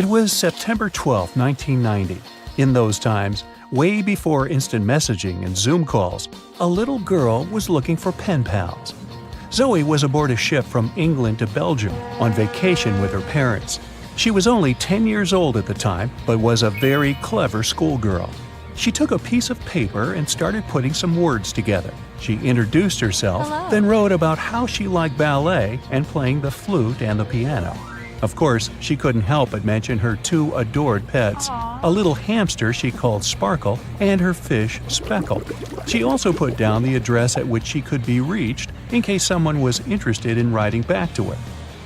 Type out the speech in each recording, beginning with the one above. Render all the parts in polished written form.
It was September 12, 1990. In those times, way before instant messaging and Zoom calls, a little girl was looking for pen pals. Zoe was aboard a ship from England to Belgium on vacation with her parents. She was only 10 years old at the time, but was a very clever schoolgirl. She took a piece of paper and started putting some words together. She introduced herself, then wrote about how she liked ballet and playing the flute and the piano. Of course, she couldn't help but mention her two adored pets, a little hamster she called Sparkle and her fish Speckle. She also put down the address at which she could be reached in case someone was interested in writing back to her.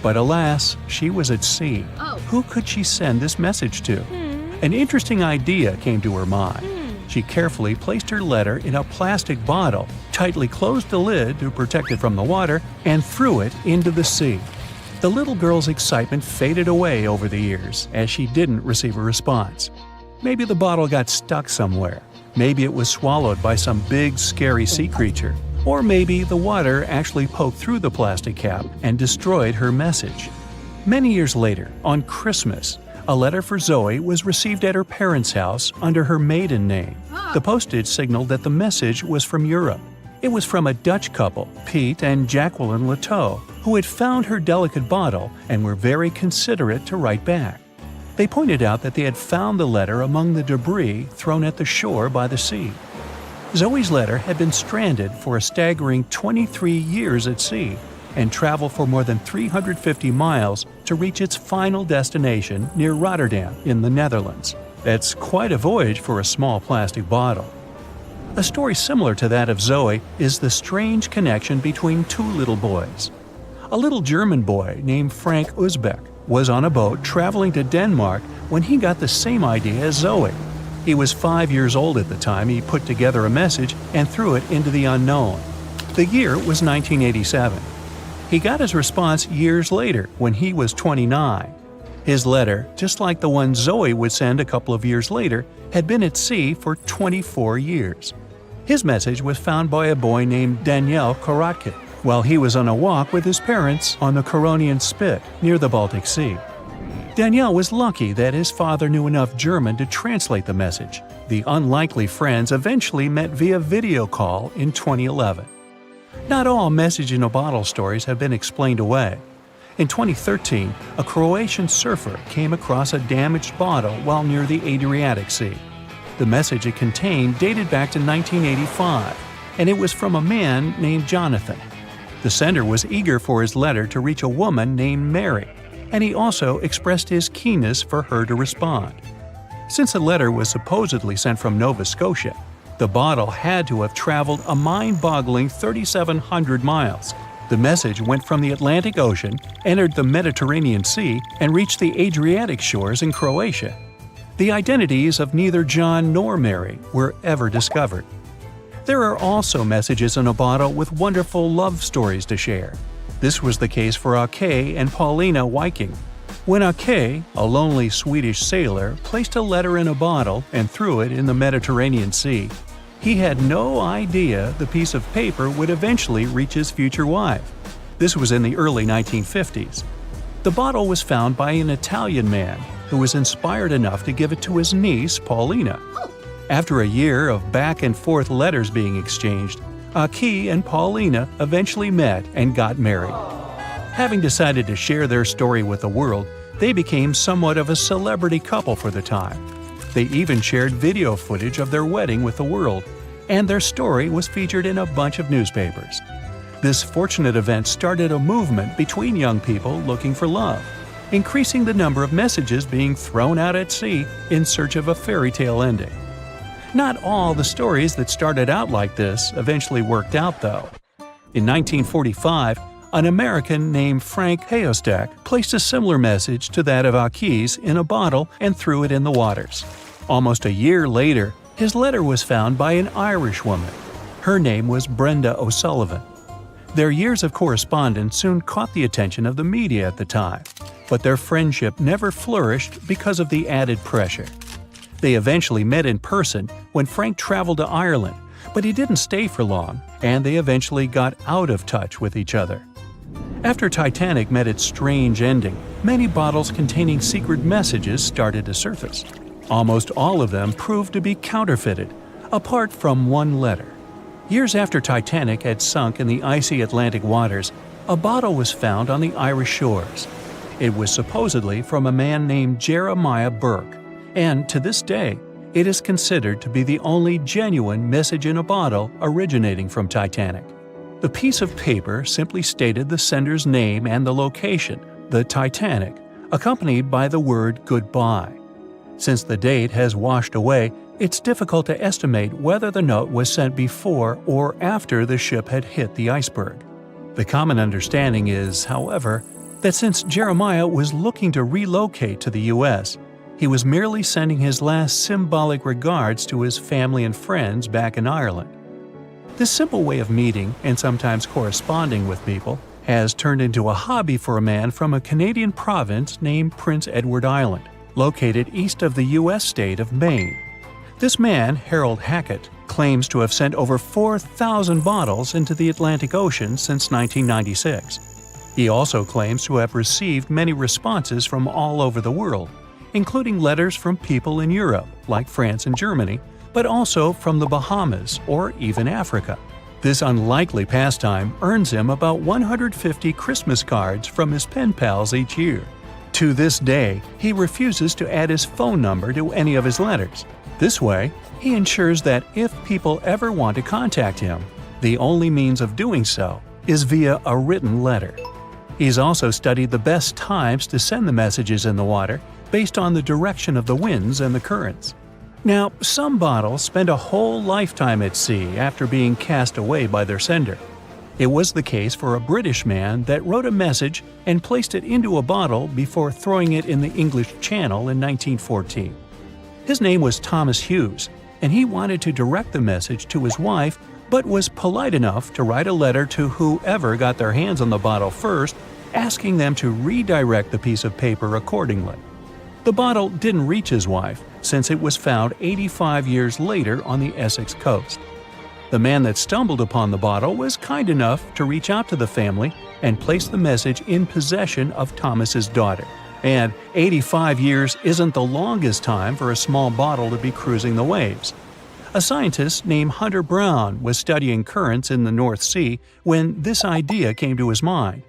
But alas, she was at sea. Who could she send this message to? An interesting idea came to her mind. She carefully placed her letter in a plastic bottle, tightly closed the lid to protect it from the water, and threw it into the sea. The little girl's excitement faded away over the years as she didn't receive a response. Maybe the bottle got stuck somewhere. Maybe it was swallowed by some big, scary sea creature. Or maybe the water actually poked through the plastic cap and destroyed her message. Many years later, on Christmas, a letter for Zoe was received at her parents' house under her maiden name. The postage signaled that the message was from Europe. It was from a Dutch couple, Piet and Jacqueline Leteau, who had found her delicate bottle and were very considerate to write back. They pointed out that they had found the letter among the debris thrown at the shore by the sea. Zoe's letter had been stranded for a staggering 23 years at sea and traveled for more than 350 miles to reach its final destination near Rotterdam in the Netherlands. That's quite a voyage for a small plastic bottle. A story similar to that of Zoe is the strange connection between two little boys. A little German boy named Frank Uzbek was on a boat traveling to Denmark when he got the same idea as Zoe. He was 5 years old at the time he put together a message and threw it into the unknown. The year was 1987. He got his response years later when he was 29. His letter, just like the one Zoe would send a couple of years later, had been at sea for 24 years. His message was found by a boy named Daniel Korotkin while he was on a walk with his parents on the Koronian Spit near the Baltic Sea. Daniel was lucky that his father knew enough German to translate the message. The unlikely friends eventually met via video call in 2011. Not all message-in-a-bottle stories have been explained away. In 2013, a Croatian surfer came across a damaged bottle while near the Adriatic Sea. The message it contained dated back to 1985, and it was from a man named Jonathan. The sender was eager for his letter to reach a woman named Mary, and he also expressed his keenness for her to respond. Since the letter was supposedly sent from Nova Scotia, the bottle had to have traveled a mind-boggling 3,700 miles. The message went from the Atlantic Ocean, entered the Mediterranean Sea, and reached the Adriatic shores in Croatia. The identities of neither John nor Mary were ever discovered. There are also messages in a bottle with wonderful love stories to share. This was the case for Ake and Paulina Viking. When Ake, a lonely Swedish sailor, placed a letter in a bottle and threw it in the Mediterranean Sea, he had no idea the piece of paper would eventually reach his future wife. This was in the early 1950s. The bottle was found by an Italian man who was inspired enough to give it to his niece, Paulina. After a year of back-and-forth letters being exchanged, Ake and Paulina eventually met and got married. Having decided to share their story with the world, they became somewhat of a celebrity couple for the time. They even shared video footage of their wedding with the world, and their story was featured in a bunch of newspapers. This fortunate event started a movement between young people looking for love, increasing the number of messages being thrown out at sea in search of a fairy tale ending. Not all the stories that started out like this eventually worked out, though. In 1945, an American named Frank Hayostak placed a similar message to that of Ake's in a bottle and threw it in the waters. Almost a year later, his letter was found by an Irish woman. Her name was Brenda O'Sullivan. Their years of correspondence soon caught the attention of the media at the time, but their friendship never flourished because of the added pressure. They eventually met in person when Frank traveled to Ireland, but he didn't stay for long, and they eventually got out of touch with each other. After Titanic met its strange ending, many bottles containing secret messages started to surface. Almost all of them proved to be counterfeited, apart from one letter. Years after Titanic had sunk in the icy Atlantic waters, a bottle was found on the Irish shores. It was supposedly from a man named Jeremiah Burke, and to this day, it is considered to be the only genuine message in a bottle originating from Titanic. The piece of paper simply stated the sender's name and the location, the Titanic, accompanied by the word goodbye. Since the date has washed away, it's difficult to estimate whether the note was sent before or after the ship had hit the iceberg. The common understanding is, however, that since Jeremiah was looking to relocate to the U.S., he was merely sending his last symbolic regards to his family and friends back in Ireland. This simple way of meeting and sometimes corresponding with people has turned into a hobby for a man from a Canadian province named Prince Edward Island, located east of the U.S. state of Maine. This man, Harold Hackett, claims to have sent over 4,000 bottles into the Atlantic Ocean since 1996. He also claims to have received many responses from all over the world, including letters from people in Europe, like France and Germany, but also from the Bahamas or even Africa. This unlikely pastime earns him about 150 Christmas cards from his pen pals each year. To this day, he refuses to add his phone number to any of his letters. This way, he ensures that if people ever want to contact him, the only means of doing so is via a written letter. He's also studied the best times to send the messages in the water based on the direction of the winds and the currents. Now, some bottles spend a whole lifetime at sea after being cast away by their sender. It was the case for a British man that wrote a message and placed it into a bottle before throwing it in the English Channel in 1914. His name was Thomas Hughes, and he wanted to direct the message to his wife, but was polite enough to write a letter to whoever got their hands on the bottle first, asking them to redirect the piece of paper accordingly. The bottle didn't reach his wife, since it was found 85 years later on the Essex coast. The man that stumbled upon the bottle was kind enough to reach out to the family and place the message in possession of Thomas's daughter. And 85 years isn't the longest time for a small bottle to be cruising the waves. A scientist named Hunter Brown was studying currents in the North Sea when this idea came to his mind.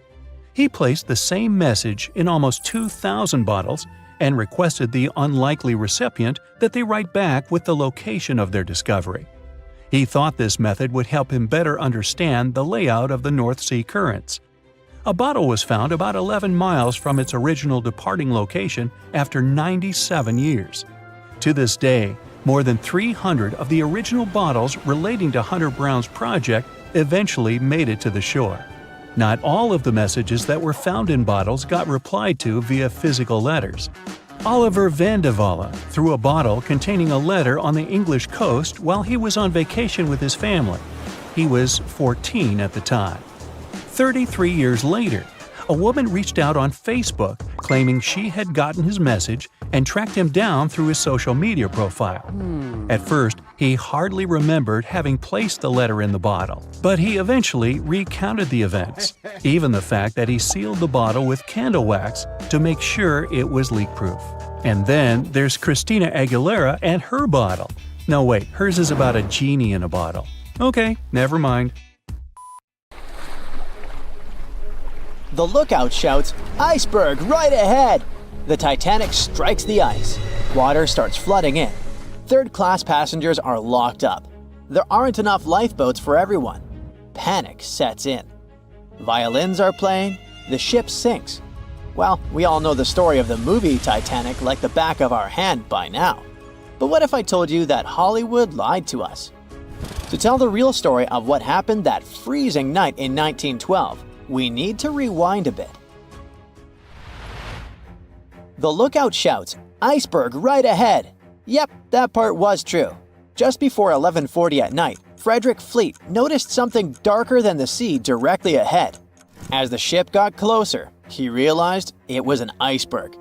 He placed the same message in almost 2,000 bottles and requested the unlikely recipient that they write back with the location of their discovery. He thought this method would help him better understand the layout of the North Sea currents. A bottle was found about 11 miles from its original departing location after 97 years. To this day, more than 300 of the original bottles relating to Hunter Brown's project eventually made it to the shore. Not all of the messages that were found in bottles got replied to via physical letters. Oliver van de Walle threw a bottle containing a letter on the English coast while he was on vacation with his family. He was 14 at the time. 33 years later, a woman reached out on Facebook claiming she had gotten his message and tracked him down through his social media profile. At first, he hardly remembered having placed the letter in the bottle, but he eventually recounted the events, even the fact that he sealed the bottle with candle wax to make sure it was leak-proof. And then there's Christina Aguilera and her bottle. No wait, hers is about a genie in a bottle. Okay, never mind. The lookout shouts, "Iceberg right ahead!" The Titanic strikes the ice. Water starts flooding in. Third-class passengers are locked up. There aren't enough lifeboats for everyone. Panic sets in. Violins are playing. The ship sinks. Well, we all know the story of the movie Titanic like the back of our hand by now. But what if I told you that Hollywood lied to us? To tell the real story of what happened that freezing night in 1912, we need to rewind a bit. The lookout shouts, "Iceberg right ahead!" Yep, that part was true. Just before 11:40 at night, Frederick Fleet noticed something darker than the sea directly ahead. As the ship got closer, he realized it was an iceberg.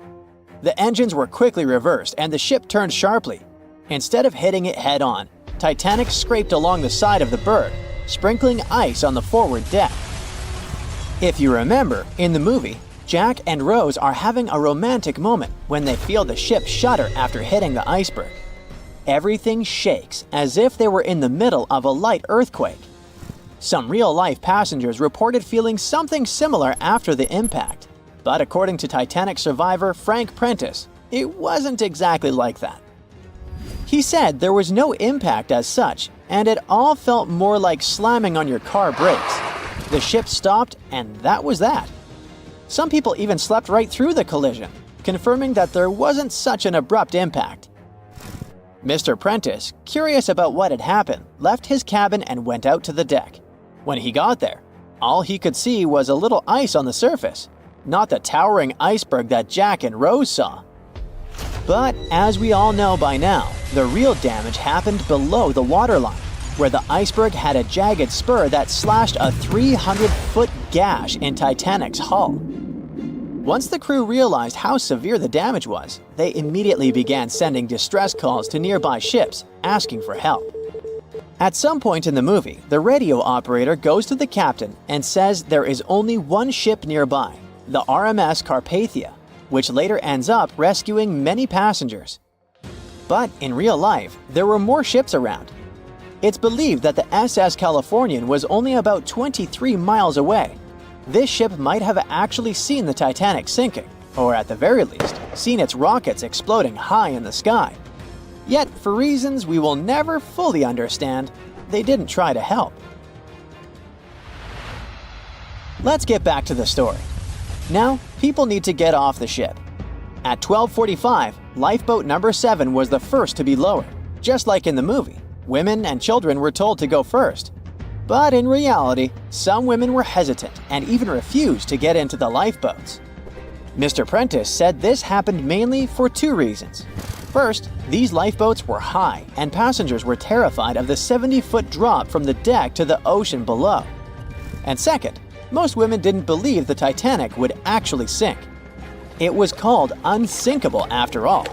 The engines were quickly reversed and the ship turned sharply. Instead of hitting it head-on, Titanic scraped along the side of the berg, sprinkling ice on the forward deck. If you remember, in the movie, Jack and Rose are having a romantic moment when they feel the ship shudder after hitting the iceberg. Everything shakes as if they were in the middle of a light earthquake. Some real-life passengers reported feeling something similar after the impact, but according to Titanic survivor Frank Prentice, it wasn't exactly like that. He said there was no impact as such, and it all felt more like slamming on your car brakes. The ship stopped, and that was that. Some people even slept right through the collision, confirming that there wasn't such an abrupt impact. Mr. Prentice, curious about what had happened, left his cabin and went out to the deck. When he got there, all he could see was a little ice on the surface, not the towering iceberg that Jack and Rose saw. But as we all know by now, the real damage happened below the waterline, where the iceberg had a jagged spur that slashed a 300-foot gash in Titanic's hull. Once the crew realized how severe the damage was, they immediately began sending distress calls to nearby ships, asking for help. At some point in the movie, the radio operator goes to the captain and says there is only one ship nearby, the RMS Carpathia, which later ends up rescuing many passengers. But in real life, there were more ships around. It's believed that the SS Californian was only about 23 miles away. This ship might have actually seen the Titanic sinking, or at the very least, seen its rockets exploding high in the sky. Yet, for reasons we will never fully understand, they didn't try to help. Let's get back to the story. Now, people need to get off the ship. At 12:45, lifeboat number 7 was the first to be lowered. Just like in the movie, women and children were told to go first. But in reality, some women were hesitant and even refused to get into the lifeboats. Mr. Prentice said this happened mainly for two reasons. First, these lifeboats were high and passengers were terrified of the 70-foot drop from the deck to the ocean below. And second, most women didn't believe the Titanic would actually sink. It was called unsinkable after all.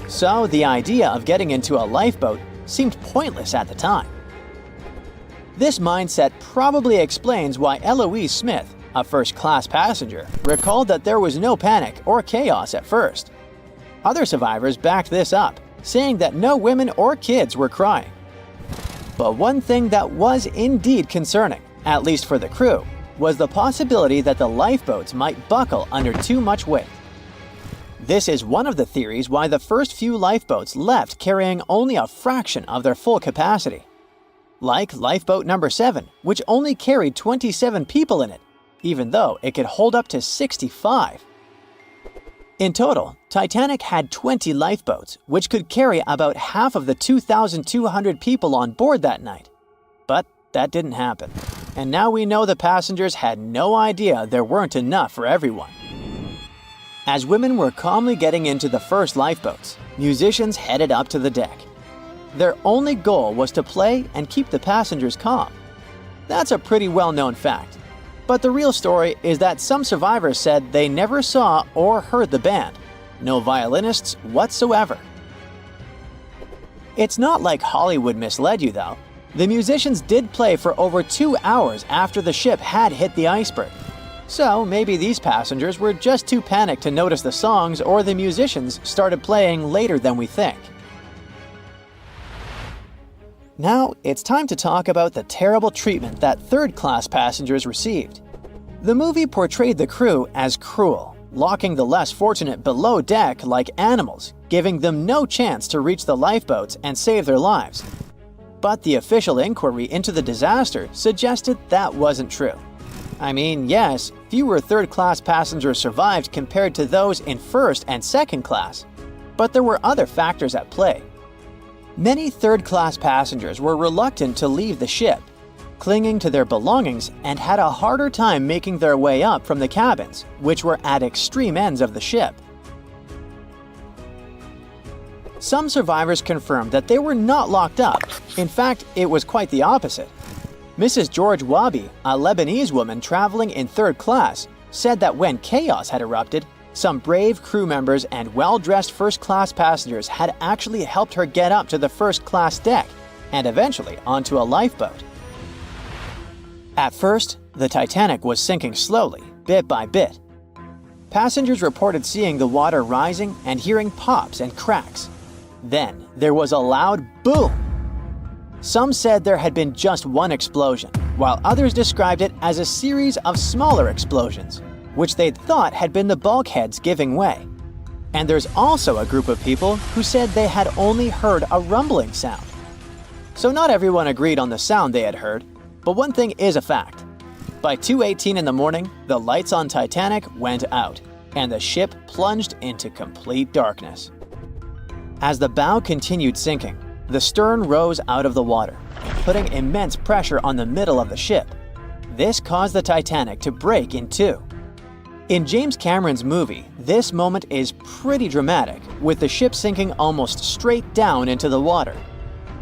So the idea of getting into a lifeboat seemed pointless at the time. This mindset probably explains why Eloise Smith, a first-class passenger, recalled that there was no panic or chaos at first. Other survivors backed this up, saying that no women or kids were crying. But one thing that was indeed concerning, at least for the crew, was the possibility that the lifeboats might buckle under too much weight. This is one of the theories why the first few lifeboats left carrying only a fraction of their full capacity. Like lifeboat number 7, which only carried 27 people in it, even though it could hold up to 65. In total, Titanic had 20 lifeboats, which could carry about half of the 2,200 people on board that night. But that didn't happen. And now we know the passengers had no idea there weren't enough for everyone. As women were calmly getting into the first lifeboats, musicians headed up to the deck. Their only goal was to play and keep the passengers calm. That's a pretty well-known fact. But the real story is that some survivors said they never saw or heard the band. No violinists whatsoever. It's not like Hollywood misled you though. The musicians did play for over 2 hours after the ship had hit the iceberg. So maybe these passengers were just too panicked to notice the songs, or the musicians started playing later than we think. Now, it's time to talk about the terrible treatment that third-class passengers received. The movie portrayed the crew as cruel, locking the less fortunate below deck like animals, giving them no chance to reach the lifeboats and save their lives. But the official inquiry into the disaster suggested that wasn't true. I mean, yes, fewer third-class passengers survived compared to those in first and second class, but there were other factors at play. Many third-class passengers were reluctant to leave the ship, clinging to their belongings, and had a harder time making their way up from the cabins, which were at extreme ends of the ship. Some survivors confirmed that they were not locked up. In fact, it was quite the opposite. Mrs. George Wabi, a Lebanese woman traveling in third class, said that when chaos had erupted, some brave crew members and well-dressed first-class passengers had actually helped her get up to the first-class deck and eventually onto a lifeboat. At first, the Titanic was sinking slowly, bit by bit. Passengers reported seeing the water rising and hearing pops and cracks. Then, there was a loud boom. Some said there had been just one explosion, while others described it as a series of smaller explosions, which they'd thought had been the bulkheads giving way. And there's also a group of people who said they had only heard a rumbling sound. So not everyone agreed on the sound they had heard, but one thing is a fact. By 2:18 in the morning, the lights on Titanic went out, and the ship plunged into complete darkness. As the bow continued sinking, the stern rose out of the water, putting immense pressure on the middle of the ship. This caused the Titanic to break in two. In James Cameron's movie, this moment is pretty dramatic, with the ship sinking almost straight down into the water.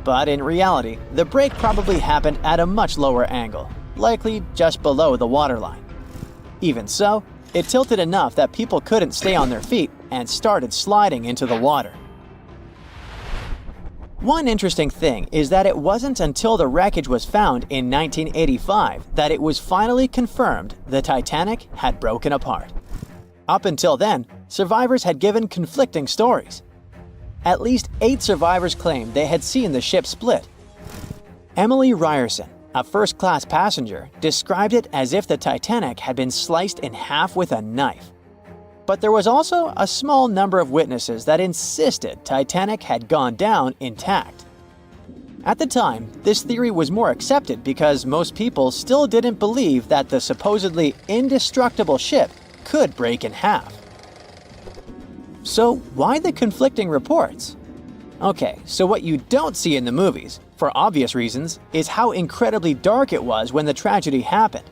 But in reality, the break probably happened at a much lower angle, likely just below the waterline. Even so, it tilted enough that people couldn't stay on their feet and started sliding into the water. One interesting thing is that it wasn't until the wreckage was found in 1985 that it was finally confirmed the Titanic had broken apart. Up until then, survivors had given conflicting stories. At least 8 survivors claimed they had seen the ship split. Emily Ryerson, a first-class passenger, described it as if the Titanic had been sliced in half with a knife. But there was also a small number of witnesses that insisted Titanic had gone down intact. At the time, this theory was more accepted because most people still didn't believe that the supposedly indestructible ship could break in half. So why the conflicting reports? Okay, so what you don't see in the movies, for obvious reasons, is how incredibly dark it was when the tragedy happened.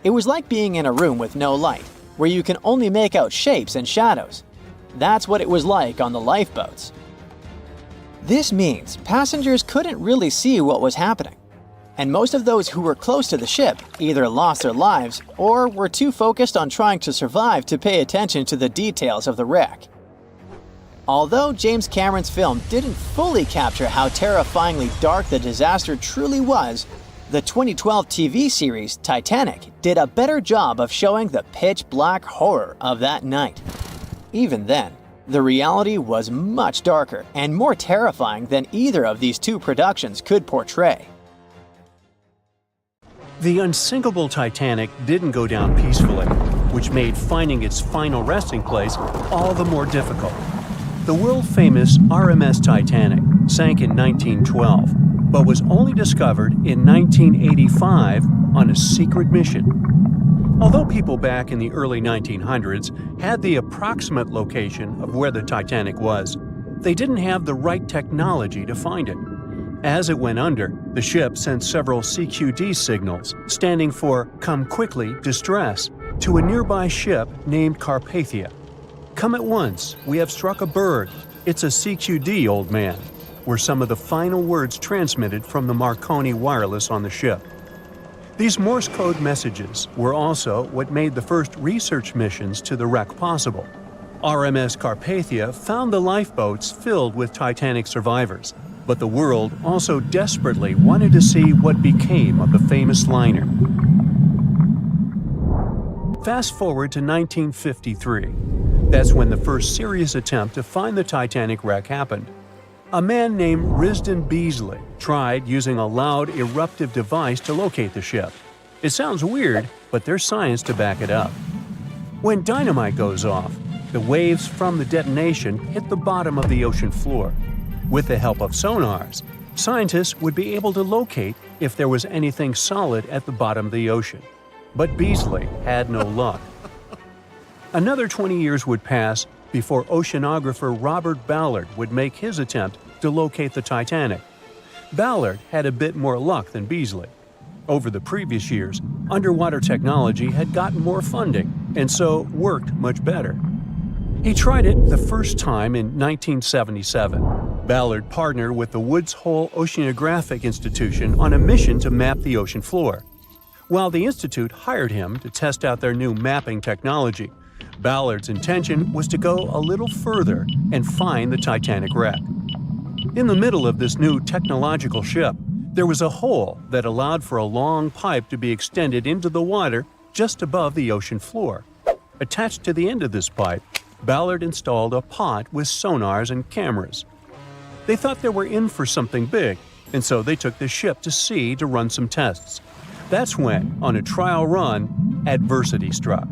It was like being in a room with no light, where you can only make out shapes and shadows. That's what it was like on the lifeboats. This means passengers couldn't really see what was happening, and most of those who were close to the ship either lost their lives or were too focused on trying to survive to pay attention to the details of the wreck. Although James Cameron's film didn't fully capture how terrifyingly dark the disaster truly was, the 2012 TV series Titanic did a better job of showing the pitch-black horror of that night. Even then, the reality was much darker and more terrifying than either of these two productions could portray. The unsinkable Titanic didn't go down peacefully, which made finding its final resting place all the more difficult. The world-famous RMS Titanic sank in 1912, but was only discovered in 1985 on a secret mission. Although people back in the early 1900s had the approximate location of where the Titanic was, they didn't have the right technology to find it. As it went under, the ship sent several CQD signals, standing for Come Quickly, Distress, to a nearby ship named Carpathia. Come at once, we have struck a berg. It's a CQD, old man, were some of the final words transmitted from the Marconi wireless on the ship. These Morse code messages were also what made the first research missions to the wreck possible. RMS Carpathia found the lifeboats filled with Titanic survivors, but the world also desperately wanted to see what became of the famous liner. Fast forward to 1953. That's when the first serious attempt to find the Titanic wreck happened. A man named Risdon Beasley tried using a loud eruptive device to locate the ship. It sounds weird, but there's science to back it up. When dynamite goes off, the waves from the detonation hit the bottom of the ocean floor. With the help of sonars, scientists would be able to locate if there was anything solid at the bottom of the ocean. But Beasley had no luck. Another 20 years would pass before oceanographer Robert Ballard would make his attempt to locate the Titanic. Ballard had a bit more luck than Beasley. Over the previous years, underwater technology had gotten more funding and so worked much better. He tried it the first time in 1977. Ballard partnered with the Woods Hole Oceanographic Institution on a mission to map the ocean floor. While the institute hired him to test out their new mapping technology, Ballard's intention was to go a little further and find the Titanic wreck. In the middle of this new technological ship, There was a hole that allowed for a long pipe to be extended into the water just above the ocean floor. Attached to the end of this pipe, Ballard installed a pod with sonars and cameras. They thought they were in for something big, and so they took the ship to sea to run some tests. That's when, on a trial run, adversity struck.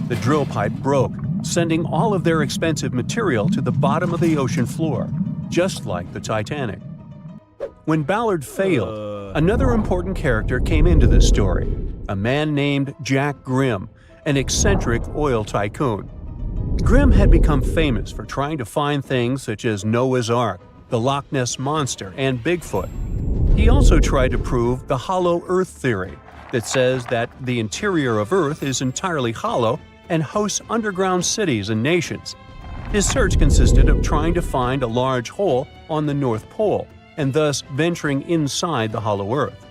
The drill pipe broke, sending all of their expensive material to the bottom of the ocean floor, just like the Titanic. When Ballard failed, another important character came into the story, a man named Jack Grimm, an eccentric oil tycoon. Grimm had become famous for trying to find things such as Noah's Ark, the Loch Ness Monster, and Bigfoot. He also tried to prove the hollow Earth theory that says that the interior of Earth is entirely hollow and hosts underground cities and nations. His search consisted of trying to find a large hole on the North Pole and thus venturing inside the hollow Earth.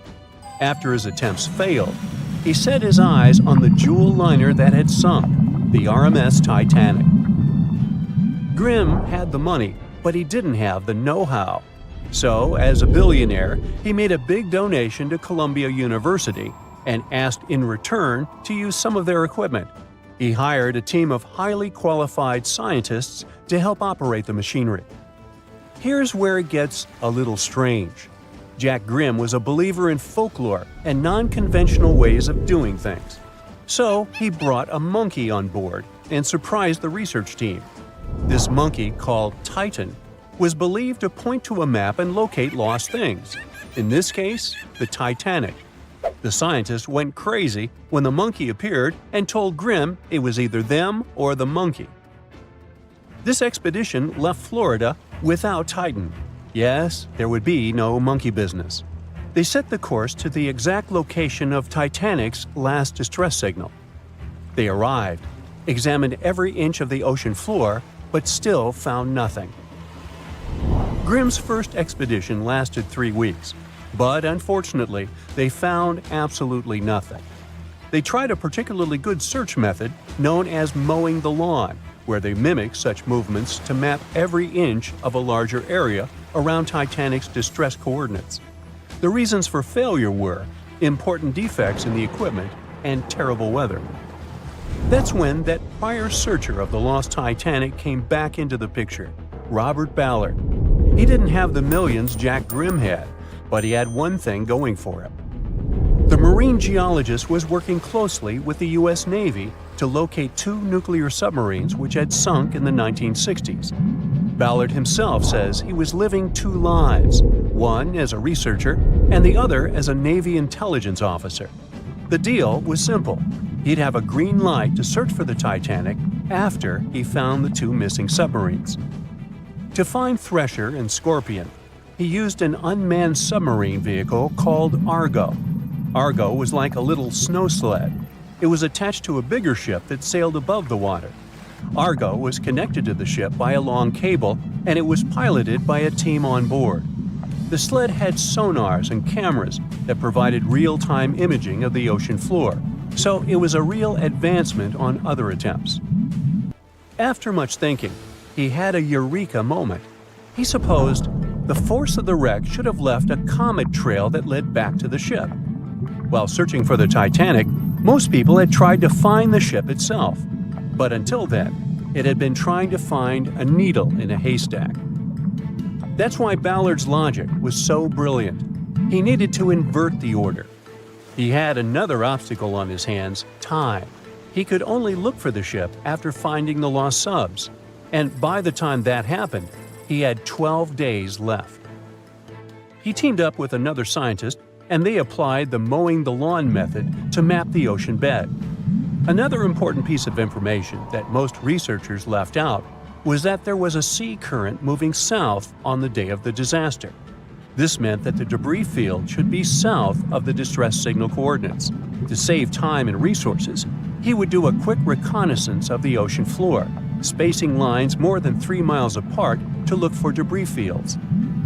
After his attempts failed, he set his eyes on the jewel liner that had sunk, the RMS Titanic. Grimm had the money, but he didn't have the know-how. So, as a billionaire, he made a big donation to Columbia University and asked in return to use some of their equipment. He hired a team of highly qualified scientists to help operate the machinery. Here's where it gets a little strange. Jack Grimm was a believer in folklore and non-conventional ways of doing things. So he brought a monkey on board and surprised the research team. This monkey, called Titan, was believed to point to a map and locate lost things. In this case, the Titanic. The scientists went crazy when the monkey appeared and told Grimm it was either them or the monkey. This expedition left Florida without Titan. Yes, there would be no monkey business. They set the course to the exact location of Titanic's last distress signal. They arrived, examined every inch of the ocean floor, but still found nothing. Grimm's first expedition lasted 3 weeks, but unfortunately, they found absolutely nothing. They tried a particularly good search method known as mowing the lawn, where they mimic such movements to map every inch of a larger area around Titanic's distress coordinates. The reasons for failure were important defects in the equipment and terrible weather. That's when that prior searcher of the lost Titanic came back into the picture, Robert Ballard. He didn't have the millions Jack Grimm had, but he had one thing going for him. The marine geologist was working closely with the U.S. Navy to locate 2 nuclear submarines which had sunk in the 1960s. Ballard himself says he was living 2 lives, one as a researcher and the other as a Navy intelligence officer. The deal was simple. He'd have a green light to search for the Titanic after he found the 2 missing submarines. To find Thresher and Scorpion, he used an unmanned submarine vehicle called Argo. Argo was like a little snow sled. It was attached to a bigger ship that sailed above the water. Argo was connected to the ship by a long cable, and it was piloted by a team on board. The sled had sonars and cameras that provided real-time imaging of the ocean floor, so it was a real advancement on other attempts. After much thinking, he had a eureka moment. He supposed the force of the wreck should have left a comet trail that led back to the ship. While searching for the Titanic, most people had tried to find the ship itself. But until then, it had been trying to find a needle in a haystack. That's why Ballard's logic was so brilliant. He needed to invert the order. He had another obstacle on his hands: time. He could only look for the ship after finding the lost subs. And by the time that happened, he had 12 days left. He teamed up with another scientist, and they applied the mowing the lawn method to map the ocean bed. Another important piece of information that most researchers left out was that there was a sea current moving south on the day of the disaster. This meant that the debris field should be south of the distress signal coordinates. To save time and resources, he would do a quick reconnaissance of the ocean floor, spacing lines more than 3 miles apart to look for debris fields.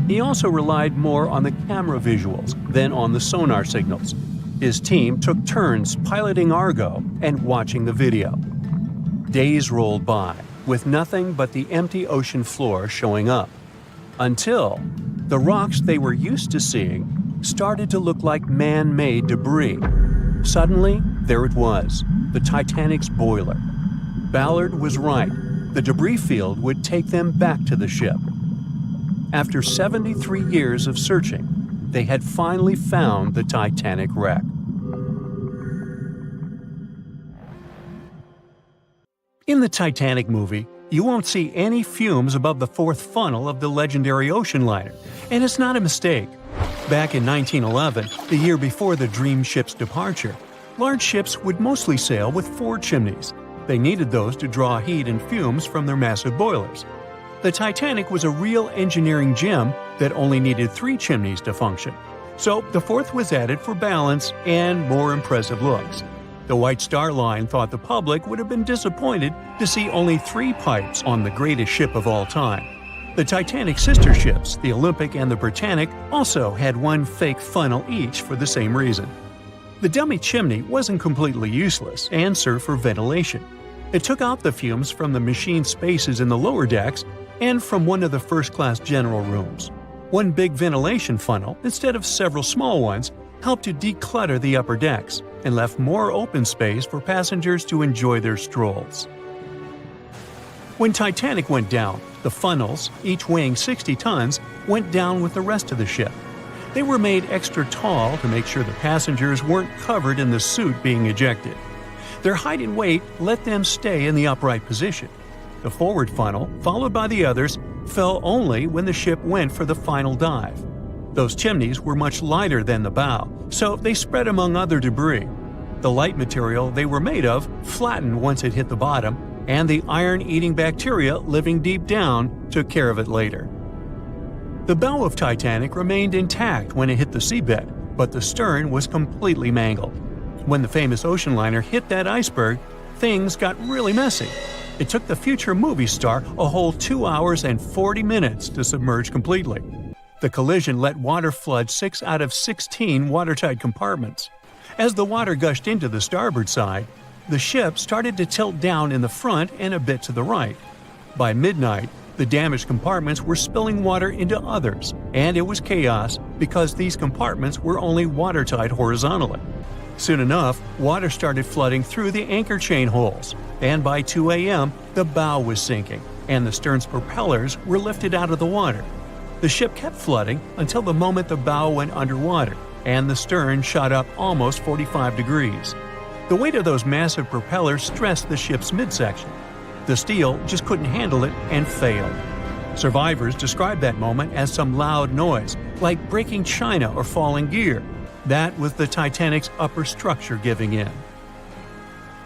He also relied more on the camera visuals than on the sonar signals. His team took turns piloting Argo and watching the video. Days rolled by, with nothing but the empty ocean floor showing up. Until the rocks they were used to seeing started to look like man-made debris. Suddenly, there it was, the Titanic's boiler. Ballard was right. The debris field would take them back to the ship. After 73 years of searching, they had finally found the Titanic wreck. In the Titanic movie, you won't see any fumes above the fourth funnel of the legendary ocean liner, and it's not a mistake. Back in 1911, the year before the Dream ship's departure, large ships would mostly sail with 4 chimneys. They needed those to draw heat and fumes from their massive boilers. The Titanic was a real engineering gem that only needed 3 chimneys to function. So the 4th was added for balance and more impressive looks. The White Star Line thought the public would have been disappointed to see only 3 pipes on the greatest ship of all time. The Titanic's sister ships, the Olympic and the Britannic, also had 1 fake funnel each for the same reason. The dummy chimney wasn't completely useless and served for ventilation. It took out the fumes from the machine spaces in the lower decks and from one of the first-class general rooms. 1 big ventilation funnel, instead of several small ones, helped to declutter the upper decks and left more open space for passengers to enjoy their strolls. When Titanic went down, the funnels, each weighing 60 tons, went down with the rest of the ship. They were made extra tall to make sure the passengers weren't covered in the suit being ejected. Their height and weight let them stay in the upright position. The forward funnel, followed by the others, fell only when the ship went for the final dive. Those chimneys were much lighter than the bow, so they spread among other debris. The light material they were made of flattened once it hit the bottom, and the iron-eating bacteria living deep down took care of it later. The bow of Titanic remained intact when it hit the seabed, but the stern was completely mangled. When the famous ocean liner hit that iceberg, things got really messy. It took the future movie star a whole 2 hours and 40 minutes to submerge completely. The collision let water flood 6 out of 16 watertight compartments. As the water gushed into the starboard side, the ship started to tilt down in the front and a bit to the right. By midnight, the damaged compartments were spilling water into others, and it was chaos because these compartments were only watertight horizontally. Soon enough, water started flooding through the anchor chain holes, and by 2 a.m., the bow was sinking, and the stern's propellers were lifted out of the water. The ship kept flooding until the moment the bow went underwater, and the stern shot up almost 45 degrees. The weight of those massive propellers stressed the ship's midsection. The steel just couldn't handle it and failed. Survivors described that moment as some loud noise, like breaking china or falling gear. That was the Titanic's upper structure giving in.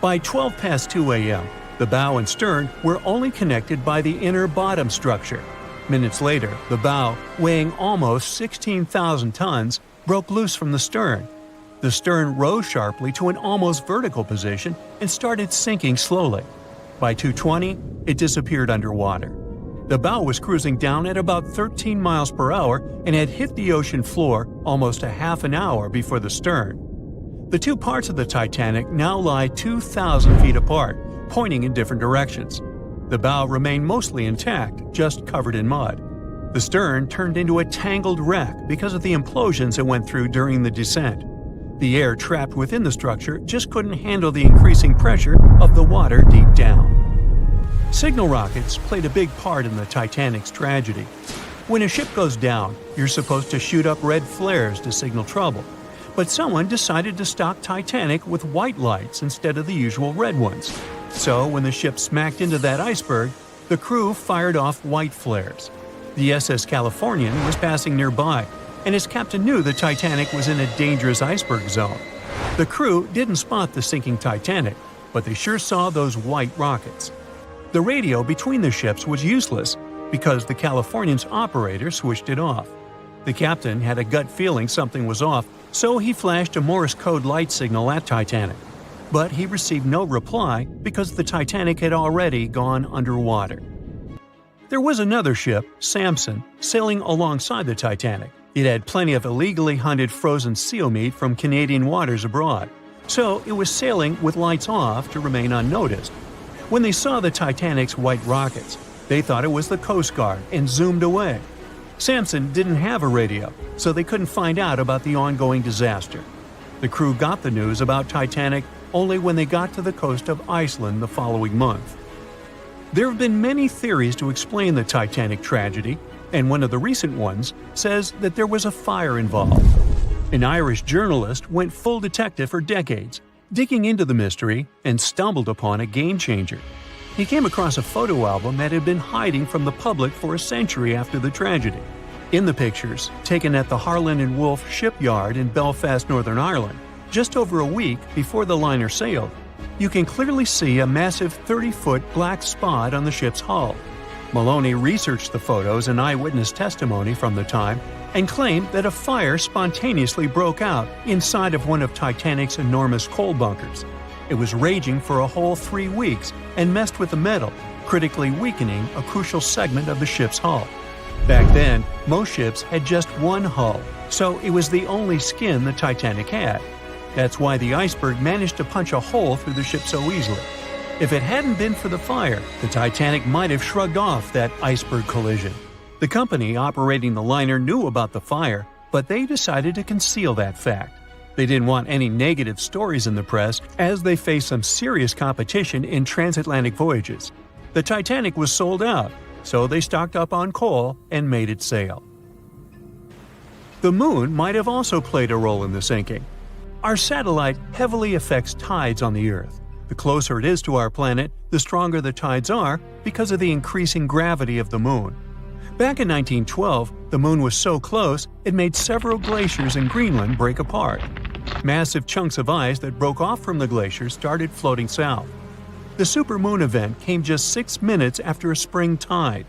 By 12 past 2 a.m., the bow and stern were only connected by the inner bottom structure. Minutes later, the bow, weighing almost 16,000 tons, broke loose from the stern. The stern rose sharply to an almost vertical position and started sinking slowly. By 2:20, it disappeared underwater. The bow was cruising down at about 13 miles per hour and had hit the ocean floor almost a half an hour before the stern. The 2 parts of the Titanic now lie 2,000 feet apart, pointing in different directions. The bow remained mostly intact, just covered in mud. The stern turned into a tangled wreck because of the implosions it went through during the descent. The air trapped within the structure just couldn't handle the increasing pressure of the water deep down. Signal rockets played a big part in the Titanic's tragedy. When a ship goes down, you're supposed to shoot up red flares to signal trouble. But someone decided to stock Titanic with white lights instead of the usual red ones. So when the ship smacked into that iceberg, the crew fired off white flares. The SS Californian was passing nearby, and his captain knew the Titanic was in a dangerous iceberg zone. The crew didn't spot the sinking Titanic, but they sure saw those white rockets. The radio between the ships was useless because the Californian's operator switched it off. The captain had a gut feeling something was off, so he flashed a Morse code light signal at Titanic. But he received no reply because the Titanic had already gone underwater. There was another ship, Samson, sailing alongside the Titanic. It had plenty of illegally hunted frozen seal meat from Canadian waters abroad, so it was sailing with lights off to remain unnoticed. When they saw the Titanic's white rockets, they thought it was the Coast Guard and zoomed away. Samson didn't have a radio, so they couldn't find out about the ongoing disaster. The crew got the news about Titanic only when they got to the coast of Iceland the following month. There have been many theories to explain the Titanic tragedy, and one of the recent ones says that there was a fire involved. An Irish journalist went full detective for decades, digging into the mystery, and stumbled upon a game-changer. He came across a photo album that had been hiding from the public for a century after the tragedy. In the pictures, taken at the Harland and Wolff shipyard in Belfast, Northern Ireland, just over a week before the liner sailed, you can clearly see a massive 30-foot black spot on the ship's hull. Maloney researched the photos and eyewitness testimony from the time and claimed that a fire spontaneously broke out inside of one of Titanic's enormous coal bunkers. It was raging for a whole 3 weeks and messed with the metal, critically weakening a crucial segment of the ship's hull. Back then, most ships had just one hull, so it was the only skin the Titanic had. That's why the Iceberg managed to punch a hole through the ship so easily. If it hadn't been for the fire, the Titanic might have shrugged off that iceberg collision. The company operating the liner knew about the fire, but they decided to conceal that fact. They didn't want any negative stories in the press as they faced some serious competition in transatlantic voyages. The Titanic was sold out, so they stocked up on coal and made it sail. The moon might have also played a role in the sinking. Our satellite heavily affects tides on the Earth. The closer it is to our planet, the stronger the tides are because of the increasing gravity of the moon. Back in 1912, the moon was so close it made several glaciers in Greenland break apart. Massive chunks of ice that broke off from the glaciers started floating south. The supermoon event came just 6 minutes after a spring tide.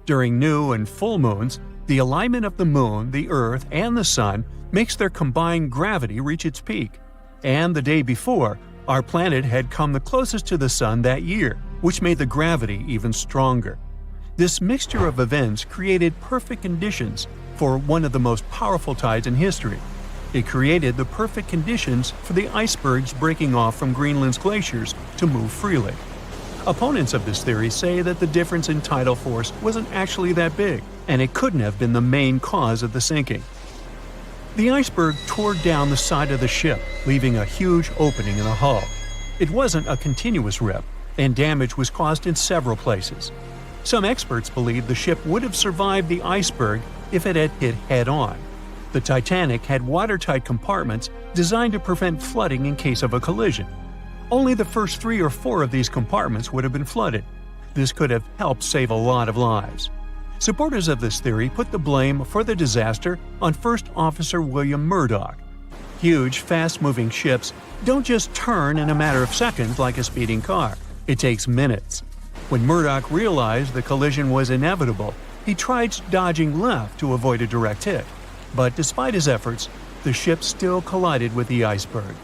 During new and full moons, the alignment of the moon, the Earth, and the Sun makes their combined gravity reach its peak. And the day before, our planet had come the closest to the Sun that year, which made the gravity even stronger. This mixture of events created perfect conditions for one of the most powerful tides in history. It created the perfect conditions for the icebergs breaking off from Greenland's glaciers to move freely. Opponents of this theory say that the difference in tidal force wasn't actually that big, and it couldn't have been the main cause of the sinking. The iceberg tore down the side of the ship, leaving a huge opening in the hull. It wasn't a continuous rip, and damage was caused in several places. Some experts believe the ship would have survived the iceberg if it had hit head-on. The Titanic had watertight compartments designed to prevent flooding in case of a collision. Only the first 3 or 4 of these compartments would have been flooded. This could have helped save a lot of lives. Supporters of this theory put the blame for the disaster on First Officer William Murdoch. Huge, fast-moving ships don't just turn in a matter of seconds like a speeding car. It takes minutes. When Murdoch realized the collision was inevitable, he tried dodging left to avoid a direct hit. But despite his efforts, the ship still collided with the iceberg.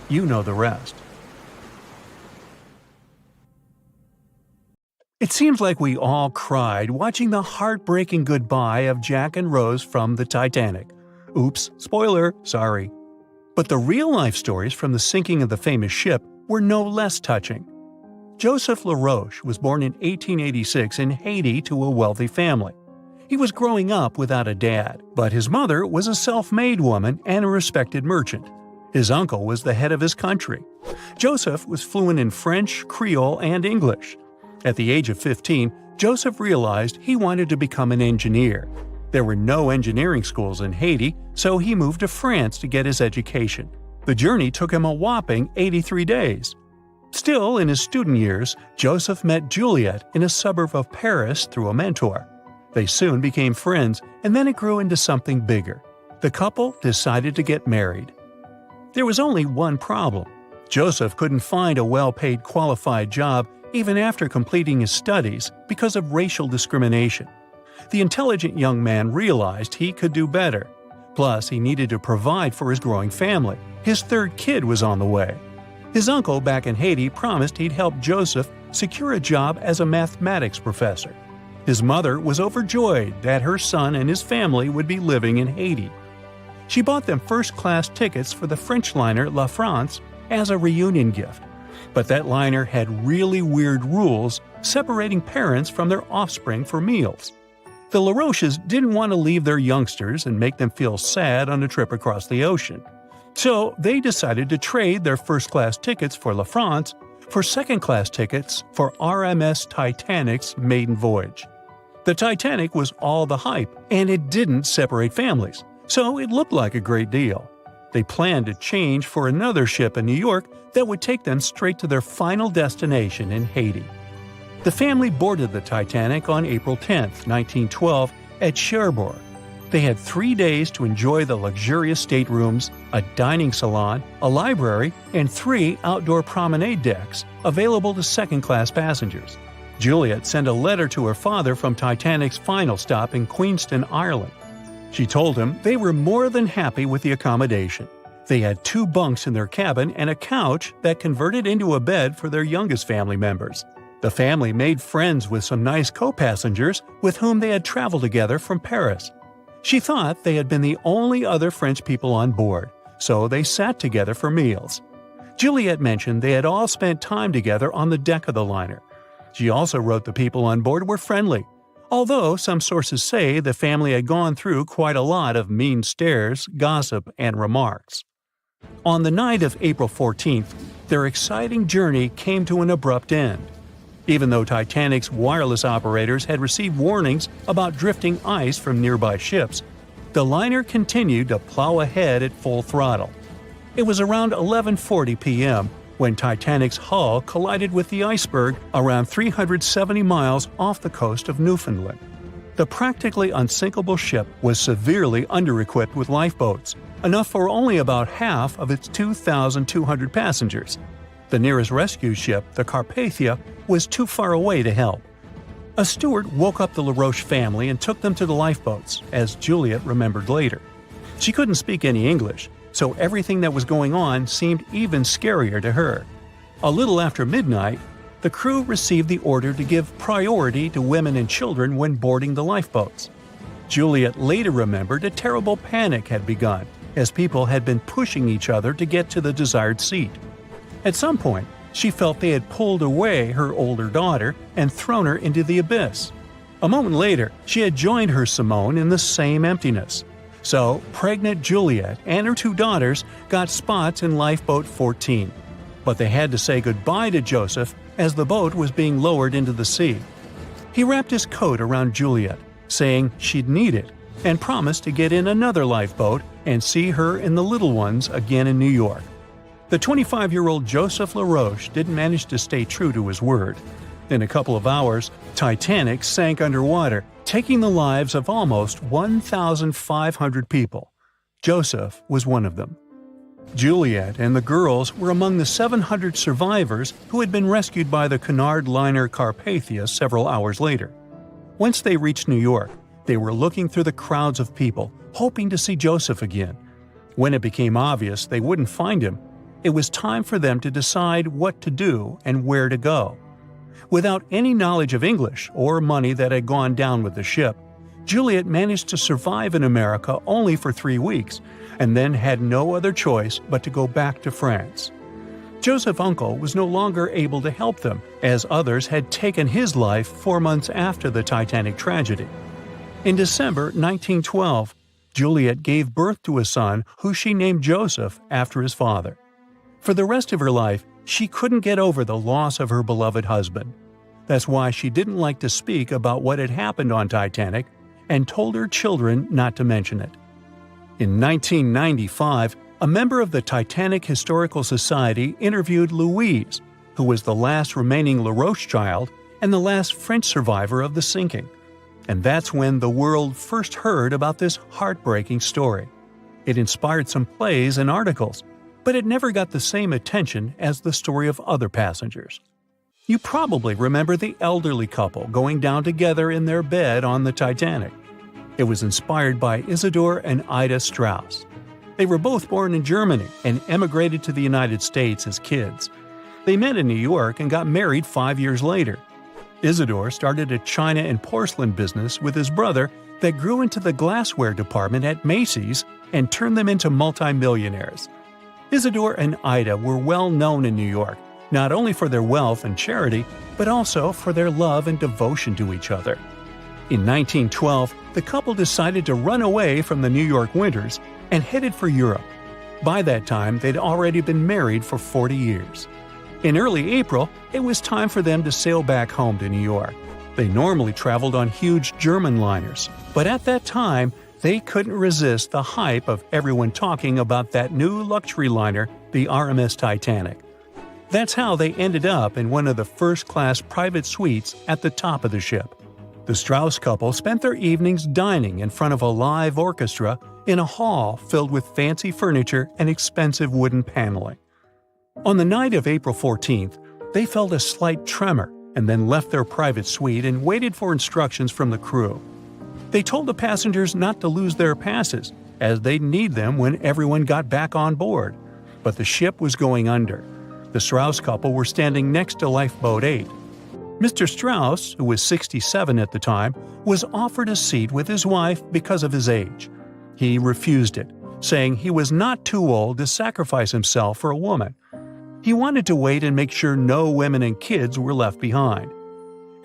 You know the rest. It seems like we all cried watching the heartbreaking goodbye of Jack and Rose from the Titanic. Oops, spoiler, sorry. But the real-life stories from the sinking of the famous ship were no less touching. Joseph LaRoche was born in 1886 in Haiti to a wealthy family. He was growing up without a dad, but his mother was a self-made woman and a respected merchant. His uncle was the head of his country. Joseph was fluent in French, Creole, and English. At the age of 15, Joseph realized he wanted to become an engineer. There were no engineering schools in Haiti, so he moved to France to get his education. The journey took him a whopping 83 days. Still, in his student years, Joseph met Juliet in a suburb of Paris through a mentor. They soon became friends, and then it grew into something bigger. The couple decided to get married. There was only one problem. Joseph couldn't find a well-paid, qualified job even after completing his studies because of racial discrimination. The intelligent young man realized he could do better. Plus, he needed to provide for his growing family. His third kid was on the way. His uncle back in Haiti promised he'd help Joseph secure a job as a mathematics professor. His mother was overjoyed that her son and his family would be living in Haiti. She bought them first-class tickets for the French liner La France as a reunion gift. But that liner had really weird rules separating parents from their offspring for meals. The LaRoches didn't want to leave their youngsters and make them feel sad on a trip across the ocean. So they decided to trade their first-class tickets for La France for second-class tickets for RMS Titanic's maiden voyage. The Titanic was all the hype, and it didn't separate families, so it looked like a great deal. They planned to change for another ship in New York that would take them straight to their final destination in Haiti. The family boarded the Titanic on April 10, 1912, at Cherbourg. They had 3 days to enjoy the luxurious staterooms, a dining salon, a library, and 3 outdoor promenade decks available to second-class passengers. Juliet sent a letter to her father from Titanic's final stop in Queenston, Ireland. She told him they were more than happy with the accommodation. They had 2 bunks in their cabin and a couch that converted into a bed for their youngest family members. The family made friends with some nice co-passengers with whom they had traveled together from Paris. She thought they had been the only other French people on board, so they sat together for meals. Juliet mentioned they had all spent time together on the deck of the liner. She also wrote the people on board were friendly, although some sources say the family had gone through quite a lot of mean stares, gossip, and remarks. On the night of April 14th, their exciting journey came to an abrupt end. Even though Titanic's wireless operators had received warnings about drifting ice from nearby ships, the liner continued to plow ahead at full throttle. It was around 11:40 p.m. when Titanic's hull collided with the Iceberg around 370 miles off the coast of Newfoundland. The practically unsinkable ship was severely under-equipped with lifeboats, enough for only about half of its 2,200 passengers. The nearest rescue ship, the Carpathia, was too far away to help. A steward woke up the LaRoche family and took them to the lifeboats, as Juliet remembered later. She couldn't speak any English, so everything that was going on seemed even scarier to her. A little after midnight, the crew received the order to give priority to women and children when boarding the lifeboats. Juliet later remembered a terrible panic had begun, as people had been pushing each other to get to the desired seat. At some point, she felt they had pulled away her older daughter and thrown her into the abyss. A moment later, she had joined her Simone in the same emptiness. So, pregnant Juliet and her 2 daughters got spots in Lifeboat 14. But they had to say goodbye to Joseph as the boat was being lowered into the sea. He wrapped his coat around Juliet, saying she'd need it, and promised to get in another lifeboat and see her and the little ones again in New York. The 25-year-old Joseph LaRoche didn't manage to stay true to his word. In a couple of hours, Titanic sank underwater, taking the lives of almost 1,500 people. Joseph was one of them. Juliet and the girls were among the 700 survivors who had been rescued by the Cunard liner Carpathia several hours later. Once they reached New York, they were looking through the crowds of people, hoping to see Joseph again. When it became obvious they wouldn't find him, it was time for them to decide what to do and where to go. Without any knowledge of English or money that had gone down with the ship, Juliet managed to survive in America only for 3 weeks, and then had no other choice but to go back to France. Joseph's uncle was no longer able to help them, as others had taken his life 4 months after the Titanic tragedy. In December 1912, Juliet gave birth to a son who she named Joseph after his father. For the rest of her life, she couldn't get over the loss of her beloved husband. That's why she didn't like to speak about what had happened on Titanic and told her children not to mention it. In 1995, a member of the Titanic Historical Society interviewed Louise, who was the last remaining LaRoche child and the last French survivor of the sinking. And that's when the world first heard about this heartbreaking story. It inspired some plays and articles, but it never got the same attention as the story of other passengers. You probably remember the elderly couple going down together in their bed on the Titanic. It was inspired by Isidor and Ida Strauss. They were both born in Germany and emigrated to the United States as kids. They met in New York and got married 5 years later. Isidor started a china and porcelain business with his brother that grew into the glassware department at Macy's and turned them into multimillionaires. Isidor and Ida were well known in New York, not only for their wealth and charity, but also for their love and devotion to each other. In 1912, the couple decided to run away from the New York winters and headed for Europe. By that time, they'd already been married for 40 years. In early April, it was time for them to sail back home to New York. They normally traveled on huge German liners, but at that time, they couldn't resist the hype of everyone talking about that new luxury liner, the RMS Titanic. That's how they ended up in one of the first-class private suites at the top of the ship. The Strauss couple spent their evenings dining in front of a live orchestra in a hall filled with fancy furniture and expensive wooden paneling. On the night of April 14th, they felt a slight tremor and then left their private suite and waited for instructions from the crew. They told the passengers not to lose their passes, as they'd need them when everyone got back on board. But the ship was going under. The Strauss couple were standing next to Lifeboat 8. Mr. Strauss, who was 67 at the time, was offered a seat with his wife because of his age. He refused it, saying he was not too old to sacrifice himself for a woman. He wanted to wait and make sure no women and kids were left behind.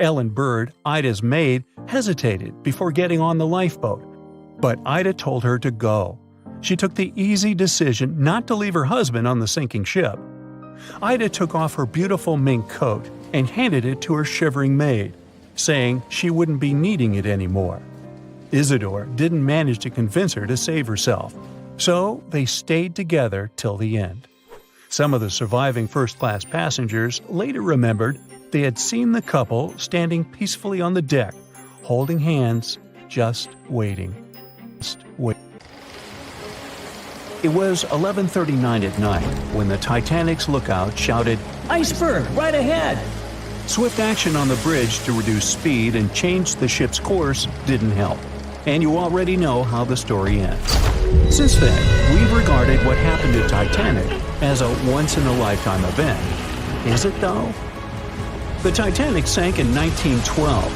Ellen Bird, Ida's maid, hesitated before getting on the lifeboat, but Ida told her to go. She took the easy decision not to leave her husband on the sinking ship. Ida took off her beautiful mink coat and handed it to her shivering maid, saying she wouldn't be needing it anymore. Isidore didn't manage to convince her to save herself, so they stayed together till the end. Some of the surviving first-class passengers later remembered they had seen the couple standing peacefully on the deck, holding hands, just waiting. It was 11:39 at night when the Titanic's lookout shouted, "Iceberg, right ahead!" Swift action on the bridge to reduce speed and change the ship's course didn't help, and you already know how the story ends. Since then, we've regarded what happened to Titanic as a once-in-a-lifetime event. Is it though? The Titanic sank in 1912.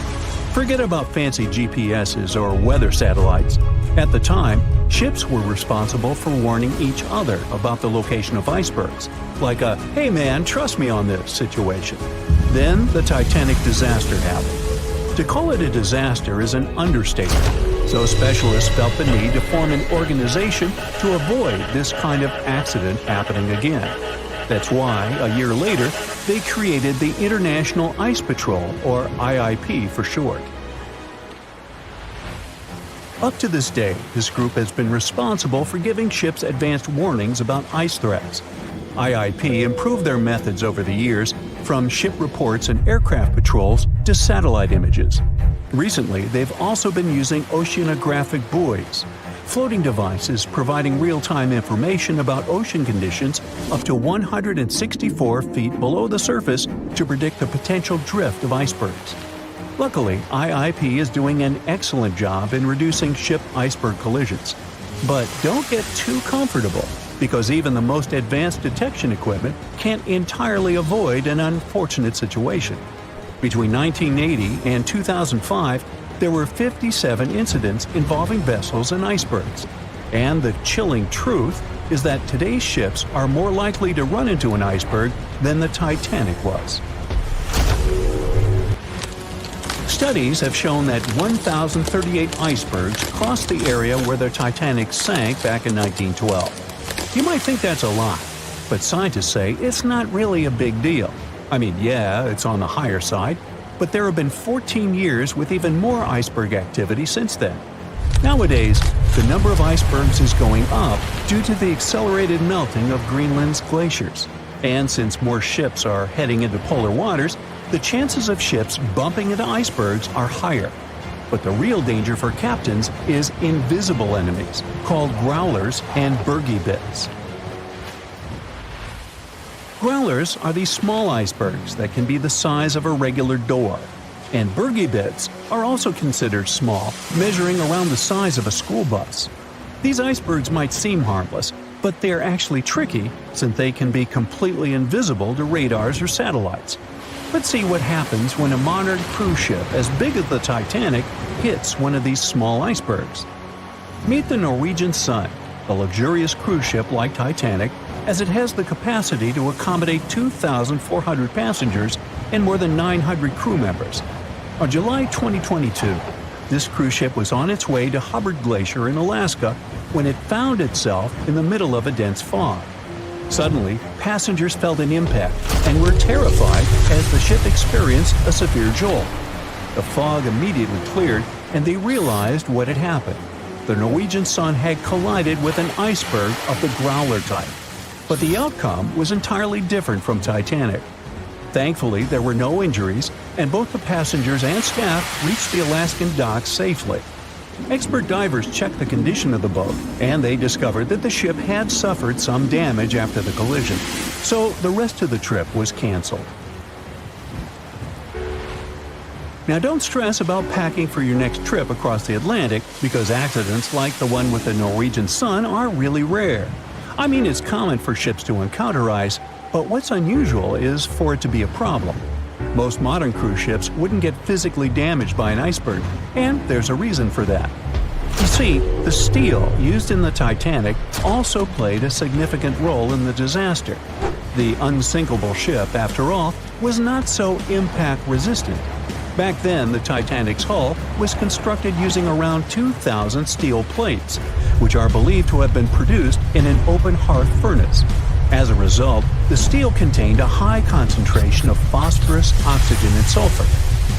Forget about fancy GPSs or weather satellites. At the time, ships were responsible for warning each other about the location of icebergs, like a "hey man, trust me on this" situation. Then the Titanic disaster happened. To call it a disaster is an understatement, so specialists felt the need to form an organization to avoid this kind of accident happening again. That's why, a year later, they created the International Ice Patrol, or IIP for short. Up to this day, this group has been responsible for giving ships advanced warnings about ice threats. IIP improved their methods over the years, from ship reports and aircraft patrols to satellite images. Recently, they've also been using oceanographic buoys, floating devices providing real-time information about ocean conditions up to 164 feet below the surface to predict the potential drift of icebergs. Luckily, IIP is doing an excellent job in reducing ship iceberg collisions. But don't get too comfortable, because even the most advanced detection equipment can't entirely avoid an unfortunate situation. Between 1980 and 2005, there were 57 incidents involving vessels and icebergs. And the chilling truth is that today's ships are more likely to run into an iceberg than the Titanic was. Studies have shown that 1,038 icebergs crossed the area where the Titanic sank back in 1912. You might think that's a lot, but scientists say it's not really a big deal. I mean, yeah, it's on the higher side, but there have been 14 years with even more iceberg activity since then. Nowadays, the number of icebergs is going up due to the accelerated melting of Greenland's glaciers. And since more ships are heading into polar waters, the chances of ships bumping into icebergs are higher. But the real danger for captains is invisible enemies, called growlers and bergy bits. Growlers are these small icebergs that can be the size of a regular door. And bergy bits are also considered small, measuring around the size of a school bus. These icebergs might seem harmless, but they're actually tricky since they can be completely invisible to radars or satellites. Let's see what happens when a modern cruise ship as big as the Titanic hits one of these small icebergs. Meet the Norwegian Sun, a luxurious cruise ship like Titanic, as it has the capacity to accommodate 2,400 passengers and more than 900 crew members. On July 2022, This cruise ship was on its way to Hubbard Glacier in Alaska when it found itself in the middle of a dense fog. Suddenly, passengers felt an impact and were terrified as the ship experienced a severe jolt. The fog immediately cleared and they realized what had happened. The Norwegian Sun had collided with an iceberg of the growler type. But the outcome was entirely different from Titanic. Thankfully, there were no injuries, and both the passengers and staff reached the Alaskan docks safely. Expert divers checked the condition of the boat, and they discovered that the ship had suffered some damage after the collision, so the rest of the trip was canceled. Now don't stress about packing for your next trip across the Atlantic because accidents like the one with the Norwegian Sun are really rare. I mean, it's common for ships to encounter ice, but what's unusual is for it to be a problem. Most modern cruise ships wouldn't get physically damaged by an iceberg, and there's a reason for that. You see, the steel used in the Titanic also played a significant role in the disaster. The unsinkable ship, after all, was not so impact-resistant. Back then, the Titanic's hull was constructed using around 2,000 steel plates, which are believed to have been produced in an open hearth furnace. As a result, the steel contained a high concentration of phosphorus, oxygen, and sulfur.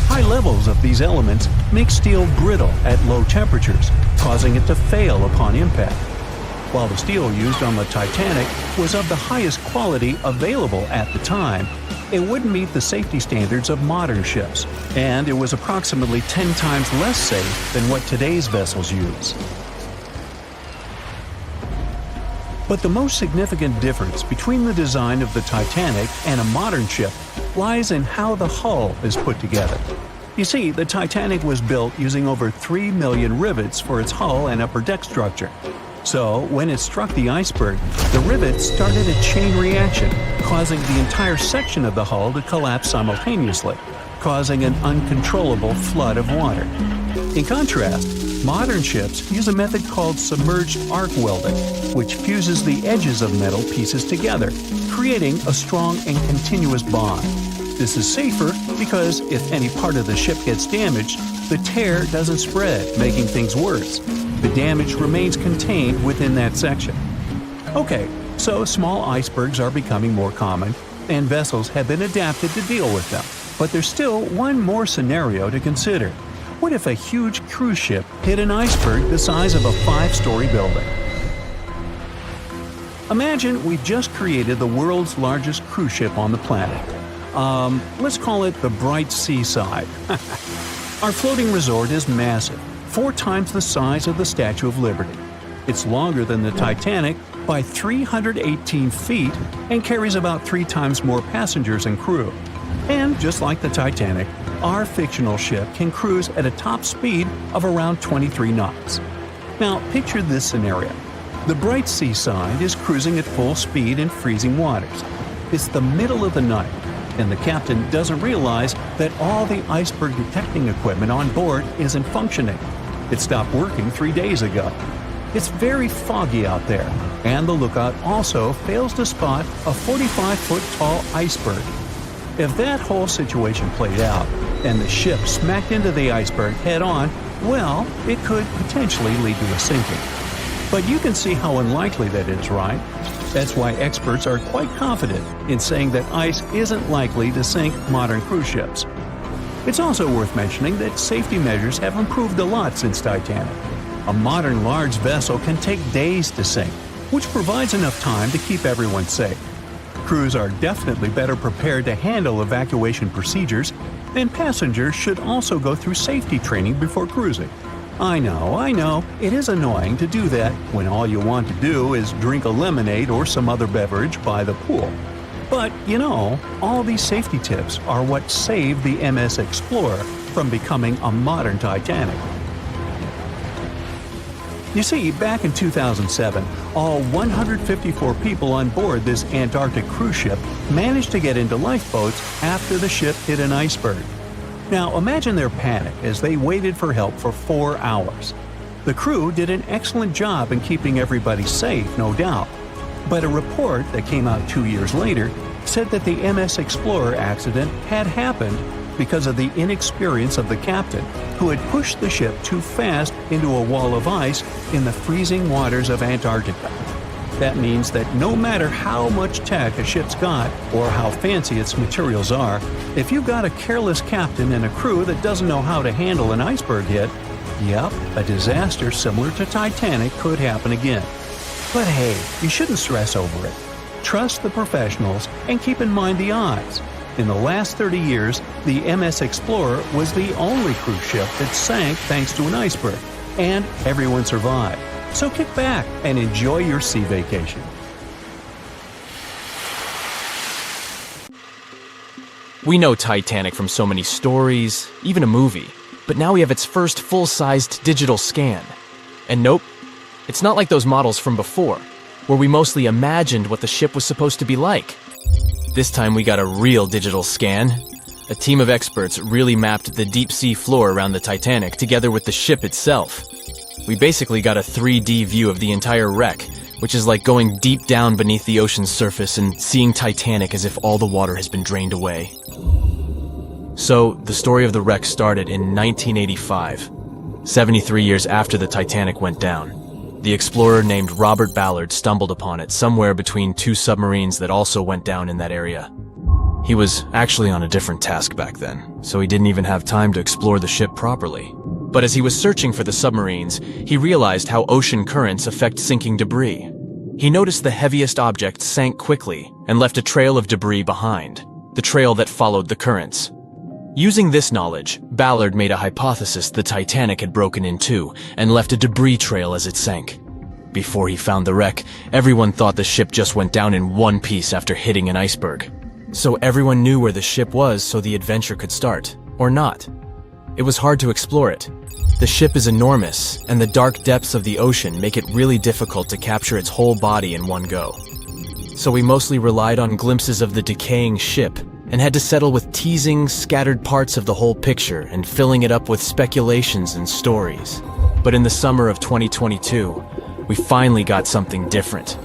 High levels of these elements make steel brittle at low temperatures, causing it to fail upon impact. While the steel used on the Titanic was of the highest quality available at the time, it wouldn't meet the safety standards of modern ships, and it was approximately 10 times less safe than what today's vessels use. But the most significant difference between the design of the Titanic and a modern ship lies in how the hull is put together. You see, the Titanic was built using over 3 million rivets for its hull and upper deck structure. So, when it struck the iceberg, the rivets started a chain reaction, causing the entire section of the hull to collapse simultaneously, causing an uncontrollable flood of water. In contrast, modern ships use a method called submerged arc welding, which fuses the edges of metal pieces together, creating a strong and continuous bond. This is safer because if any part of the ship gets damaged, the tear doesn't spread, making things worse. The damage remains contained within that section. Okay, so small icebergs are becoming more common, and vessels have been adapted to deal with them. But there's still one more scenario to consider. What if a huge cruise ship hit an iceberg the size of a 5-story building? Imagine we've just created the world's largest cruise ship on the planet. Let's call it the Bright Seaside. Our floating resort is massive, 4 times the size of the Statue of Liberty. It's longer than the Titanic by 318 feet and carries about 3 times more passengers and crew. And just like the Titanic, our fictional ship can cruise at a top speed of around 23 knots. Now, picture this scenario. The Bright Seaside is cruising at full speed in freezing waters. It's the middle of the night, and the captain doesn't realize that all the iceberg detecting equipment on board isn't functioning. It stopped working 3 days ago. It's very foggy out there, and the lookout also fails to spot a 45-foot tall iceberg. If that whole situation played out, and the ship smacked into the iceberg head-on, well, it could potentially lead to a sinking. But you can see how unlikely that is, right? That's why experts are quite confident in saying that ice isn't likely to sink modern cruise ships. It's also worth mentioning that safety measures have improved a lot since Titanic. A modern large vessel can take days to sink, which provides enough time to keep everyone safe. Crews are definitely better prepared to handle evacuation procedures, and passengers should also go through safety training before cruising. I know, it is annoying to do that when all you want to do is drink a lemonade or some other beverage by the pool. But, all these safety tips are what saved the MS Explorer from becoming a modern Titanic. You see, back in 2007, all 154 people on board this Antarctic cruise ship managed to get into lifeboats after the ship hit an iceberg. Now imagine their panic as they waited for help for 4 hours. The crew did an excellent job in keeping everybody safe, no doubt. But a report that came out 2 years later said that the MS Explorer accident had happened, because of the inexperience of the captain, who had pushed the ship too fast into a wall of ice in the freezing waters of Antarctica. That means that no matter how much tech a ship's got or how fancy its materials are, if you've got a careless captain and a crew that doesn't know how to handle an iceberg hit, yep, a disaster similar to Titanic could happen again. But hey, you shouldn't stress over it. Trust the professionals and keep in mind the odds. In the last 30 years, the MS Explorer was the only cruise ship that sank thanks to an iceberg, and everyone survived. So kick back and enjoy your sea vacation. We know Titanic from so many stories, even a movie, but now we have its first full-sized digital scan. And nope, it's not like those models from before, where we mostly imagined what the ship was supposed to be like. This time we got a real digital scan. A team of experts really mapped the deep-sea floor around the Titanic together with the ship itself. We basically got a 3D view of the entire wreck, which is like going deep down beneath the ocean's surface and seeing Titanic as if all the water has been drained away. So, the story of the wreck started in 1985, 73 years after the Titanic went down. The explorer named Robert Ballard stumbled upon it somewhere between two submarines that also went down in that area. He was actually on a different task back then, so he didn't even have time to explore the ship properly. But as he was searching for the submarines, he realized how ocean currents affect sinking debris. He noticed the heaviest object sank quickly and left a trail of debris behind, the trail that followed the currents. Using this knowledge, Ballard made a hypothesis the Titanic had broken in two and left a debris trail as it sank. Before he found the wreck, everyone thought the ship just went down in one piece after hitting an iceberg. So everyone knew where the ship was so the adventure could start, or not. It was hard to explore it. The ship is enormous, and the dark depths of the ocean make it really difficult to capture its whole body in one go. So we mostly relied on glimpses of the decaying ship, and had to settle with teasing scattered parts of the whole picture and filling it up with speculations and stories. But in the summer of 2022, we finally got something different.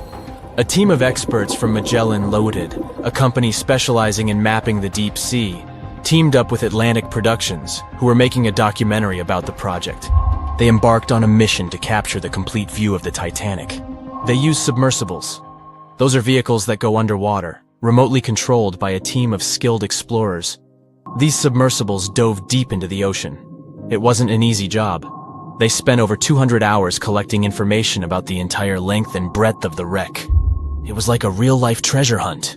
A team of experts from Magellan Loaded, a company specializing in mapping the deep sea, teamed up with Atlantic Productions, who were making a documentary about the project. They embarked on a mission to capture the complete view of the Titanic. They used submersibles. Those are vehicles that go underwater, remotely controlled by a team of skilled explorers. These submersibles dove deep into the ocean. It wasn't an easy job. They spent over 200 hours collecting information about the entire length and breadth of the wreck. It was like a real-life treasure hunt.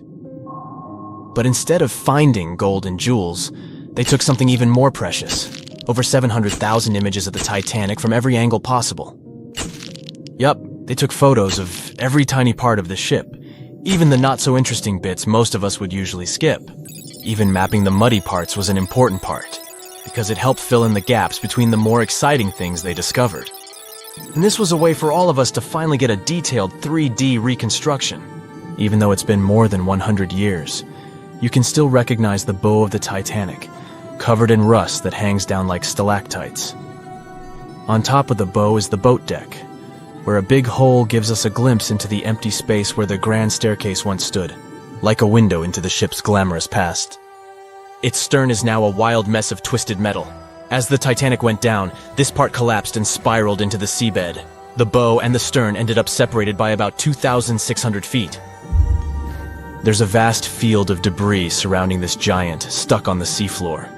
But instead of finding gold and jewels, they took something even more precious. Over 700,000 images of the Titanic from every angle possible. Yup, they took photos of every tiny part of the ship, even the not-so-interesting bits most of us would usually skip. Even mapping the muddy parts was an important part, because it helped fill in the gaps between the more exciting things they discovered. And this was a way for all of us to finally get a detailed 3D reconstruction. Even though it's been more than 100 years, you can still recognize the bow of the Titanic, covered in rust that hangs down like stalactites. On top of the bow is the boat deck, where a big hole gives us a glimpse into the empty space where the grand staircase once stood, like a window into the ship's glamorous past. Its stern is now a wild mess of twisted metal. As the Titanic went down, this part collapsed and spiraled into the seabed. The bow and the stern ended up separated by about 2,600 feet. There's a vast field of debris surrounding this giant, stuck on the seafloor.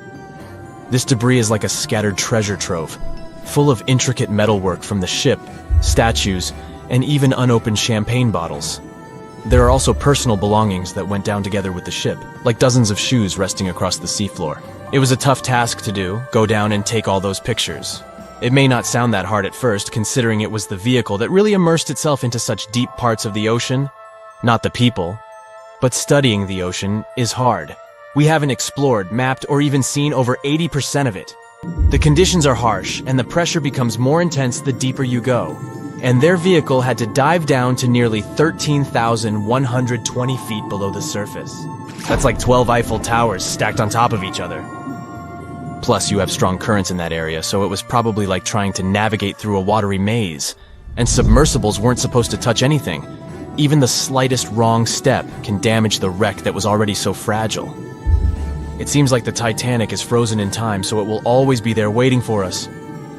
This debris is like a scattered treasure trove, full of intricate metalwork from the ship, statues, and even unopened champagne bottles. There are also personal belongings that went down together with the ship, like dozens of shoes resting across the seafloor. It was a tough task to do, go down and take all those pictures. It may not sound that hard at first, considering it was the vehicle that really immersed itself into such deep parts of the ocean, not the people. But studying the ocean is hard. We haven't explored, mapped, or even seen over 80% of it. The conditions are harsh, and the pressure becomes more intense the deeper you go. And their vehicle had to dive down to nearly 13,120 feet below the surface. That's like 12 Eiffel Towers stacked on top of each other. Plus, you have strong currents in that area, so it was probably like trying to navigate through a watery maze. And submersibles weren't supposed to touch anything. Even the slightest wrong step can damage the wreck that was already so fragile. It seems like the Titanic is frozen in time, so it will always be there waiting for us.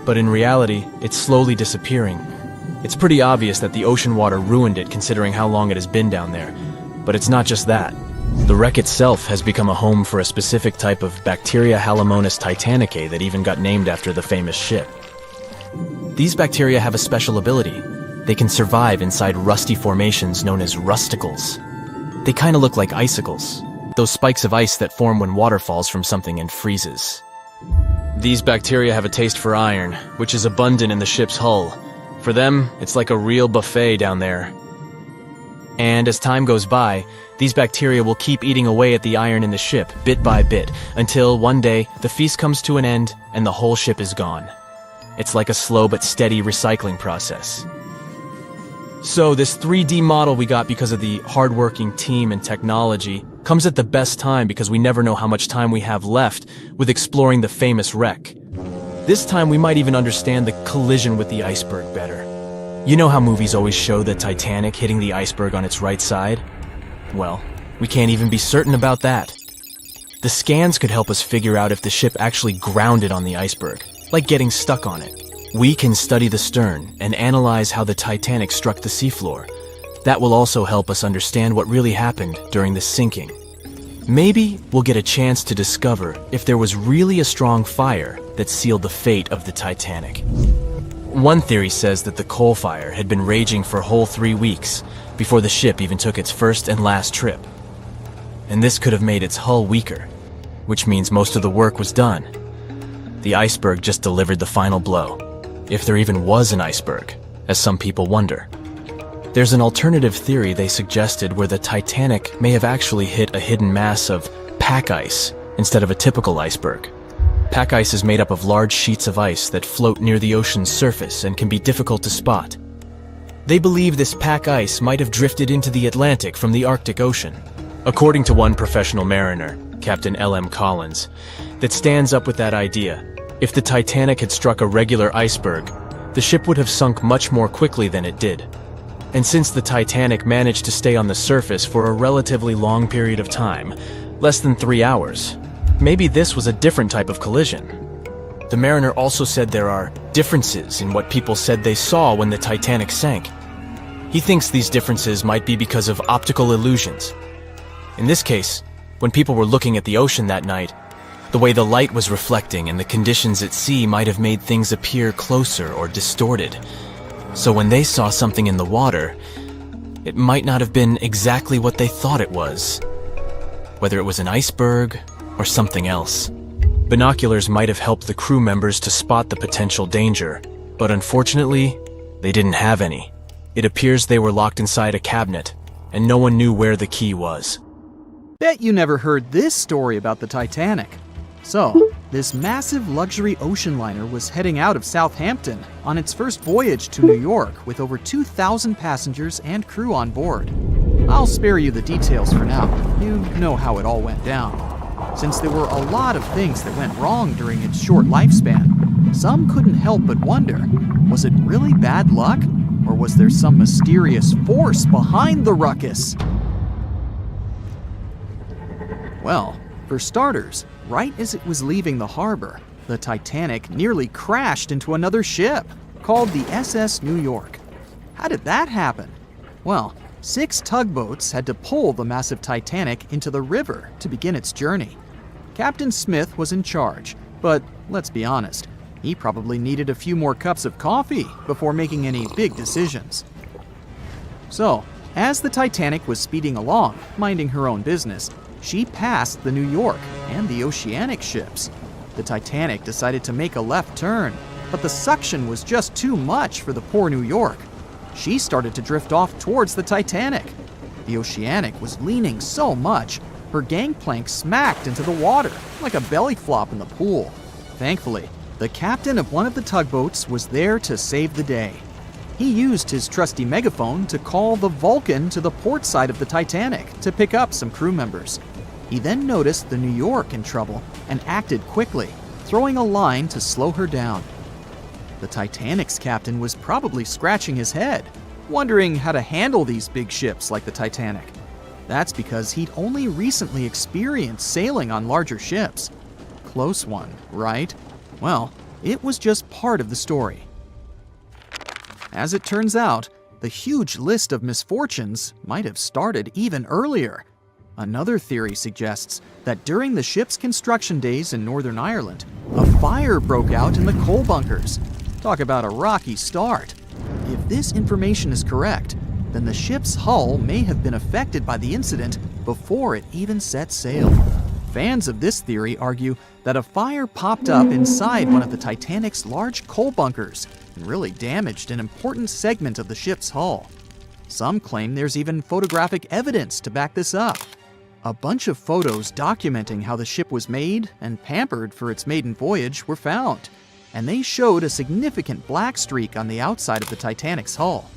But in reality, it's slowly disappearing. It's pretty obvious that the ocean water ruined it considering how long it has been down there. But it's not just that. The wreck itself has become a home for a specific type of bacteria Halomonas titanicae that even got named after the famous ship. These bacteria have a special ability. They can survive inside rusty formations known as rusticles. They kind of look like icicles, those spikes of ice that form when water falls from something and freezes. These bacteria have a taste for iron, which is abundant in the ship's hull. For them, it's like a real buffet down there. And as time goes by, these bacteria will keep eating away at the iron in the ship, bit by bit, until one day the feast comes to an end and the whole ship is gone. It's like a slow but steady recycling process. So this 3D model we got because of the hardworking team and technology comes at the best time because we never know how much time we have left with exploring the famous wreck. This time we might even understand the collision with the iceberg better. You know how movies always show the Titanic hitting the iceberg on its right side? Well, we can't even be certain about that. The scans could help us figure out if the ship actually grounded on the iceberg, like getting stuck on it. We can study the stern and analyze how the Titanic struck the seafloor. That will also help us understand what really happened during the sinking. Maybe we'll get a chance to discover if there was really a strong fire that sealed the fate of the Titanic. One theory says that the coal fire had been raging for a whole 3 weeks before the ship even took its first and last trip. And this could have made its hull weaker, which means most of the work was done. The iceberg just delivered the final blow. If there even was an iceberg, as some people wonder. There's an alternative theory they suggested where the Titanic may have actually hit a hidden mass of pack ice instead of a typical iceberg. Pack ice is made up of large sheets of ice that float near the ocean's surface and can be difficult to spot. They believe this pack ice might have drifted into the Atlantic from the Arctic Ocean. According to one professional mariner, Captain L.M. Collins, that stands up with that idea. If the Titanic had struck a regular iceberg, the ship would have sunk much more quickly than it did. And since the Titanic managed to stay on the surface for a relatively long period of time, less than 3 hours, maybe this was a different type of collision. The mariner also said there are differences in what people said they saw when the Titanic sank. He thinks these differences might be because of optical illusions. In this case, when people were looking at the ocean that night, the way the light was reflecting and the conditions at sea might have made things appear closer or distorted. So when they saw something in the water, it might not have been exactly what they thought it was. Whether it was an iceberg or something else. Binoculars might have helped the crew members to spot the potential danger, but unfortunately, they didn't have any. It appears they were locked inside a cabinet, and no one knew where the key was. Bet you never heard this story about the Titanic. So, this massive luxury ocean liner was heading out of Southampton on its first voyage to New York with over 2,000 passengers and crew on board. I'll spare you the details for now. You know how it all went down. Since there were a lot of things that went wrong during its short lifespan, some couldn't help but wonder, was it really bad luck? Or was there some mysterious force behind the ruckus? Well, for starters, right as it was leaving the harbor, the Titanic nearly crashed into another ship, called the SS New York. How did that happen? Well, 6 tugboats had to pull the massive Titanic into the river to begin its journey. Captain Smith was in charge, but let's be honest, he probably needed a few more cups of coffee before making any big decisions. So, as the Titanic was speeding along, minding her own business, she passed the New York and the Oceanic ships. The Titanic decided to make a left turn, but the suction was just too much for the poor New York. She started to drift off towards the Titanic. The Oceanic was leaning so much, her gangplank smacked into the water like a belly flop in the pool. Thankfully, the captain of one of the tugboats was there to save the day. He used his trusty megaphone to call the Vulcan to the port side of the Titanic to pick up some crew members. He then noticed the New York in trouble and acted quickly, throwing a line to slow her down. The Titanic's captain was probably scratching his head, wondering how to handle these big ships like the Titanic. That's because he'd only recently experienced sailing on larger ships. Close one, right? Well, it was just part of the story. As it turns out, the huge list of misfortunes might have started even earlier. Another theory suggests that during the ship's construction days in Northern Ireland, a fire broke out in the coal bunkers. Talk about a rocky start. If this information is correct, then the ship's hull may have been affected by the incident before it even set sail. Fans of this theory argue that a fire popped up inside one of the Titanic's large coal bunkers and really damaged an important segment of the ship's hull. Some claim there's even photographic evidence to back this up. A bunch of photos documenting how the ship was made and pampered for its maiden voyage were found, and they showed a significant black streak on the outside of the Titanic's hull.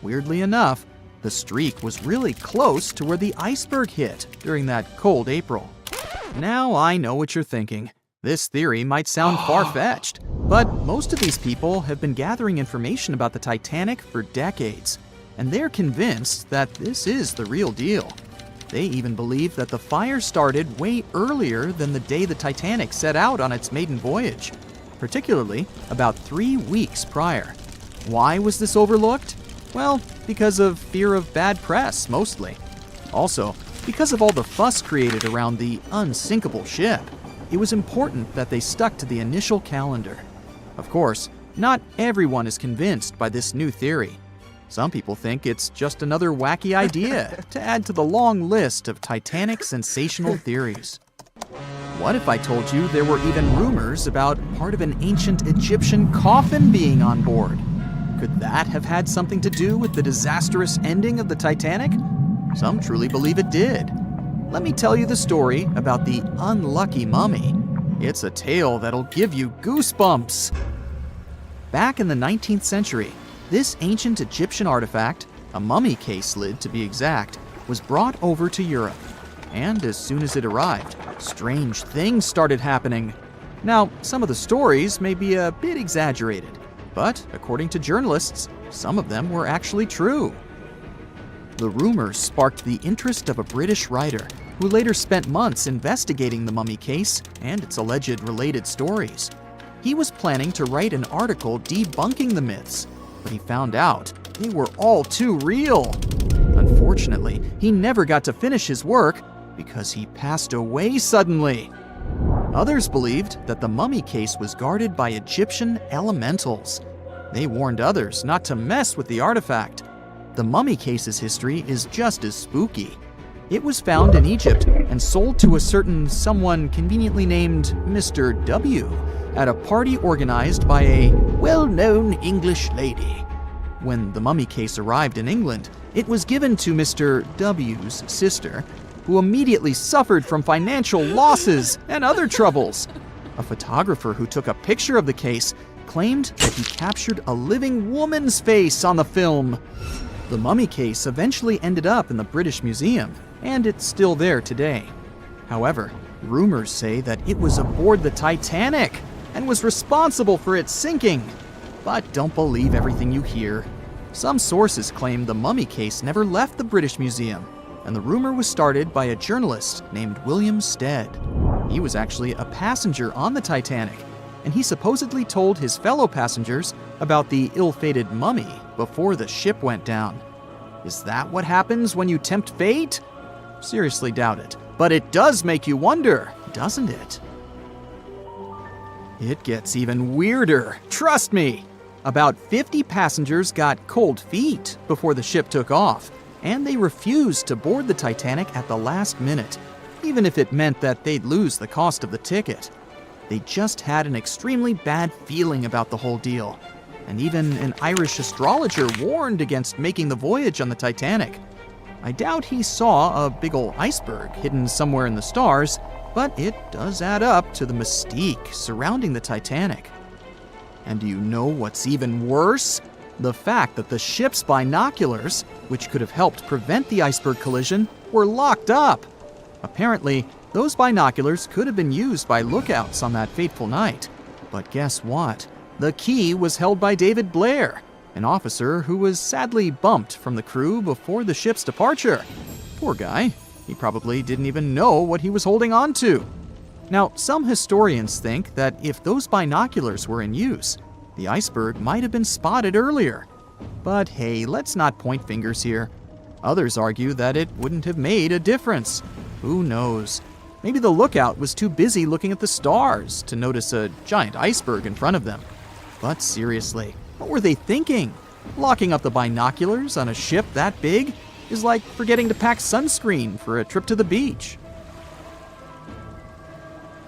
Weirdly enough, the streak was really close to where the iceberg hit during that cold April. Now I know what you're thinking. This theory might sound far-fetched, but most of these people have been gathering information about the Titanic for decades, and they're convinced that this is the real deal. They even believe that the fire started way earlier than the day the Titanic set out on its maiden voyage, particularly about 3 weeks prior. Why was this overlooked? Well, because of fear of bad press, mostly. Also, because of all the fuss created around the unsinkable ship, it was important that they stuck to the initial calendar. Of course, not everyone is convinced by this new theory. Some people think it's just another wacky idea to add to the long list of Titanic sensational theories. What if I told you there were even rumors about part of an ancient Egyptian coffin being on board? Could that have had something to do with the disastrous ending of the Titanic? Some truly believe it did. Let me tell you the story about the unlucky mummy. It's a tale that'll give you goosebumps. Back in the 19th century, this ancient Egyptian artifact, a mummy case lid to be exact, was brought over to Europe. And as soon as it arrived, strange things started happening. Now, some of the stories may be a bit exaggerated, but according to journalists, some of them were actually true. The rumors sparked the interest of a British writer who later spent months investigating the mummy case and its alleged related stories. He was planning to write an article debunking the myths, but he found out they were all too real. Unfortunately, he never got to finish his work because he passed away suddenly. Others believed that the mummy case was guarded by Egyptian elementals. They warned others not to mess with the artifact. The mummy case's history is just as spooky. It was found in Egypt and sold to a certain someone conveniently named Mr. W at a party organized by a well-known English lady. When the mummy case arrived in England, it was given to Mr. W's sister, who immediately suffered from financial losses and other troubles. A photographer who took a picture of the case claimed that he captured a living woman's face on the film. The mummy case eventually ended up in the British Museum, and it's still there today. However, rumors say that it was aboard the Titanic and was responsible for its sinking. But don't believe everything you hear. Some sources claim the mummy case never left the British Museum, and the rumor was started by a journalist named William Stead. He was actually a passenger on the Titanic, and he supposedly told his fellow passengers about the ill-fated mummy before the ship went down. Is that what happens when you tempt fate? Seriously doubt it, but it does make you wonder, doesn't it? It gets even weirder, trust me. About 50 passengers got cold feet before the ship took off, and they refused to board the Titanic at the last minute, even if it meant that they'd lose the cost of the ticket. They just had an extremely bad feeling about the whole deal, and even an Irish astrologer warned against making the voyage on the Titanic. I doubt he saw a big ol' iceberg hidden somewhere in the stars, but it does add up to the mystique surrounding the Titanic. And do you know what's even worse? The fact that the ship's binoculars, which could have helped prevent the iceberg collision, were locked up. Apparently, those binoculars could have been used by lookouts on that fateful night. But guess what? The key was held by David Blair, an officer who was sadly bumped from the crew before the ship's departure. Poor guy. He probably didn't even know what he was holding on to. Now, some historians think that if those binoculars were in use, the iceberg might have been spotted earlier. But hey, let's not point fingers here. Others argue that it wouldn't have made a difference. Who knows? Maybe the lookout was too busy looking at the stars to notice a giant iceberg in front of them. But seriously, what were they thinking? Locking up the binoculars on a ship that big is like forgetting to pack sunscreen for a trip to the beach.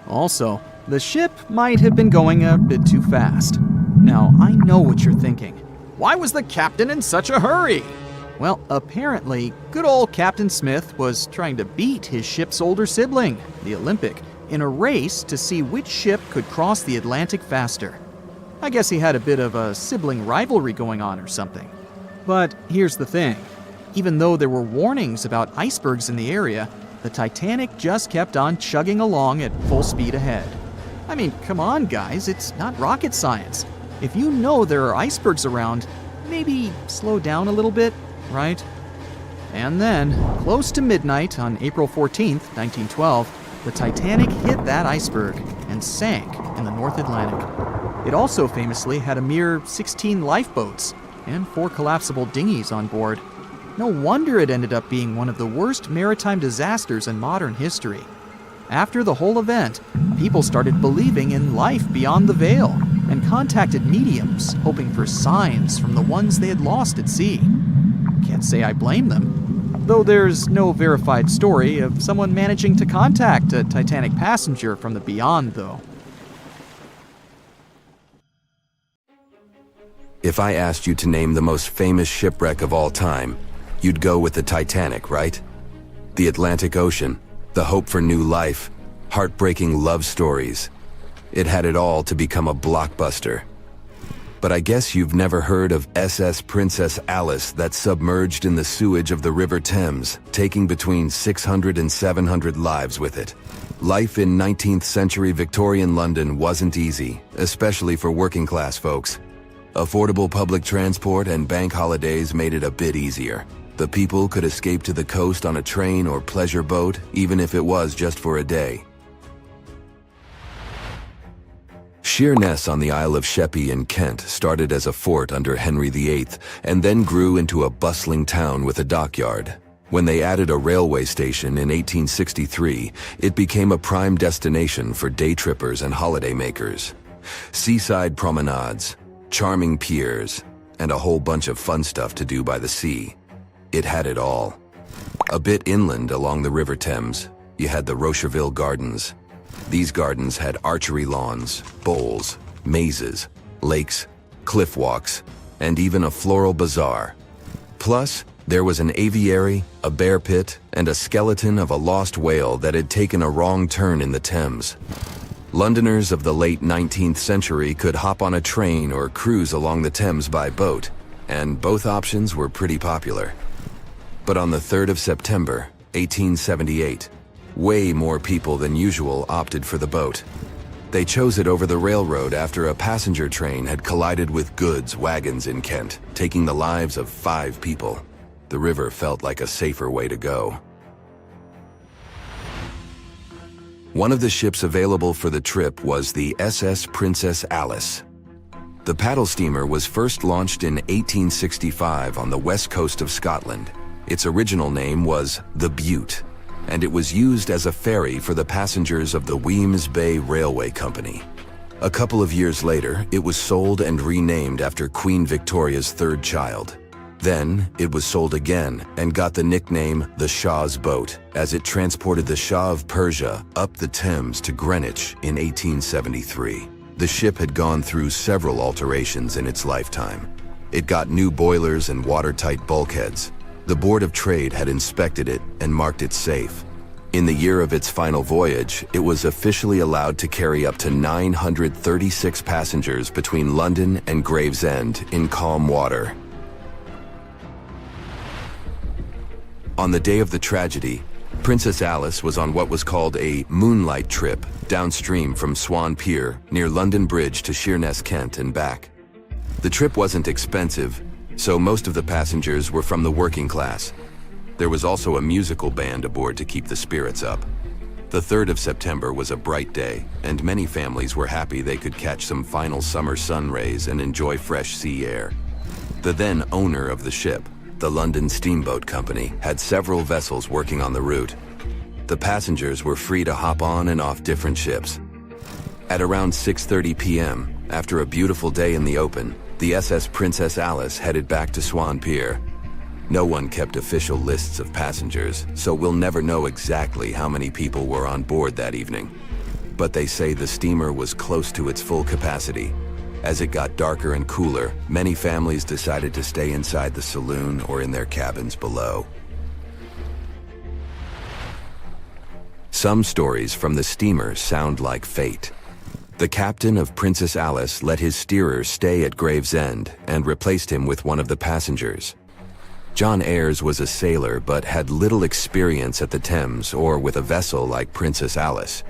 Also, the ship might have been going a bit too fast. Now, I know what you're thinking. Why was the captain in such a hurry? Well, apparently, good old Captain Smith was trying to beat his ship's older sibling, the Olympic, in a race to see which ship could cross the Atlantic faster. I guess he had a bit of a sibling rivalry going on or something. But here's the thing. Even though there were warnings about icebergs in the area, the Titanic just kept on chugging along at full speed ahead. I mean, come on, guys, it's not rocket science. If you know there are icebergs around, maybe slow down a little bit, right? And then, close to midnight on April 14th, 1912, the Titanic hit that iceberg and sank in the North Atlantic. It also famously had a mere 16 lifeboats and 4 collapsible dinghies on board. No wonder it ended up being one of the worst maritime disasters in modern history. After the whole event, people started believing in life beyond the veil and contacted mediums, hoping for signs from the ones they had lost at sea. Can't say I blame them, though there's no verified story of someone managing to contact a Titanic passenger from the beyond, though. If I asked you to name the most famous shipwreck of all time, you'd go with the Titanic, right? The Atlantic Ocean, the hope for new life, heartbreaking love stories. It had it all to become a blockbuster. But I guess you've never heard of SS Princess Alice that submerged in the sewage of the River Thames, taking between 600 and 700 lives with it. Life in 19th century Victorian London wasn't easy, especially for working class folks. Affordable public transport and bank holidays made it a bit easier. The people could escape to the coast on a train or pleasure boat, even if it was just for a day. Sheerness on the Isle of Sheppey in Kent started as a fort under Henry VIII and then grew into a bustling town with a dockyard. When they added a railway station in 1863, it became a prime destination for day trippers and holidaymakers. Seaside promenades, charming piers, and a whole bunch of fun stuff to do by the sea. It had it all. A bit inland along the River Thames, you had the Rocherville Gardens. These gardens had archery lawns, bowls, mazes, lakes, cliff walks, and even a floral bazaar. Plus, there was an aviary, a bear pit, and a skeleton of a lost whale that had taken a wrong turn in the Thames. Londoners of the late 19th century could hop on a train or cruise along the Thames by boat, and both options were pretty popular. But on the 3rd of September, 1878, way more people than usual opted for the boat. They chose it over the railroad after a passenger train had collided with goods wagons in Kent, taking the lives of 5 people. The river felt like a safer way to go. One of the ships available for the trip was the SS Princess Alice. The paddle steamer was first launched in 1865 on the west coast of Scotland. Its original name was the Bute, and it was used as a ferry for the passengers of the Wemyss Bay Railway Company. A couple of years later, it was sold and renamed after Queen Victoria's 3rd child. Then, it was sold again and got the nickname the Shah's Boat, as it transported the Shah of Persia up the Thames to Greenwich in 1873. The ship had gone through several alterations in its lifetime. It got new boilers and watertight bulkheads. The Board of Trade had inspected it and marked it safe. In the year of its final voyage, it was officially allowed to carry up to 936 passengers between London and Gravesend in calm water. On the day of the tragedy, Princess Alice was on what was called a moonlight trip downstream from Swan Pier near London Bridge to Sheerness, Kent and back. The trip wasn't expensive, so most of the passengers were from the working class. There was also a musical band aboard to keep the spirits up. The 3rd of September was a bright day, and many families were happy they could catch some final summer sun rays and enjoy fresh sea air. The then owner of the ship, the London Steamboat Company, had several vessels working on the route. The passengers were free to hop on and off different ships. At around 6:30 p.m., after a beautiful day in the open, the SS Princess Alice headed back to Swan Pier. No one kept official lists of passengers, so we'll never know exactly how many people were on board that evening. But they say the steamer was close to its full capacity. As it got darker and cooler, many families decided to stay inside the saloon or in their cabins below. Some stories from the steamer sound like fate. The captain of Princess Alice let his steerer stay at Gravesend and replaced him with one of the passengers. John Ayres was a sailor but had little experience at the Thames or with a vessel like Princess Alice.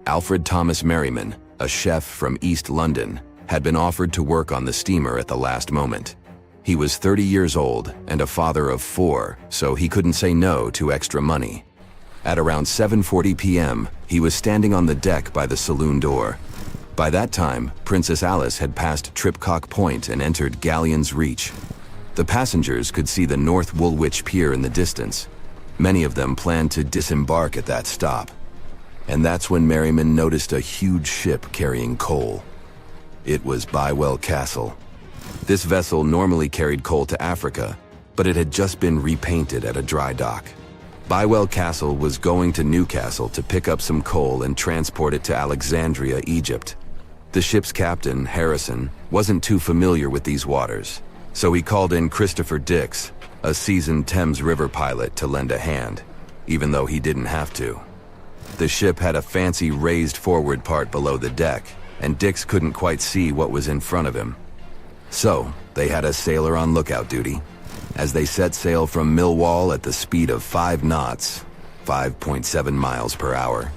Alfred Thomas Merriman, a chef from East London, had been offered to work on the steamer at the last moment. He was 30 years old and a father of 4, so he couldn't say no to extra money. At around 7:40 p.m., he was standing on the deck by the saloon door. By that time, Princess Alice had passed Tripcock Point and entered Galleon's Reach. The passengers could see the North Woolwich Pier in the distance. Many of them planned to disembark at that stop. And that's when Merriman noticed a huge ship carrying coal. It was Bywell Castle. This vessel normally carried coal to Africa, but it had just been repainted at a dry dock. Bywell Castle was going to Newcastle to pick up some coal and transport it to Alexandria, Egypt. The ship's captain, Harrison, wasn't too familiar with these waters, so he called in Christopher Dix, a seasoned Thames River pilot, to lend a hand, even though he didn't have to. The ship had a fancy raised forward part below the deck, and Dix couldn't quite see what was in front of him. So, they had a sailor on lookout duty. As they set sail from Millwall at the speed of 5 knots, 5.7 miles per hour,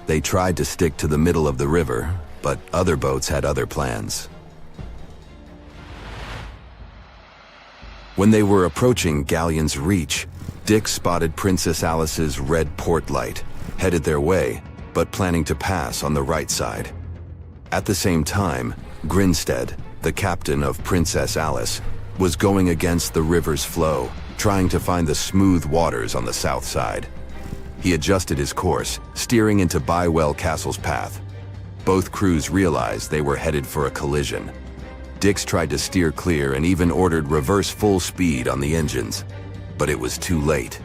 they tried to stick to the middle of the river, but other boats had other plans. When they were approaching Galleon's Reach, Dick spotted Princess Alice's red port light, headed their way, but planning to pass on the right side. At the same time, Grinstead, the captain of Princess Alice, was going against the river's flow, trying to find the smooth waters on the south side. He adjusted his course, steering into Bywell Castle's path. Both crews realized they were headed for a collision. Dix tried to steer clear and even ordered reverse full speed on the engines, but it was too late.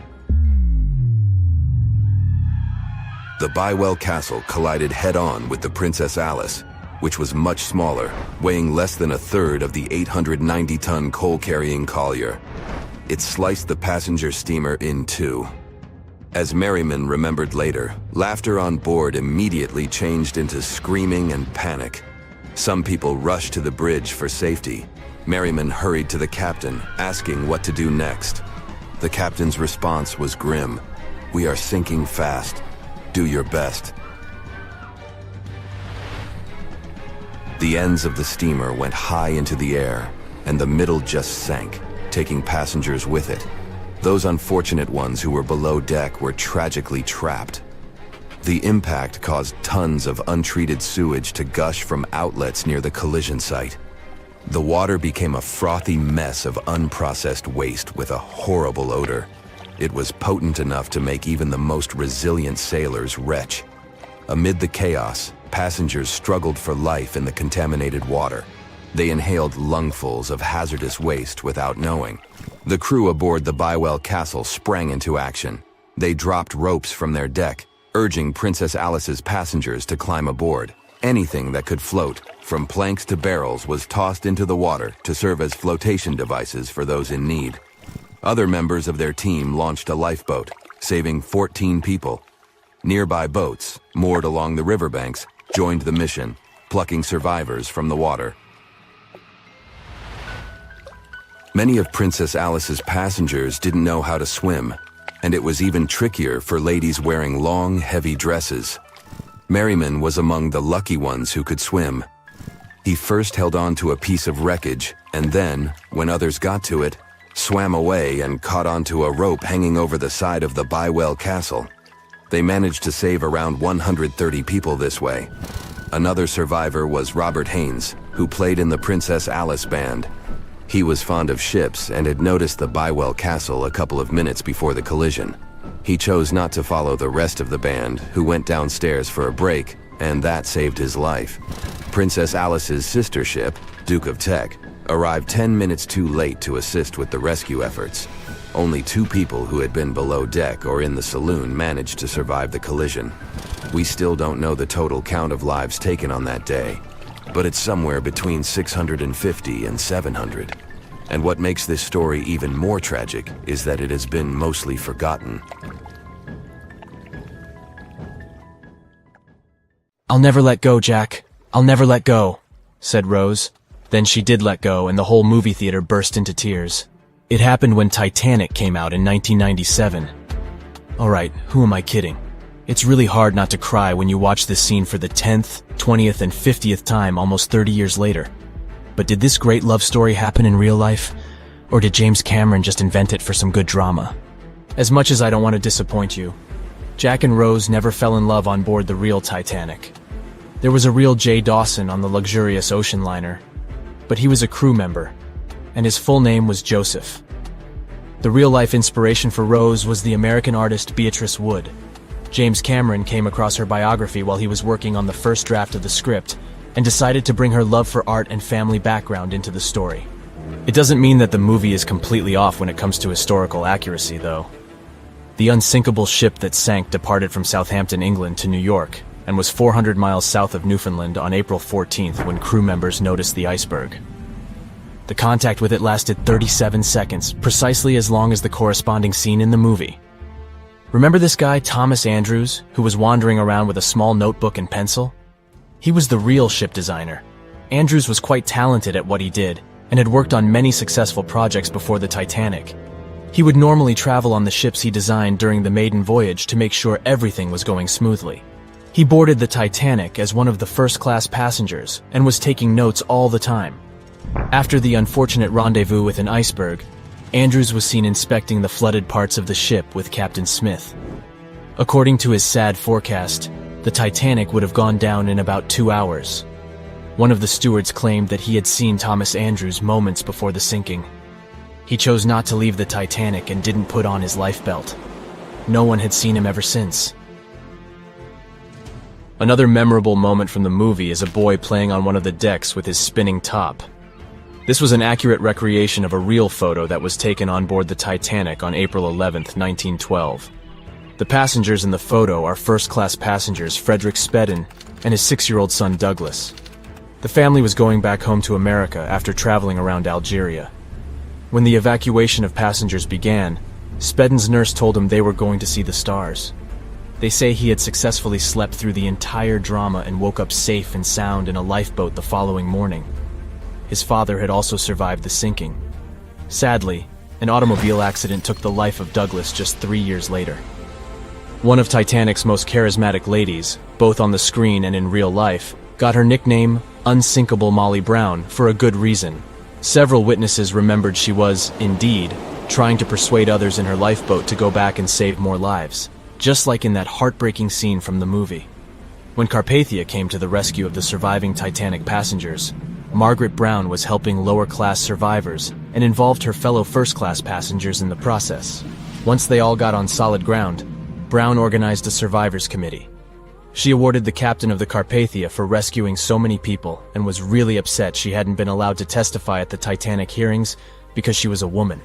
The Bywell Castle collided head-on with the Princess Alice, which was much smaller, weighing less than a third of the 890-ton coal-carrying collier. It sliced the passenger steamer in two. As Merriman remembered later, laughter on board immediately changed into screaming and panic. Some people rushed to the bridge for safety. Merriman hurried to the captain, asking what to do next. The captain's response was grim. "We are sinking fast. Do your best." The ends of the steamer went high into the air, and the middle just sank, taking passengers with it. Those unfortunate ones who were below deck were tragically trapped. The impact caused tons of untreated sewage to gush from outlets near the collision site. The water became a frothy mess of unprocessed waste with a horrible odor. It was potent enough to make even the most resilient sailors retch. Amid the chaos, passengers struggled for life in the contaminated water. They inhaled lungfuls of hazardous waste without knowing. The crew aboard the Bywell Castle sprang into action. They dropped ropes from their deck, urging Princess Alice's passengers to climb aboard. Anything that could float, from planks to barrels, was tossed into the water to serve as flotation devices for those in need. Other members of their team launched a lifeboat, saving 14 people. Nearby boats, moored along the riverbanks, joined the mission, plucking survivors from the water. Many of Princess Alice's passengers didn't know how to swim, and it was even trickier for ladies wearing long, heavy dresses. Merriman was among the lucky ones who could swim. He first held on to a piece of wreckage, and then, when others got to it, swam away and caught onto a rope hanging over the side of the Bywell Castle. They managed to save around 130 people this way. Another survivor was Robert Haynes, who played in the Princess Alice band. He was fond of ships and had noticed the Bywell Castle a couple of minutes before the collision. He chose not to follow the rest of the band, who went downstairs for a break, and that saved his life. Princess Alice's sister ship, Duke of Teck, arrived 10 minutes too late to assist with the rescue efforts. Only 2 people who had been below deck or in the saloon managed to survive the collision. We still don't know the total count of lives taken on that day, but it's somewhere between 650 and 700. And what makes this story even more tragic is that it has been mostly forgotten. "I'll never let go, Jack. I'll never let go," said Rose. Then she did let go, and the whole movie theater burst into tears. It happened when Titanic came out in 1997. Alright, who am I kidding? It's really hard not to cry when you watch this scene for the 10th, 20th, and 50th time almost 30 years later. But did this great love story happen in real life? Or did James Cameron just invent it for some good drama? As much as I don't want to disappoint you, Jack and Rose never fell in love on board the real Titanic. There was a real Jay Dawson on the luxurious ocean liner, but he was a crew member, and his full name was Joseph. The real-life inspiration for Rose was the American artist Beatrice Wood. James Cameron came across her biography while he was working on the first draft of the script and decided to bring her love for art and family background into the story. It doesn't mean that the movie is completely off when it comes to historical accuracy, though. The unsinkable ship that sank departed from Southampton, England to New York and was 400 miles south of Newfoundland on April 14th when crew members noticed the iceberg. The contact with it lasted 37 seconds, precisely as long as the corresponding scene in the movie. Remember this guy, Thomas Andrews, who was wandering around with a small notebook and pencil? He was the real ship designer. Andrews was quite talented at what he did and had worked on many successful projects before the Titanic. He would normally travel on the ships he designed during the maiden voyage to make sure everything was going smoothly. He boarded the Titanic as one of the first-class passengers and was taking notes all the time. After the unfortunate rendezvous with an iceberg, Andrews was seen inspecting the flooded parts of the ship with Captain Smith. According to his sad forecast, the Titanic would have gone down in about 2 hours. One of the stewards claimed that he had seen Thomas Andrews moments before the sinking. He chose not to leave the Titanic and didn't put on his life belt. No one had seen him ever since. Another memorable moment from the movie is a boy playing on one of the decks with his spinning top. This was an accurate recreation of a real photo that was taken on board the Titanic on April 11, 1912. The passengers in the photo are first-class passengers Frederick Spedden and his 6-year-old son Douglas. The family was going back home to America after traveling around Algeria. When the evacuation of passengers began, Spedden's nurse told him they were going to see the stars. They say he had successfully slept through the entire drama and woke up safe and sound in a lifeboat the following morning. His father had also survived the sinking. Sadly, an automobile accident took the life of Douglas just 3 years later. One of Titanic's most charismatic ladies, both on the screen and in real life, got her nickname Unsinkable Molly Brown for a good reason. Several witnesses remembered she was, indeed, trying to persuade others in her lifeboat to go back and save more lives, just like in that heartbreaking scene from the movie. When Carpathia came to the rescue of the surviving Titanic passengers, Margaret Brown was helping lower-class survivors and involved her fellow first-class passengers in the process. Once they all got on solid ground, Brown organized a survivors committee. She awarded the captain of the Carpathia for rescuing so many people and was really upset she hadn't been allowed to testify at the Titanic hearings because she was a woman.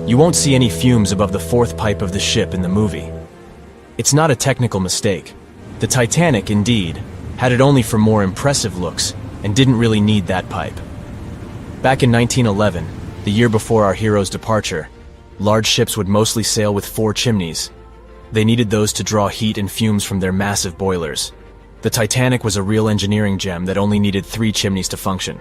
You won't see any fumes above the 4th pipe of the ship in the movie. It's not a technical mistake. The Titanic, indeed, had it only for more impressive looks and didn't really need that pipe. Back in 1911, the year before our hero's departure, large ships would mostly sail with 4 chimneys. They needed those to draw heat and fumes from their massive boilers. The Titanic was a real engineering gem that only needed 3 chimneys to function.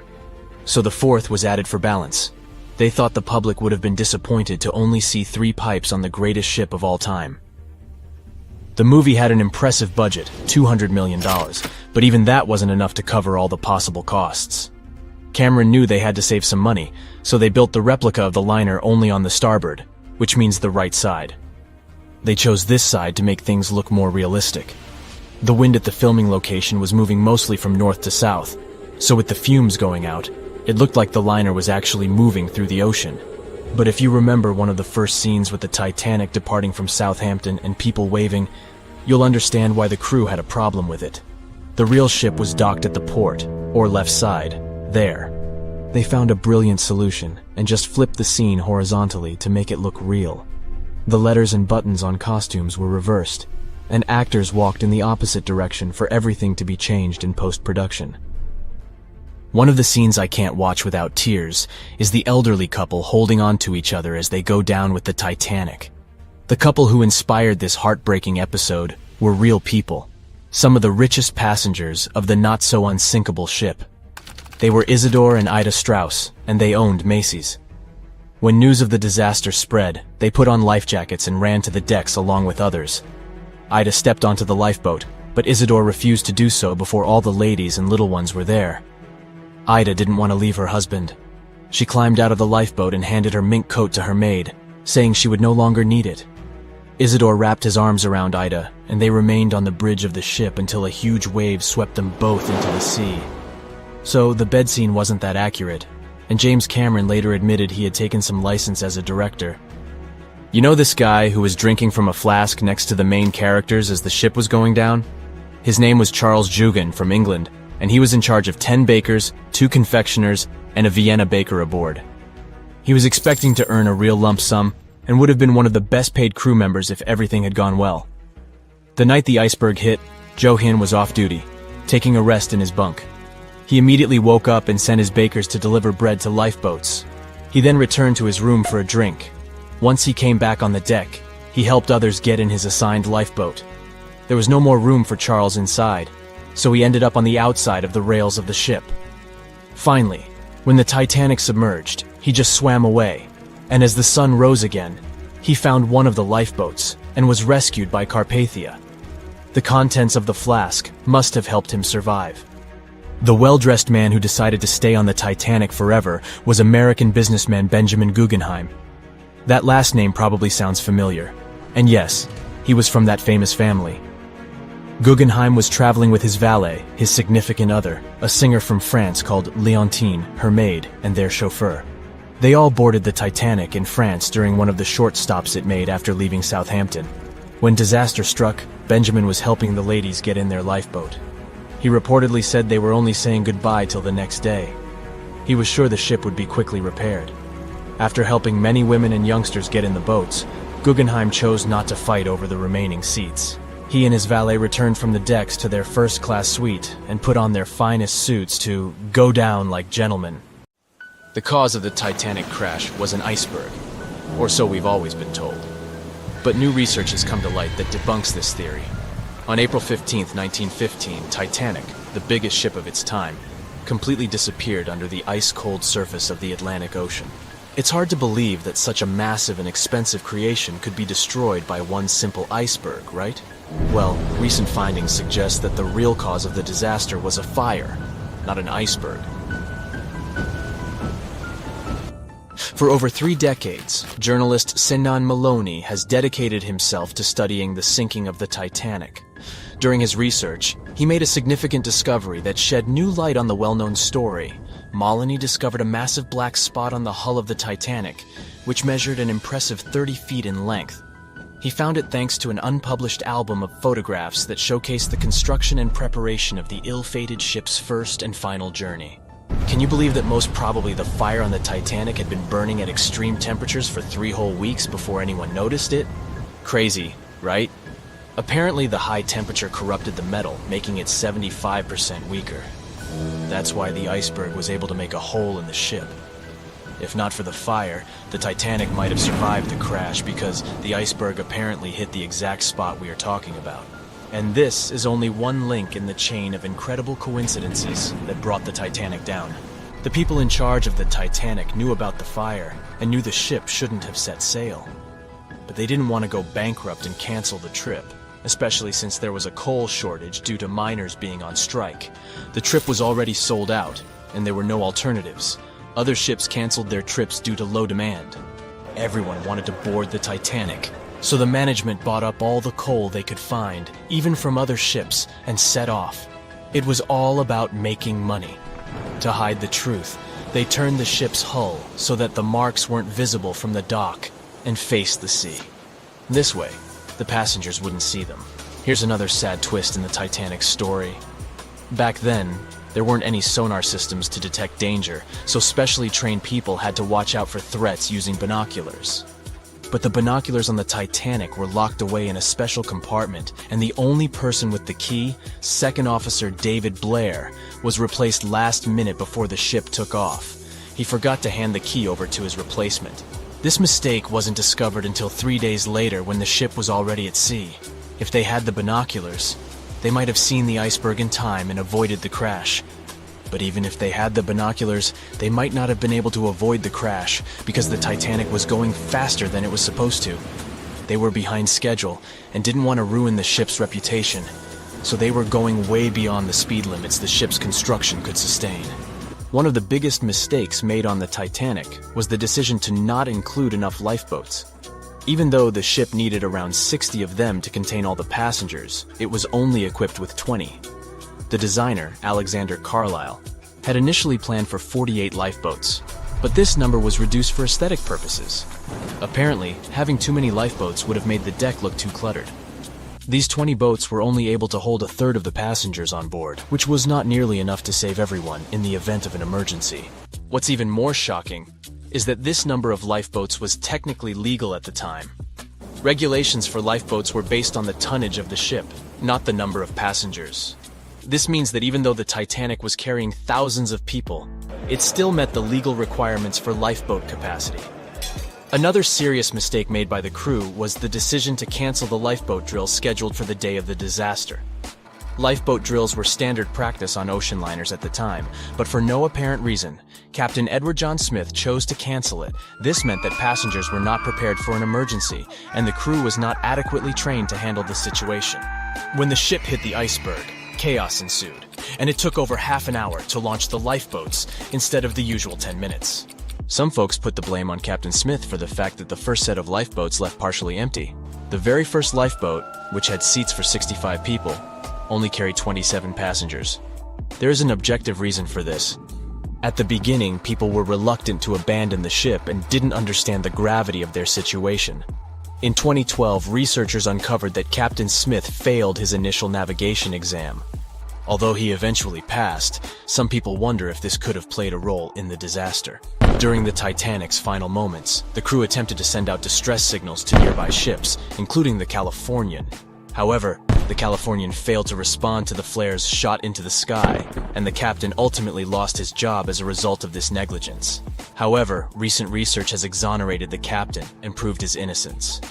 So the 4th was added for balance. They thought the public would have been disappointed to only see 3 pipes on the greatest ship of all time. The movie had an impressive budget, $200 million, but even that wasn't enough to cover all the possible costs. Cameron knew they had to save some money, so they built the replica of the liner only on the starboard, which means the right side. They chose this side to make things look more realistic. The wind at the filming location was moving mostly from north to south, so with the fumes going out, it looked like the liner was actually moving through the ocean. But if you remember one of the first scenes with the Titanic departing from Southampton and people waving, you'll understand why the crew had a problem with it. The real ship was docked at the port, or left side, there. They found a brilliant solution and just flipped the scene horizontally to make it look real. The letters and buttons on costumes were reversed, and actors walked in the opposite direction for everything to be changed in post-production. One of the scenes I can't watch without tears is the elderly couple holding on to each other as they go down with the Titanic. The couple who inspired this heartbreaking episode were real people, some of the richest passengers of the not-so-unsinkable ship. They were Isidore and Ida Strauss, and they owned Macy's. When news of the disaster spread, they put on life jackets and ran to the decks along with others. Ida stepped onto the lifeboat, but Isidore refused to do so before all the ladies and little ones were there. Ida didn't want to leave her husband. She climbed out of the lifeboat and handed her mink coat to her maid, saying she would no longer need it. Isidore wrapped his arms around Ida, and they remained on the bridge of the ship until a huge wave swept them both into the sea. So the bed scene wasn't that accurate, and James Cameron later admitted he had taken some license as a director. You know this guy who was drinking from a flask next to the main characters as the ship was going down? His name was Charles Jugan from England, and he was in charge of 10 bakers, 2 confectioners, and a Vienna baker aboard. He was expecting to earn a real lump sum and would have been one of the best-paid crew members if everything had gone well. The night the Iceberg hit, Joe Hin was off duty, taking a rest in his bunk. He immediately woke up and sent his bakers to deliver bread to lifeboats. He then returned to his room for a drink. Once he came back on the deck, he helped others get in his assigned lifeboat. There was no more room for Charles inside, so he ended up on the outside of the rails of the ship. Finally, when the Titanic submerged, he just swam away, and as the sun rose again, he found one of the lifeboats and was rescued by Carpathia. The contents of the flask must have helped him survive. The well-dressed man who decided to stay on the Titanic forever was American businessman Benjamin Guggenheim. That last name probably sounds familiar, and yes, he was from that famous family. Guggenheim was traveling with his valet, his significant other, a singer from France called Leontine, her maid, and their chauffeur. They all boarded the Titanic in France during one of the short stops it made after leaving Southampton. When disaster struck, Benjamin was helping the ladies get in their lifeboat. He reportedly said they were only saying goodbye till the next day. He was sure the ship would be quickly repaired. After helping many women and youngsters get in the boats, Guggenheim chose not to fight over the remaining seats. He and his valet returned from the decks to their first-class suite and put on their finest suits to go down like gentlemen. The cause of the Titanic crash was an iceberg, or so we've always been told. But new research has come to light that debunks this theory. On April 15, 1915, Titanic, the biggest ship of its time, completely disappeared under the ice-cold surface of the Atlantic Ocean. It's hard to believe that such a massive and expensive creation could be destroyed by one simple iceberg, right? Well, recent findings suggest that the real cause of the disaster was a fire, not an iceberg. For over 3 decades, journalist Senan Maloney has dedicated himself to studying the sinking of the Titanic. During his research, he made a significant discovery that shed new light on the well-known story. Maloney discovered a massive black spot on the hull of the Titanic, which measured an impressive 30 feet in length. He found it thanks to an unpublished album of photographs that showcased the construction and preparation of the ill-fated ship's first and final journey. Can you believe that most probably the fire on the Titanic had been burning at extreme temperatures for 3 whole weeks before anyone noticed it? Crazy, right? Apparently the high temperature corrupted the metal, making it 75% weaker. That's why the iceberg was able to make a hole in the ship. If not for the fire, the Titanic might have survived the crash because the iceberg apparently hit the exact spot we are talking about. And this is only one link in the chain of incredible coincidences that brought the Titanic down. The people in charge of the Titanic knew about the fire and knew the ship shouldn't have set sail. But they didn't want to go bankrupt and cancel the trip, especially since there was a coal shortage due to miners being on strike. The trip was already sold out, and there were no alternatives. Other ships canceled their trips due to low demand. Everyone wanted to board the Titanic, so the management bought up all the coal they could find, even from other ships, and set off. It was all about making money. To hide the truth, they turned the ship's hull so that the marks weren't visible from the dock and faced the sea. This way, the passengers wouldn't see them. Here's another sad twist in the Titanic's story. Back then, there weren't any sonar systems to detect danger, so specially trained people had to watch out for threats using binoculars. But the binoculars on the Titanic were locked away in a special compartment, and the only person with the key, Second Officer David Blair, was replaced last minute before the ship took off. He forgot to hand the key over to his replacement. This mistake wasn't discovered until 3 days later when the ship was already at sea. If they had the binoculars, they might have seen the iceberg in time and avoided the crash. But even if they had the binoculars, they might not have been able to avoid the crash because the Titanic was going faster than it was supposed to. They were behind schedule and didn't want to ruin the ship's reputation, so they were going way beyond the speed limits the ship's construction could sustain. One of the biggest mistakes made on the Titanic was the decision to not include enough lifeboats. Even though the ship needed around 60 of them to contain all the passengers, it was only equipped with 20. The designer, Alexander Carlisle, had initially planned for 48 lifeboats, but this number was reduced for aesthetic purposes. Apparently, having too many lifeboats would have made the deck look too cluttered. These 20 boats were only able to hold a third of the passengers on board, which was not nearly enough to save everyone in the event of an emergency. What's even more shocking is that this number of lifeboats was technically legal at the time. Regulations for lifeboats were based on the tonnage of the ship, not the number of passengers. This means that even though the Titanic was carrying thousands of people, it still met the legal requirements for lifeboat capacity. Another serious mistake made by the crew was the decision to cancel the lifeboat drill scheduled for the day of the disaster. Lifeboat drills were standard practice on ocean liners at the time, but for no apparent reason, Captain Edward John Smith chose to cancel it. This meant that passengers were not prepared for an emergency, and the crew was not adequately trained to handle the situation. When the ship hit the iceberg, chaos ensued, and it took over half an hour to launch the lifeboats instead of the usual 10 minutes. Some folks put the blame on Captain Smith for the fact that the first set of lifeboats left partially empty. The very first lifeboat, which had seats for 65 people, only carried 27 passengers. There is an objective reason for this. At the beginning, people were reluctant to abandon the ship and didn't understand the gravity of their situation. In 2012, researchers uncovered that Captain Smith failed his initial navigation exam. Although he eventually passed, some people wonder if this could have played a role in the disaster. During the Titanic's final moments, the crew attempted to send out distress signals to nearby ships, including the Californian. However, the Californian failed to respond to the flares shot into the sky, and the captain ultimately lost his job as a result of this negligence. However, recent research has exonerated the captain and proved his innocence.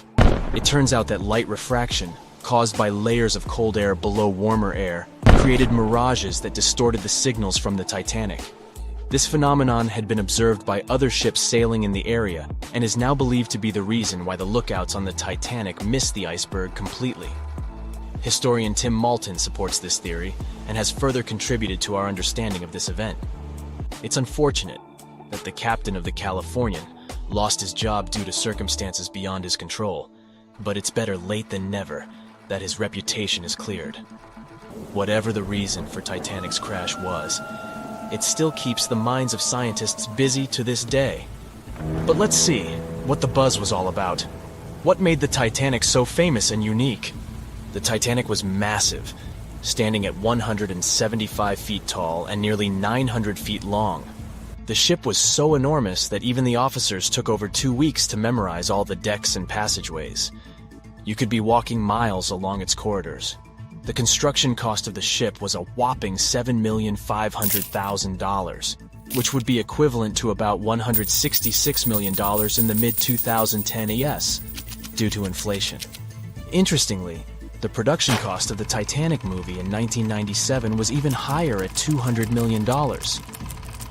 It turns out that light refraction, caused by layers of cold air below warmer air, created mirages that distorted the signals from the Titanic. This phenomenon had been observed by other ships sailing in the area and is now believed to be the reason why the lookouts on the Titanic missed the iceberg completely. Historian Tim Malton supports this theory and has further contributed to our understanding of this event. It's unfortunate that the captain of the Californian lost his job due to circumstances beyond his control, but it's better late than never that his reputation is cleared. Whatever the reason for Titanic's crash was, it still keeps the minds of scientists busy to this day. But let's see what the buzz was all about. What made the Titanic so famous and unique? The Titanic was massive, standing at 175 feet tall and nearly 900 feet long. The ship was so enormous that even the officers took over 2 weeks to memorize all the decks and passageways. You could be walking miles along its corridors. The construction cost of the ship was a whopping $7,500,000, which would be equivalent to about $166 million in the mid-2010 ES, due to inflation. Interestingly, the production cost of the Titanic movie in 1997 was even higher at $200 million.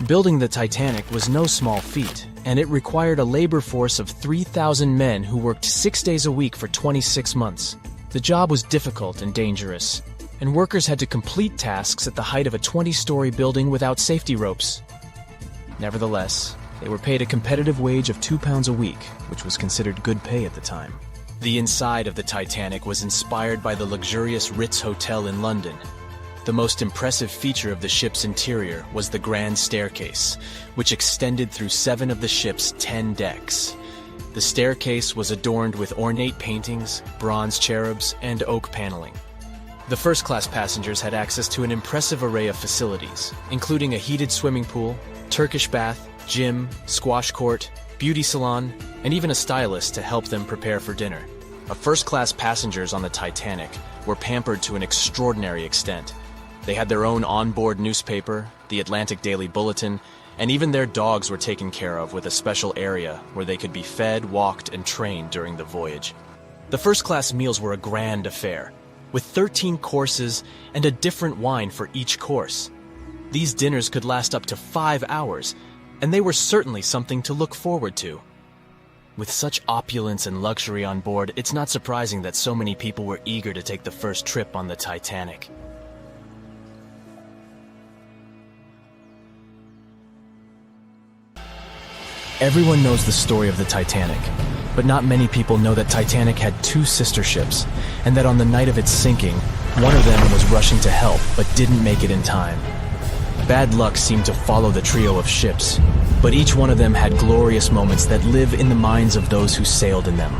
Building the Titanic was no small feat, and it required a labor force of 3,000 men who worked 6 days a week for 26 months. The job was difficult and dangerous. and workers had to complete tasks at the height of a 20-story building without safety ropes. Nevertheless, they were paid a competitive wage of £2 a week, which was considered good pay at the time. The inside of the Titanic was inspired by the luxurious Ritz Hotel in London. The most impressive feature of the ship's interior was the grand staircase, which extended through 7 of the ship's 10 decks. The staircase was adorned with ornate paintings, bronze cherubs, and oak paneling. The first-class passengers had access to an impressive array of facilities, including a heated swimming pool, Turkish bath, gym, squash court, beauty salon, and even a stylist to help them prepare for dinner. First-class passengers on the Titanic were pampered to an extraordinary extent. They had their own onboard newspaper, the Atlantic Daily Bulletin, and even their dogs were taken care of with a special area where they could be fed, walked, and trained during the voyage. The first-class meals were a grand affair, with 13 courses and a different wine for each course. These dinners could last up to 5 hours, and they were certainly something to look forward to. With such opulence and luxury on board, it's not surprising that so many people were eager to take the first trip on the Titanic. Everyone knows the story of the Titanic, but not many people know that Titanic had 2 sister ships, and that on the night of its sinking, one of them was rushing to help but didn't make it in time. Bad luck seemed to follow the trio of ships, but each one of them had glorious moments that live in the minds of those who sailed in them.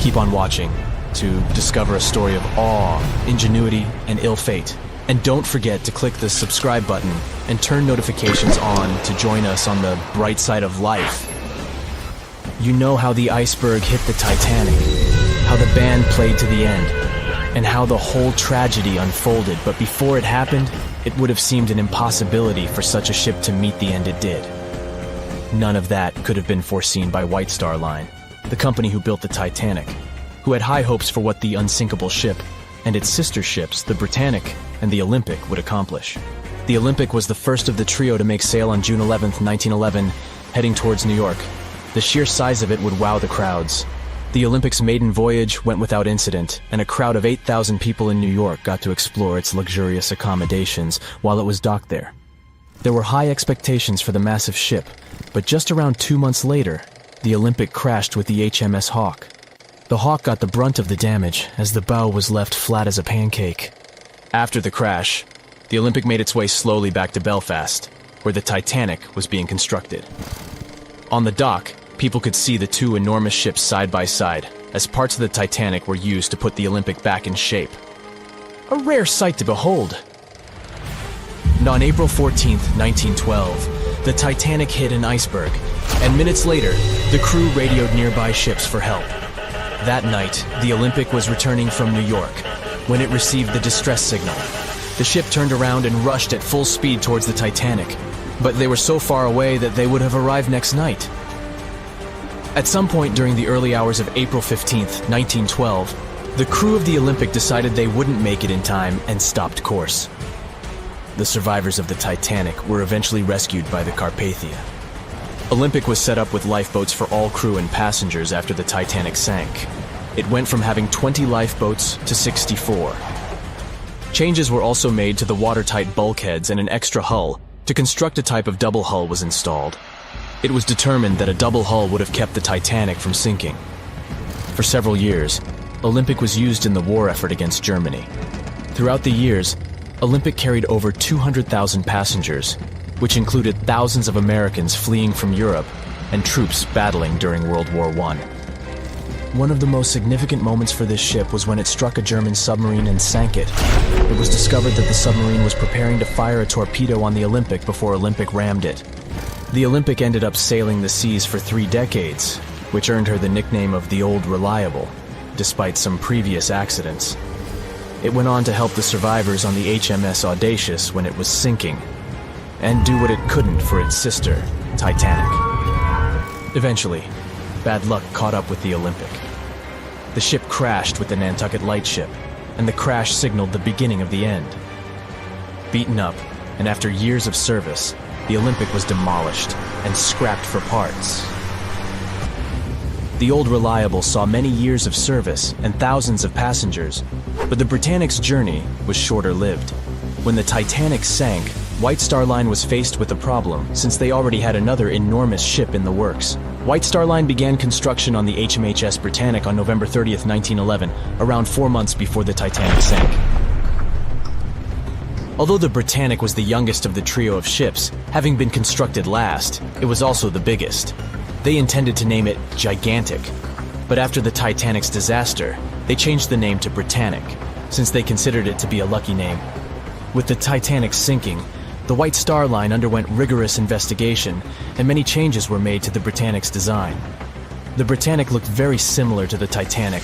Keep on watching to discover a story of awe, ingenuity, and ill fate. And don't forget to click the subscribe button and turn notifications on to join us on the bright side of life. You know how the iceberg hit the Titanic, how the band played to the end, and how the whole tragedy unfolded, but before it happened, it would have seemed an impossibility for such a ship to meet the end it did. None of that could have been foreseen by White Star Line, the company who built the Titanic, who had high hopes for what the unsinkable ship and its sister ships, the Britannic and the Olympic, would accomplish. The Olympic was the first of the trio to make sail on June 11, 1911, heading towards New York. The sheer size of it would wow the crowds. The Olympic's maiden voyage went without incident, and a crowd of 8,000 people in New York got to explore its luxurious accommodations while it was docked there. There were high expectations for the massive ship, but just around 2 months later, the Olympic crashed with the HMS Hawk. The Hawk got the brunt of the damage, as the bow was left flat as a pancake. After the crash, the Olympic made its way slowly back to Belfast, where the Titanic was being constructed. On the dock, people could see the 2 enormous ships side by side, as parts of the Titanic were used to put the Olympic back in shape. A rare sight to behold. And on April 14, 1912, the Titanic hit an iceberg, and minutes later, the crew radioed nearby ships for help. That night, the Olympic was returning from New York when it received the distress signal. The ship turned around and rushed at full speed towards the Titanic, but they were so far away that they would have arrived next night. At some point during the early hours of April 15, 1912, the crew of the Olympic decided they wouldn't make it in time and stopped course. The survivors of the Titanic were eventually rescued by the Carpathia. Olympic was set up with lifeboats for all crew and passengers after the Titanic sank. It went from having 20 lifeboats to 64. Changes were also made to the watertight bulkheads, and an extra hull to construct a type of double hull was installed. It was determined that a double hull would have kept the Titanic from sinking. For several years, Olympic was used in the war effort against Germany. Throughout the years, Olympic carried over 200,000 passengers, which included thousands of Americans fleeing from Europe and troops battling during World War I. One of the most significant moments for this ship was when it struck a German submarine and sank it. It was discovered that the submarine was preparing to fire a torpedo on the Olympic before Olympic rammed it. The Olympic ended up sailing the seas for 3 decades, which earned her the nickname of the Old Reliable, despite some previous accidents. It went on to help the survivors on the HMS Audacious when it was sinking, and do what it couldn't for its sister, Titanic. Eventually, bad luck caught up with the Olympic. The ship crashed with the Nantucket Lightship, and the crash signaled the beginning of the end. Beaten up, and after years of service, the Olympic was demolished and scrapped for parts. The old Reliable saw many years of service and thousands of passengers, but the Britannic's journey was shorter-lived. When the Titanic sank, White Star Line was faced with a problem since they already had another enormous ship in the works. White Star Line began construction on the HMHS Britannic on November 30th, 1911, around 4 months before the Titanic sank. Although the Britannic was the youngest of the trio of ships, having been constructed last, it was also the biggest. They intended to name it Gigantic, but after the Titanic's disaster, they changed the name to Britannic, since they considered it to be a lucky name. With the Titanic sinking, the White Star Line underwent rigorous investigation, and many changes were made to the Britannic's design. The Britannic looked very similar to the Titanic,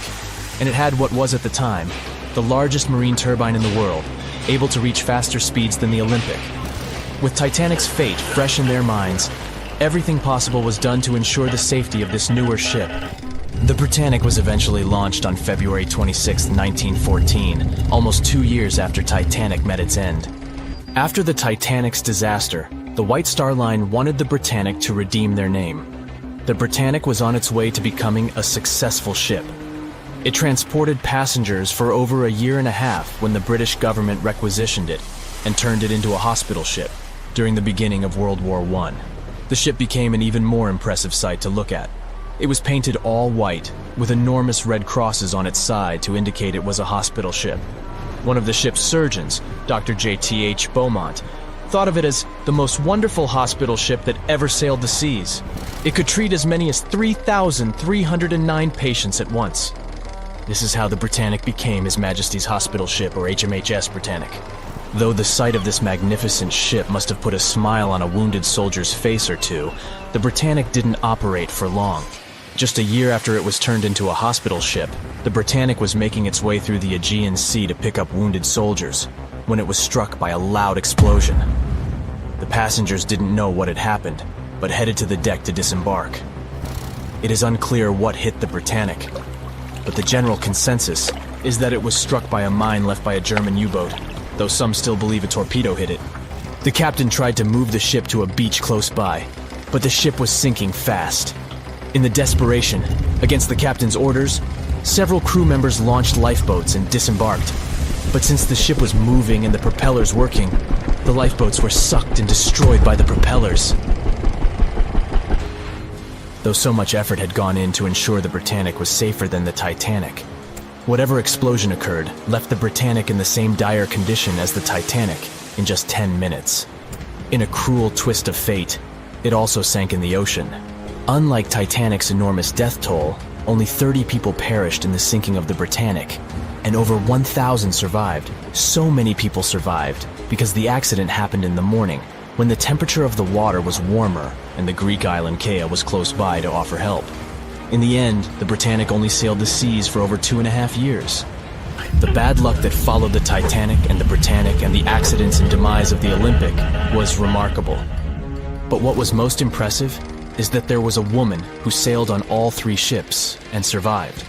and it had what was at the time the largest marine turbine in the world, able to reach faster speeds than the Olympic. With Titanic's fate fresh in their minds, everything possible was done to ensure the safety of this newer ship. The Britannic was eventually launched on February 26, 1914, almost 2 years after Titanic met its end. After the Titanic's disaster, the White Star Line wanted the Britannic to redeem their name. The Britannic was on its way to becoming a successful ship. It transported passengers for over a year and a half when the British government requisitioned it and turned it into a hospital ship during the beginning of World War I. The ship became an even more impressive sight to look at. It was painted all white, with enormous red crosses on its side to indicate it was a hospital ship. One of the ship's surgeons, Dr. J.T.H. Beaumont, thought of it as the most wonderful hospital ship that ever sailed the seas. It could treat as many as 3,309 patients at once. This is how the Britannic became His Majesty's Hospital Ship, or HMHS Britannic. Though the sight of this magnificent ship must have put a smile on a wounded soldier's face or two, the Britannic didn't operate for long. Just a year after it was turned into a hospital ship, the Britannic was making its way through the Aegean Sea to pick up wounded soldiers, when it was struck by a loud explosion. The passengers didn't know what had happened, but headed to the deck to disembark. It is unclear what hit the Britannic, but the general consensus is that it was struck by a mine left by a German U-boat, though some still believe a torpedo hit it. The captain tried to move the ship to a beach close by, but the ship was sinking fast. In the desperation, against the captain's orders, several crew members launched lifeboats and disembarked. But since the ship was moving and the propellers working, the lifeboats were sucked and destroyed by the propellers. Though so much effort had gone in to ensure the Britannic was safer than the Titanic, whatever explosion occurred left the Britannic in the same dire condition as the Titanic in just 10 minutes. In a cruel twist of fate, it also sank in the ocean. Unlike Titanic's enormous death toll, only 30 people perished in the sinking of the Britannic, and over 1,000 survived. So many people survived because the accident happened in the morning, when the temperature of the water was warmer and the Greek island Kea was close by to offer help. In the end, the Britannic only sailed the seas for over 2.5 years. The bad luck that followed the Titanic and the Britannic and the accidents and demise of the Olympic was remarkable. But what was most impressive is that there was a woman who sailed on all 3 ships and survived.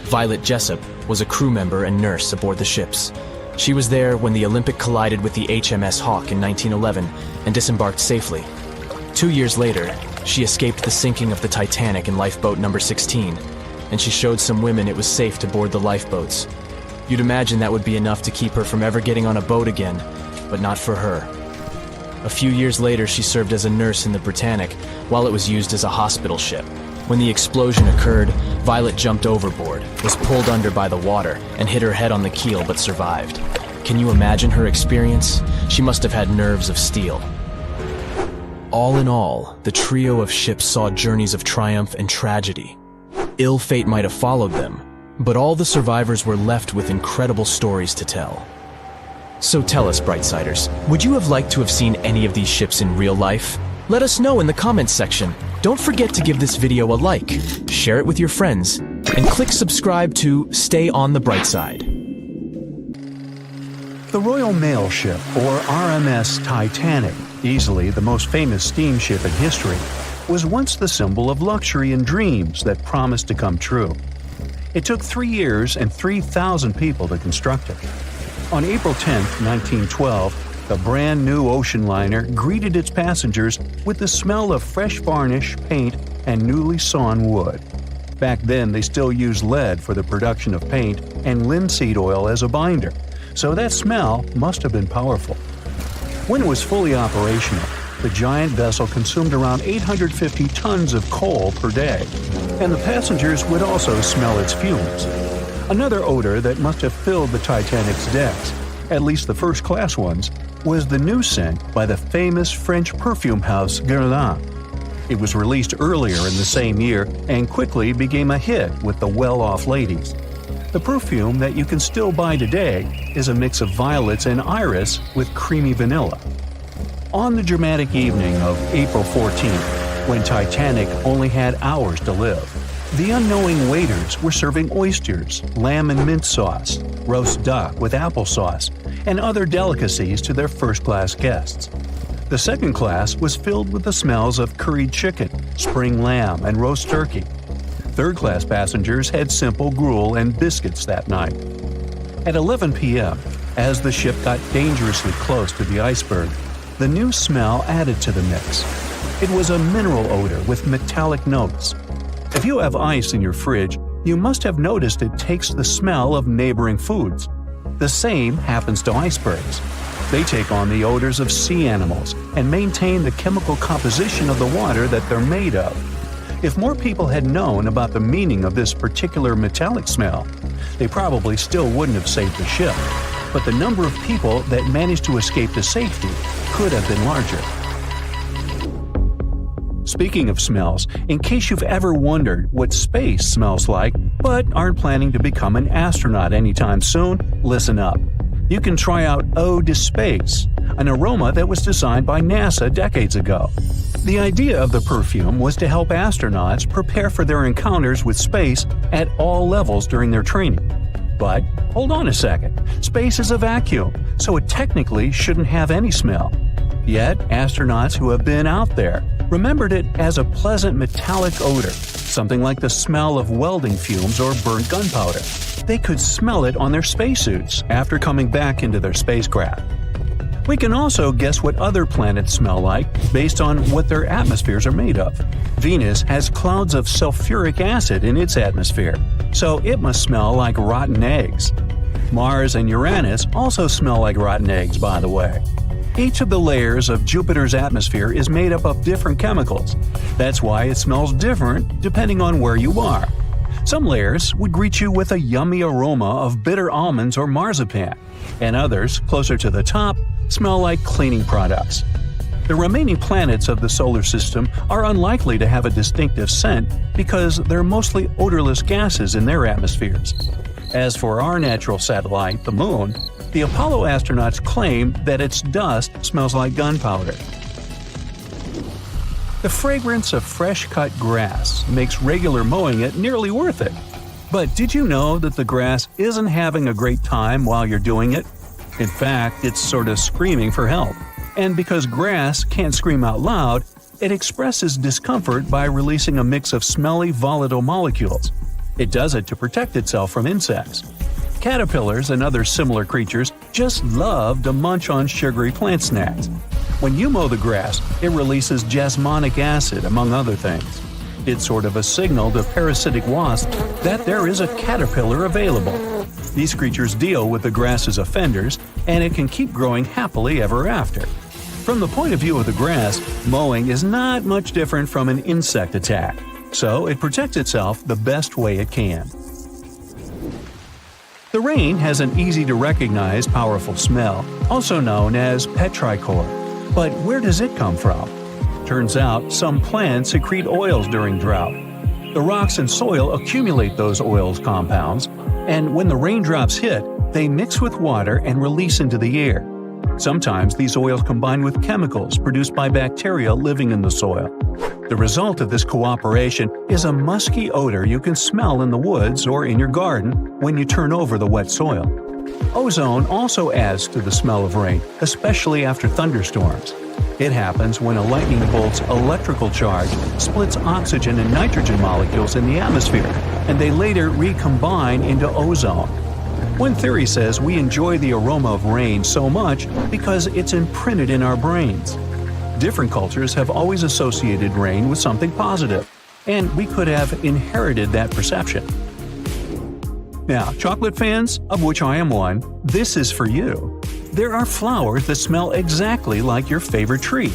Violet Jessup was a crew member and nurse aboard the ships. She was there when the Olympic collided with the HMS Hawk in 1911 and disembarked safely. 2 years later, she escaped the sinking of the Titanic in lifeboat number 16, and she showed some women it was safe to board the lifeboats. You'd imagine that would be enough to keep her from ever getting on a boat again, but not for her. A few years later, she served as a nurse in the Britannic while it was used as a hospital ship. When the explosion occurred, Violet jumped overboard, was pulled under by the water, and hit her head on the keel but survived. Can you imagine her experience? She must have had nerves of steel. All in all, the trio of ships saw journeys of triumph and tragedy. Ill fate might have followed them, but all the survivors were left with incredible stories to tell. So tell us, Brightsiders, would you have liked to have seen any of these ships in real life? Let us know in the comments section. Don't forget to give this video a like, share it with your friends, and click subscribe to stay on the bright side. The Royal Mail Ship, or RMS Titanic, easily the most famous steamship in history, was once the symbol of luxury and dreams that promised to come true. It took 3 years and 3,000 people to construct it. On April 10, 1912, the brand-new ocean liner greeted its passengers with the smell of fresh varnish, paint, and newly sawn wood. Back then, they still used lead for the production of paint and linseed oil as a binder, so that smell must have been powerful. When it was fully operational, the giant vessel consumed around 850 tons of coal per day, and the passengers would also smell its fumes. Another odor that must have filled the Titanic's decks, at least the first-class ones, was the new scent by the famous French perfume house Guerlain. It was released earlier in the same year and quickly became a hit with the well-off ladies. The perfume that you can still buy today is a mix of violets and iris with creamy vanilla. On the dramatic evening of April 14th, when Titanic only had hours to live, the unknowing waiters were serving oysters, lamb and mint sauce, roast duck with applesauce, and other delicacies to their first-class guests. The second class was filled with the smells of curried chicken, spring lamb, and roast turkey. Third-class passengers had simple gruel and biscuits that night. At 11 p.m., as the ship got dangerously close to the iceberg, the new smell added to the mix. It was a mineral odor with metallic notes. If you have ice in your fridge, you must have noticed it takes the smell of neighboring foods. The same happens to icebergs. They take on the odors of sea animals and maintain the chemical composition of the water that they're made of. If more people had known about the meaning of this particular metallic smell, they probably still wouldn't have saved the ship. But the number of people that managed to escape to safety could have been larger. Speaking of smells, in case you've ever wondered what space smells like but aren't planning to become an astronaut anytime soon, listen up. You can try out Ode to Space, an aroma that was designed by NASA decades ago. The idea of the perfume was to help astronauts prepare for their encounters with space at all levels during their training. But hold on a second, space is a vacuum, so it technically shouldn't have any smell. Yet, astronauts who have been out there remembered it as a pleasant metallic odor, something like the smell of welding fumes or burnt gunpowder. They could smell it on their spacesuits after coming back into their spacecraft. We can also guess what other planets smell like based on what their atmospheres are made of. Venus has clouds of sulfuric acid in its atmosphere, so it must smell like rotten eggs. Mars and Uranus also smell like rotten eggs, by the way. Each of the layers of Jupiter's atmosphere is made up of different chemicals. That's why it smells different depending on where you are. Some layers would greet you with a yummy aroma of bitter almonds or marzipan, and others, closer to the top, smell like cleaning products. The remaining planets of the solar system are unlikely to have a distinctive scent because they're mostly odorless gases in their atmospheres. As for our natural satellite, the Moon, the Apollo astronauts claim that its dust smells like gunpowder. The fragrance of fresh-cut grass makes regular mowing it nearly worth it. But did you know that the grass isn't having a great time while you're doing it? In fact, it's sort of screaming for help. And because grass can't scream out loud, it expresses discomfort by releasing a mix of smelly, volatile molecules. It does it to protect itself from insects. Caterpillars and other similar creatures just love to munch on sugary plant snacks. When you mow the grass, it releases jasmonic acid, among other things. It's sort of a signal to parasitic wasps that there is a caterpillar available. These creatures deal with the grass's offenders, and it can keep growing happily ever after. From the point of view of the grass, mowing is not much different from an insect attack, so it protects itself the best way it can. The rain has an easy-to-recognize powerful smell, also known as petrichor. But where does it come from? Turns out some plants secrete oils during drought. The rocks and soil accumulate those oils compounds, and when the raindrops hit, they mix with water and release into the air. Sometimes these oils combine with chemicals produced by bacteria living in the soil. The result of this cooperation is a musky odor you can smell in the woods or in your garden when you turn over the wet soil. Ozone also adds to the smell of rain, especially after thunderstorms. It happens when a lightning bolt's electrical charge splits oxygen and nitrogen molecules in the atmosphere, and they later recombine into ozone. One theory says we enjoy the aroma of rain so much because it's imprinted in our brains. Different cultures have always associated rain with something positive. and we could have inherited that perception. Now, chocolate fans, of which I am one, this is for you. There are flowers that smell exactly like your favorite tree.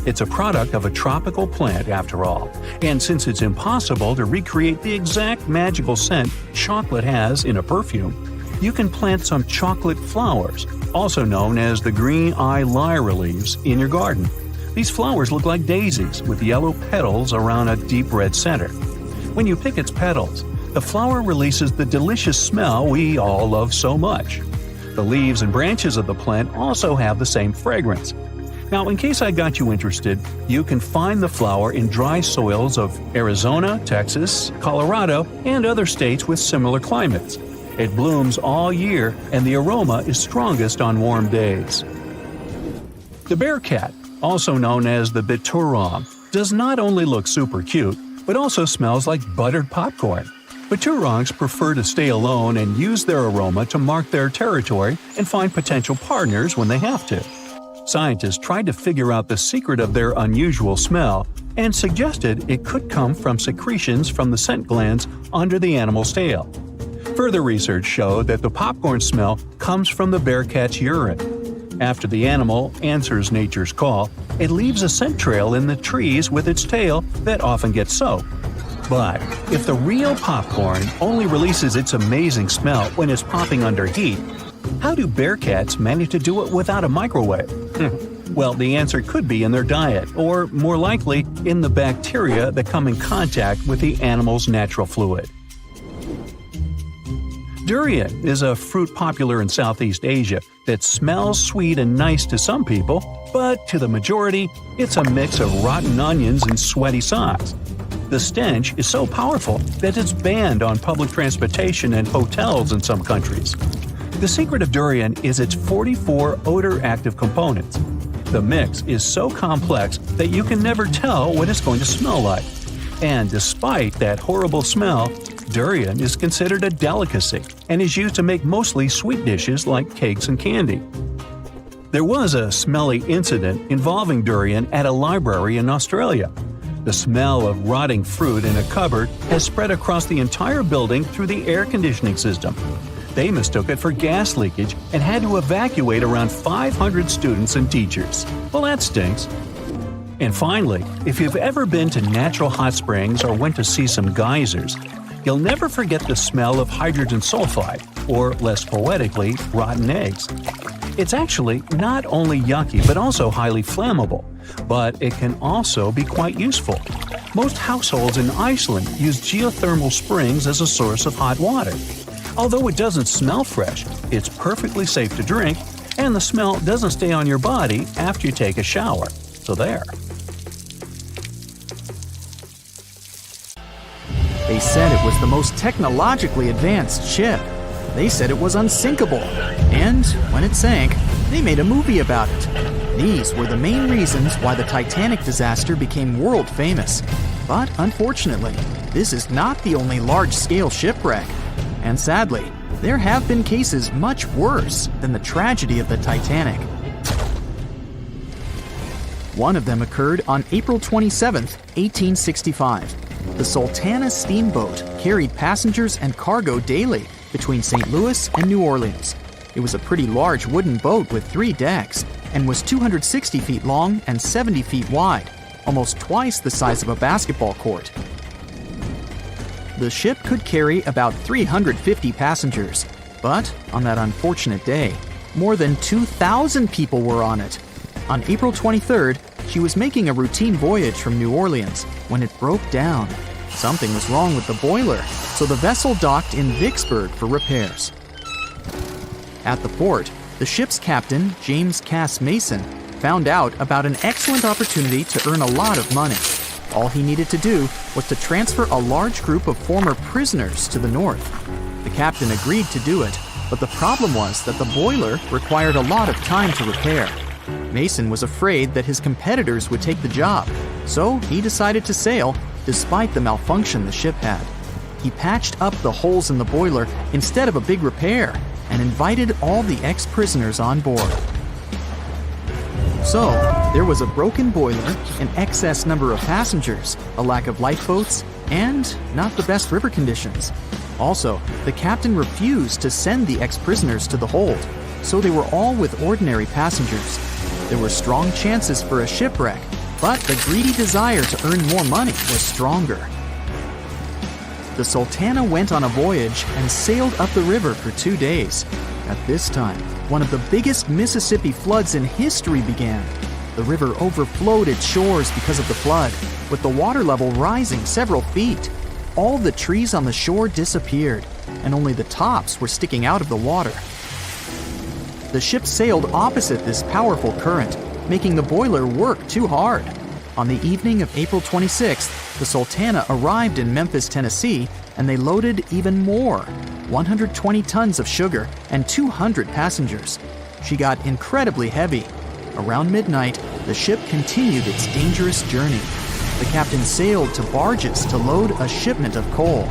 It's a product of a tropical plant after all, and since it's impossible to recreate the exact magical scent chocolate has in a perfume, you can plant some chocolate flowers, also known as the green eye lyra leaves, in your garden. These flowers look like daisies with yellow petals around a deep red center. When you pick its petals, the flower releases the delicious smell we all love so much. The leaves and branches of the plant also have the same fragrance. Now, in case I got you interested, you can find the flower in dry soils of Arizona, Texas, Colorado, and other states with similar climates. It blooms all year, and the aroma is strongest on warm days. The bear cat, also known as the biturong, does not only look super cute, but also smells like buttered popcorn. Biturongs prefer to stay alone and use their aroma to mark their territory and find potential partners when they have to. Scientists tried to figure out the secret of their unusual smell and suggested it could come from secretions from the scent glands under the animal's tail. Further research showed that the popcorn smell comes from the bear cat's urine. After the animal answers nature's call, it leaves a scent trail in the trees with its tail that often gets soaked. But if the real popcorn only releases its amazing smell when it's popping under heat, how do bear cats manage to do it without a microwave? Well, the answer could be in their diet, or more likely, in the bacteria that come in contact with the animal's natural fluid. Durian is a fruit popular in Southeast Asia that smells sweet and nice to some people, but to the majority, it's a mix of rotten onions and sweaty socks. The stench is so powerful that it's banned on public transportation and hotels in some countries. The secret of durian is its 44 odor-active components. The mix is so complex that you can never tell what it's going to smell like. And despite that horrible smell, durian is considered a delicacy and is used to make mostly sweet dishes like cakes and candy. There was a smelly incident involving durian at a library in Australia. The smell of rotting fruit in a cupboard has spread across the entire building through the air conditioning system. They mistook it for gas leakage and had to evacuate around 500 students and teachers. Well, that stinks. And finally, if you've ever been to natural hot springs or went to see some geysers, you'll never forget the smell of hydrogen sulfide, or less poetically, rotten eggs. It's actually not only yucky but also highly flammable, but it can also be quite useful. Most households in Iceland use geothermal springs as a source of hot water. Although it doesn't smell fresh, it's perfectly safe to drink, and the smell doesn't stay on your body after you take a shower. So there. They said it was the most technologically advanced ship. They said it was unsinkable. And when it sank, they made a movie about it. These were the main reasons why the Titanic disaster became world famous. But unfortunately, this is not the only large-scale shipwreck. And sadly, there have been cases much worse than the tragedy of the Titanic. One of them occurred on April 27, 1865. The Sultana steamboat carried passengers and cargo daily between St. Louis and New Orleans. It was a pretty large wooden boat with 3 decks and was 260 feet long and 70 feet wide, almost twice the size of a basketball court. The ship could carry about 350 passengers, but on that unfortunate day, more than 2,000 people were on it. On April 23rd, she was making a routine voyage from New Orleans when it broke down. Something was wrong with the boiler, so the vessel docked in Vicksburg for repairs. At the port, the ship's captain, James Cass Mason, found out about an excellent opportunity to earn a lot of money. All he needed to do was to transfer a large group of former prisoners to the north. The captain agreed to do it, but the problem was that the boiler required a lot of time to repair. Mason was afraid that his competitors would take the job, so he decided to sail despite the malfunction the ship had. He patched up the holes in the boiler instead of a big repair and invited all the ex-prisoners on board. So, There was a broken boiler, an excess number of passengers, a lack of lifeboats, and not the best river conditions. Also, the captain refused to send the ex-prisoners to the hold, so they were all with ordinary passengers. There were strong chances for a shipwreck, but the greedy desire to earn more money was stronger. The Sultana went on a voyage and sailed up the river for 2 days. At this time, one of the biggest Mississippi floods in history began. The river overflowed its shores because of the flood, with the water level rising several feet. All the trees on the shore disappeared, and only the tops were sticking out of the water. The ship sailed opposite this powerful current, making the boiler work too hard. On the evening of April 26th, the Sultana arrived in Memphis, Tennessee, and they loaded even more, 120 tons of sugar and 200 passengers. She got incredibly heavy. Around midnight, the ship continued its dangerous journey. The captain sailed to barges to load a shipment of coal.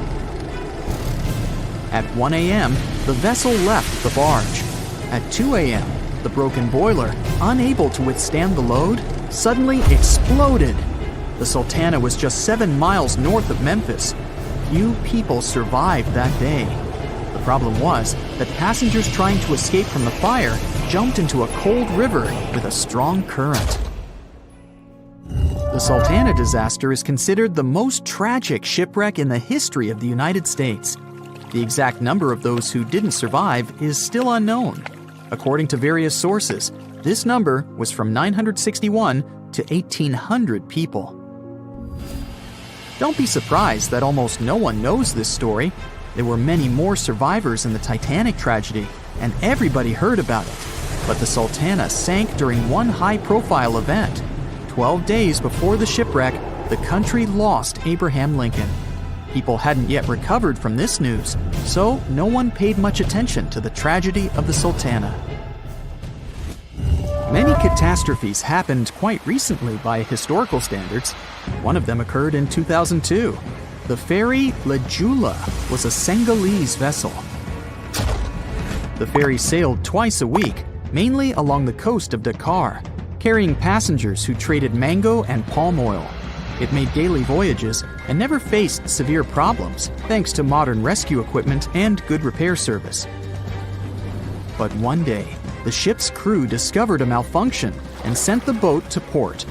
At 1 a.m., the vessel left the barge. At 2 a.m., the broken boiler, unable to withstand the load, suddenly exploded. The Sultana was just 7 miles north of Memphis. Few people survived that day. The problem was that passengers trying to escape from the fire jumped into a cold river with a strong current. The Sultana disaster is considered the most tragic shipwreck in the history of the United States. The exact number of those who didn't survive is still unknown. According to various sources, this number was from 961 to 1,800 people. Don't be surprised that almost no one knows this story. There were many more survivors in the Titanic tragedy, and everybody heard about it. But the Sultana sank during one high-profile event. 12 days before the shipwreck, the country lost Abraham Lincoln. People hadn't yet recovered from this news, so no one paid much attention to the tragedy of the Sultana. Many catastrophes happened quite recently by historical standards. One of them occurred in 2002. The ferry Joola was a Senegalese vessel. The ferry sailed twice a week, mainly along the coast of Dakar, carrying passengers who traded mango and palm oil. It made daily voyages and never faced severe problems thanks to modern rescue equipment and good repair service. But one day, the ship's crew discovered a malfunction and sent the boat to port.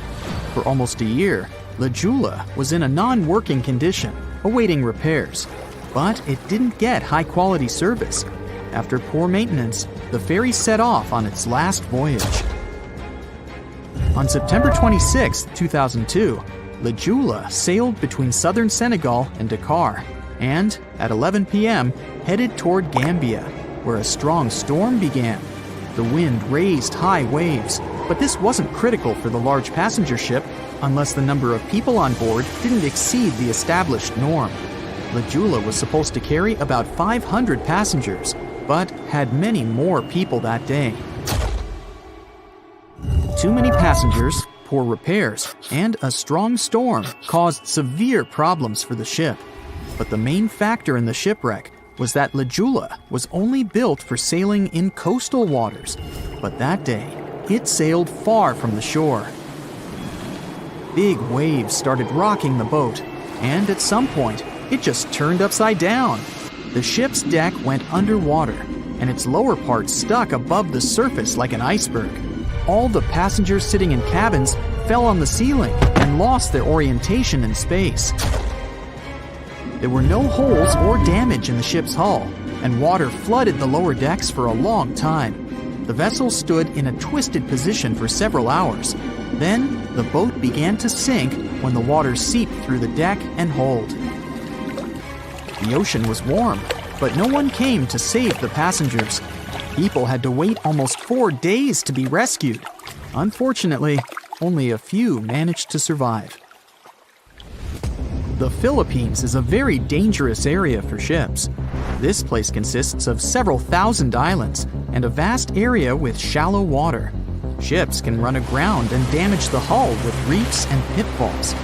For almost a year, Joola was in a non-working condition, awaiting repairs. But it didn't get high-quality service. After poor maintenance, the ferry set off on its last voyage. On September 26, 2002, Joola sailed between southern Senegal and Dakar, and at 11 p.m. headed toward Gambia, where a strong storm began. The wind raised high waves, but this wasn't critical for the large passenger ship unless the number of people on board didn't exceed the established norm. Joola was supposed to carry about 500 passengers, but had many more people that day. Too many passengers, poor repairs, and a strong storm caused severe problems for the ship. But the main factor in the shipwreck was that Joola was only built for sailing in coastal waters, but that day, it sailed far from the shore. Big waves started rocking the boat, and at some point, it just turned upside down. The ship's deck went underwater, and its lower part stuck above the surface like an iceberg. All the passengers sitting in cabins fell on the ceiling and lost their orientation in space. There were no holes or damage in the ship's hull, and water flooded the lower decks for a long time. The vessel stood in a twisted position for several hours. Then, the boat began to sink when the water seeped through the deck and hold. The ocean was warm, but no one came to save the passengers. People had to wait almost 4 days to be rescued. Unfortunately, only a few managed to survive. The Philippines is a very dangerous area for ships. This place consists of several thousand islands and a vast area with shallow water. Ships can run aground and damage the hull with reefs and pitfalls.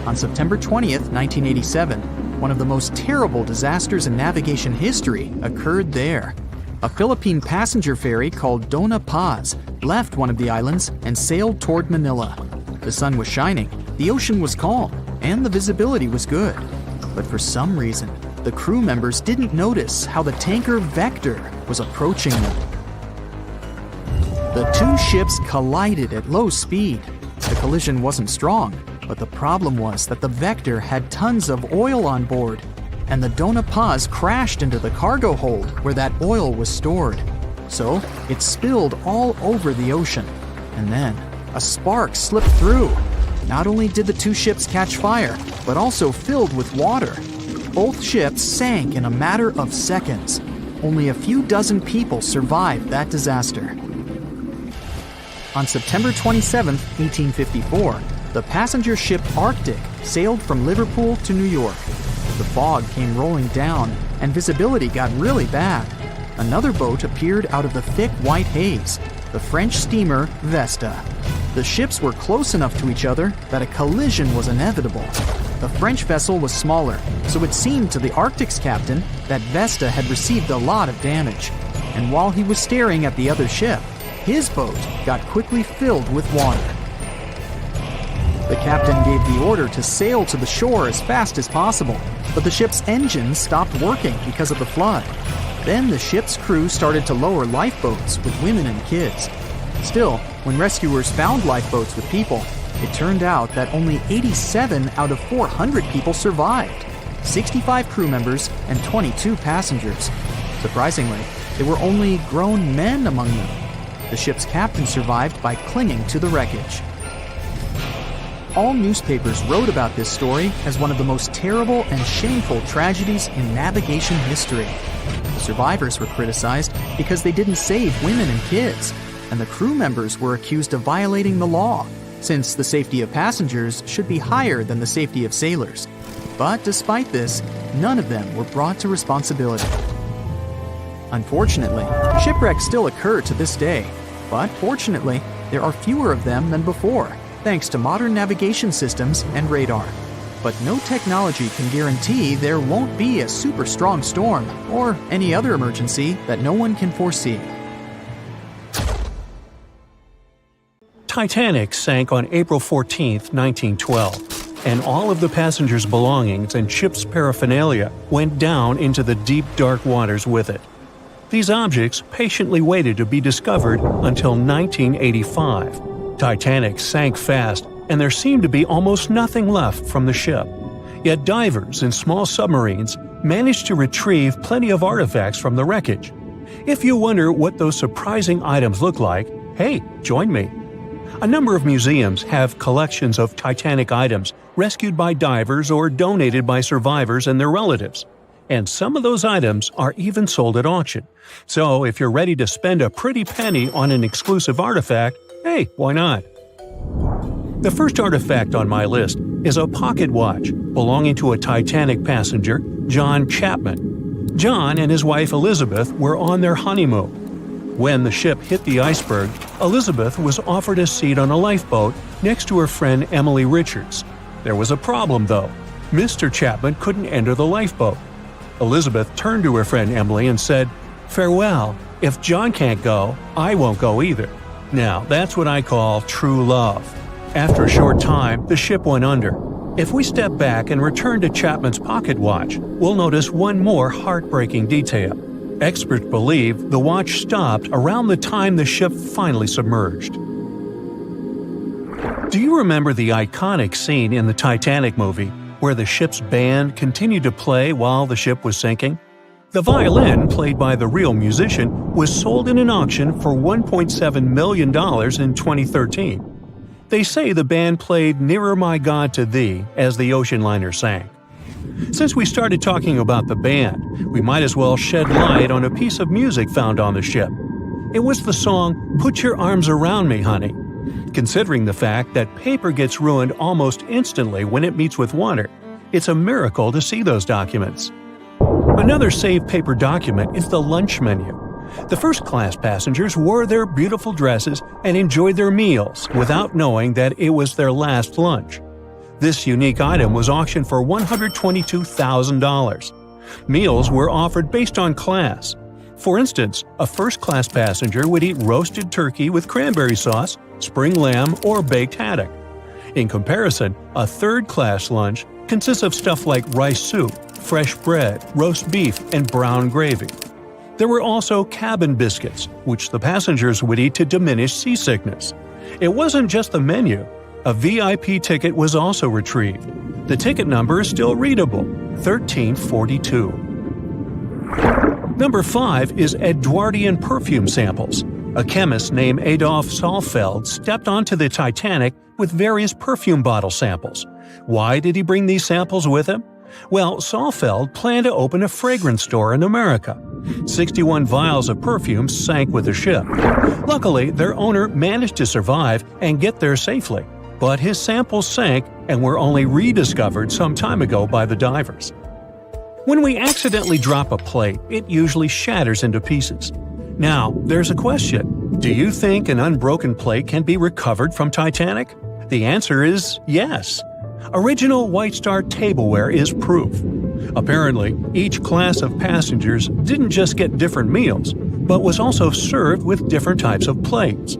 On September 20th, 1987, one of the most terrible disasters in navigation history occurred there. a Philippine passenger ferry called Dona Paz left one of the islands and sailed toward Manila. The sun was shining, the ocean was calm, and the visibility was good. But for some reason, the crew members didn't notice how the tanker Vector was approaching them. The two ships collided at low speed. The collision wasn't strong, but the problem was that the Vector had tons of oil on board, and the Dona Paz crashed into the cargo hold where that oil was stored. So it spilled all over the ocean, and then a spark slipped through. Not only did the two ships catch fire, but also filled with water. Both ships sank in a matter of seconds. Only a few dozen people survived that disaster. On September 27, 1854, the passenger ship Arctic sailed from Liverpool to New York. The fog came rolling down, and visibility got really bad. Another boat appeared out of the thick white haze, the French steamer Vesta. The ships were close enough to each other that a collision was inevitable. The French vessel was smaller, so it seemed to the Arctic's captain that Vesta had received a lot of damage. And while he was staring at the other ship, his boat got quickly filled with water. The captain gave the order to sail to the shore as fast as possible, but the ship's engines stopped working because of the flood. Then the ship's crew started to lower lifeboats with women and kids. Still, when rescuers found lifeboats with people, it turned out that only 87 out of 400 people survived, 65 crew members and 22 passengers. Surprisingly, there were only grown men among them. The ship's captain survived by clinging to the wreckage. All newspapers wrote about this story as one of the most terrible and shameful tragedies in navigation history. The survivors were criticized because they didn't save women and kids, and the crew members were accused of violating the law, since the safety of passengers should be higher than the safety of sailors. But despite this, none of them were brought to responsibility. Unfortunately, shipwrecks still occur to this day, but fortunately, there are fewer of them than before, thanks to modern navigation systems and radar. But no technology can guarantee there won't be a super strong storm or any other emergency that no one can foresee. Titanic sank on April 14, 1912, and all of the passengers' belongings and ship's paraphernalia went down into the deep, dark waters with it. These objects patiently waited to be discovered until 1985. Titanic sank fast, and there seemed to be almost nothing left from the ship. Yet divers in small submarines managed to retrieve plenty of artifacts from the wreckage. If you wonder what those surprising items look like, hey, join me. A number of museums have collections of Titanic items rescued by divers or donated by survivors and their relatives. And some of those items are even sold at auction. So if you're ready to spend a pretty penny on an exclusive artifact, hey, why not? The first artifact on my list is a pocket watch belonging to a Titanic passenger, John Chapman. John and his wife Elizabeth were on their honeymoon. When the ship hit the iceberg, Elizabeth was offered a seat on a lifeboat next to her friend Emily Richards. There was a problem, though. Mr. Chapman couldn't enter the lifeboat. Elizabeth turned to her friend Emily and said, "Farewell. If John can't go, I won't go either." Now, that's what I call true love. After a short time, the ship went under. If we step back and return to Chapman's pocket watch, we'll notice one more heartbreaking detail. Experts believe the watch stopped around the time the ship finally submerged. Do you remember the iconic scene in the Titanic movie where the ship's band continued to play while the ship was sinking? The violin, played by the real musician, was sold in an auction for $1.7 million in 2013. They say the band played Nearer My God to Thee as the ocean liner sank. Since we started talking about the band, we might as well shed light on a piece of music found on the ship. It was the song "Put Your Arms Around Me, Honey." Considering the fact that paper gets ruined almost instantly when it meets with water, it's a miracle to see those documents. Another saved paper document is the lunch menu. The first-class passengers wore their beautiful dresses and enjoyed their meals without knowing that it was their last lunch. This unique item was auctioned for $122,000. Meals were offered based on class. For instance, a first-class passenger would eat roasted turkey with cranberry sauce, spring lamb, or baked haddock. In comparison, a third-class lunch consists of stuff like rice soup, fresh bread, roast beef, and brown gravy. There were also cabin biscuits, which the passengers would eat to diminish seasickness. It wasn't just the menu. A VIP ticket was also retrieved. The ticket number is still readable, 1342. Number 5 is Edwardian perfume samples. A chemist named Adolf Saalfeld stepped onto the Titanic with various perfume bottle samples. Why did he bring these samples with him? Well, Saalfeld planned to open a fragrance store in America. 61 vials of perfume sank with the ship. Luckily, their owner managed to survive and get there safely, but his samples sank and were only rediscovered some time ago by the divers. When we accidentally drop a plate, it usually shatters into pieces. Now, there's a question. Do you think an unbroken plate can be recovered from Titanic? The answer is yes. Original White Star tableware is proof. Apparently, each class of passengers didn't just get different meals, but was also served with different types of plates.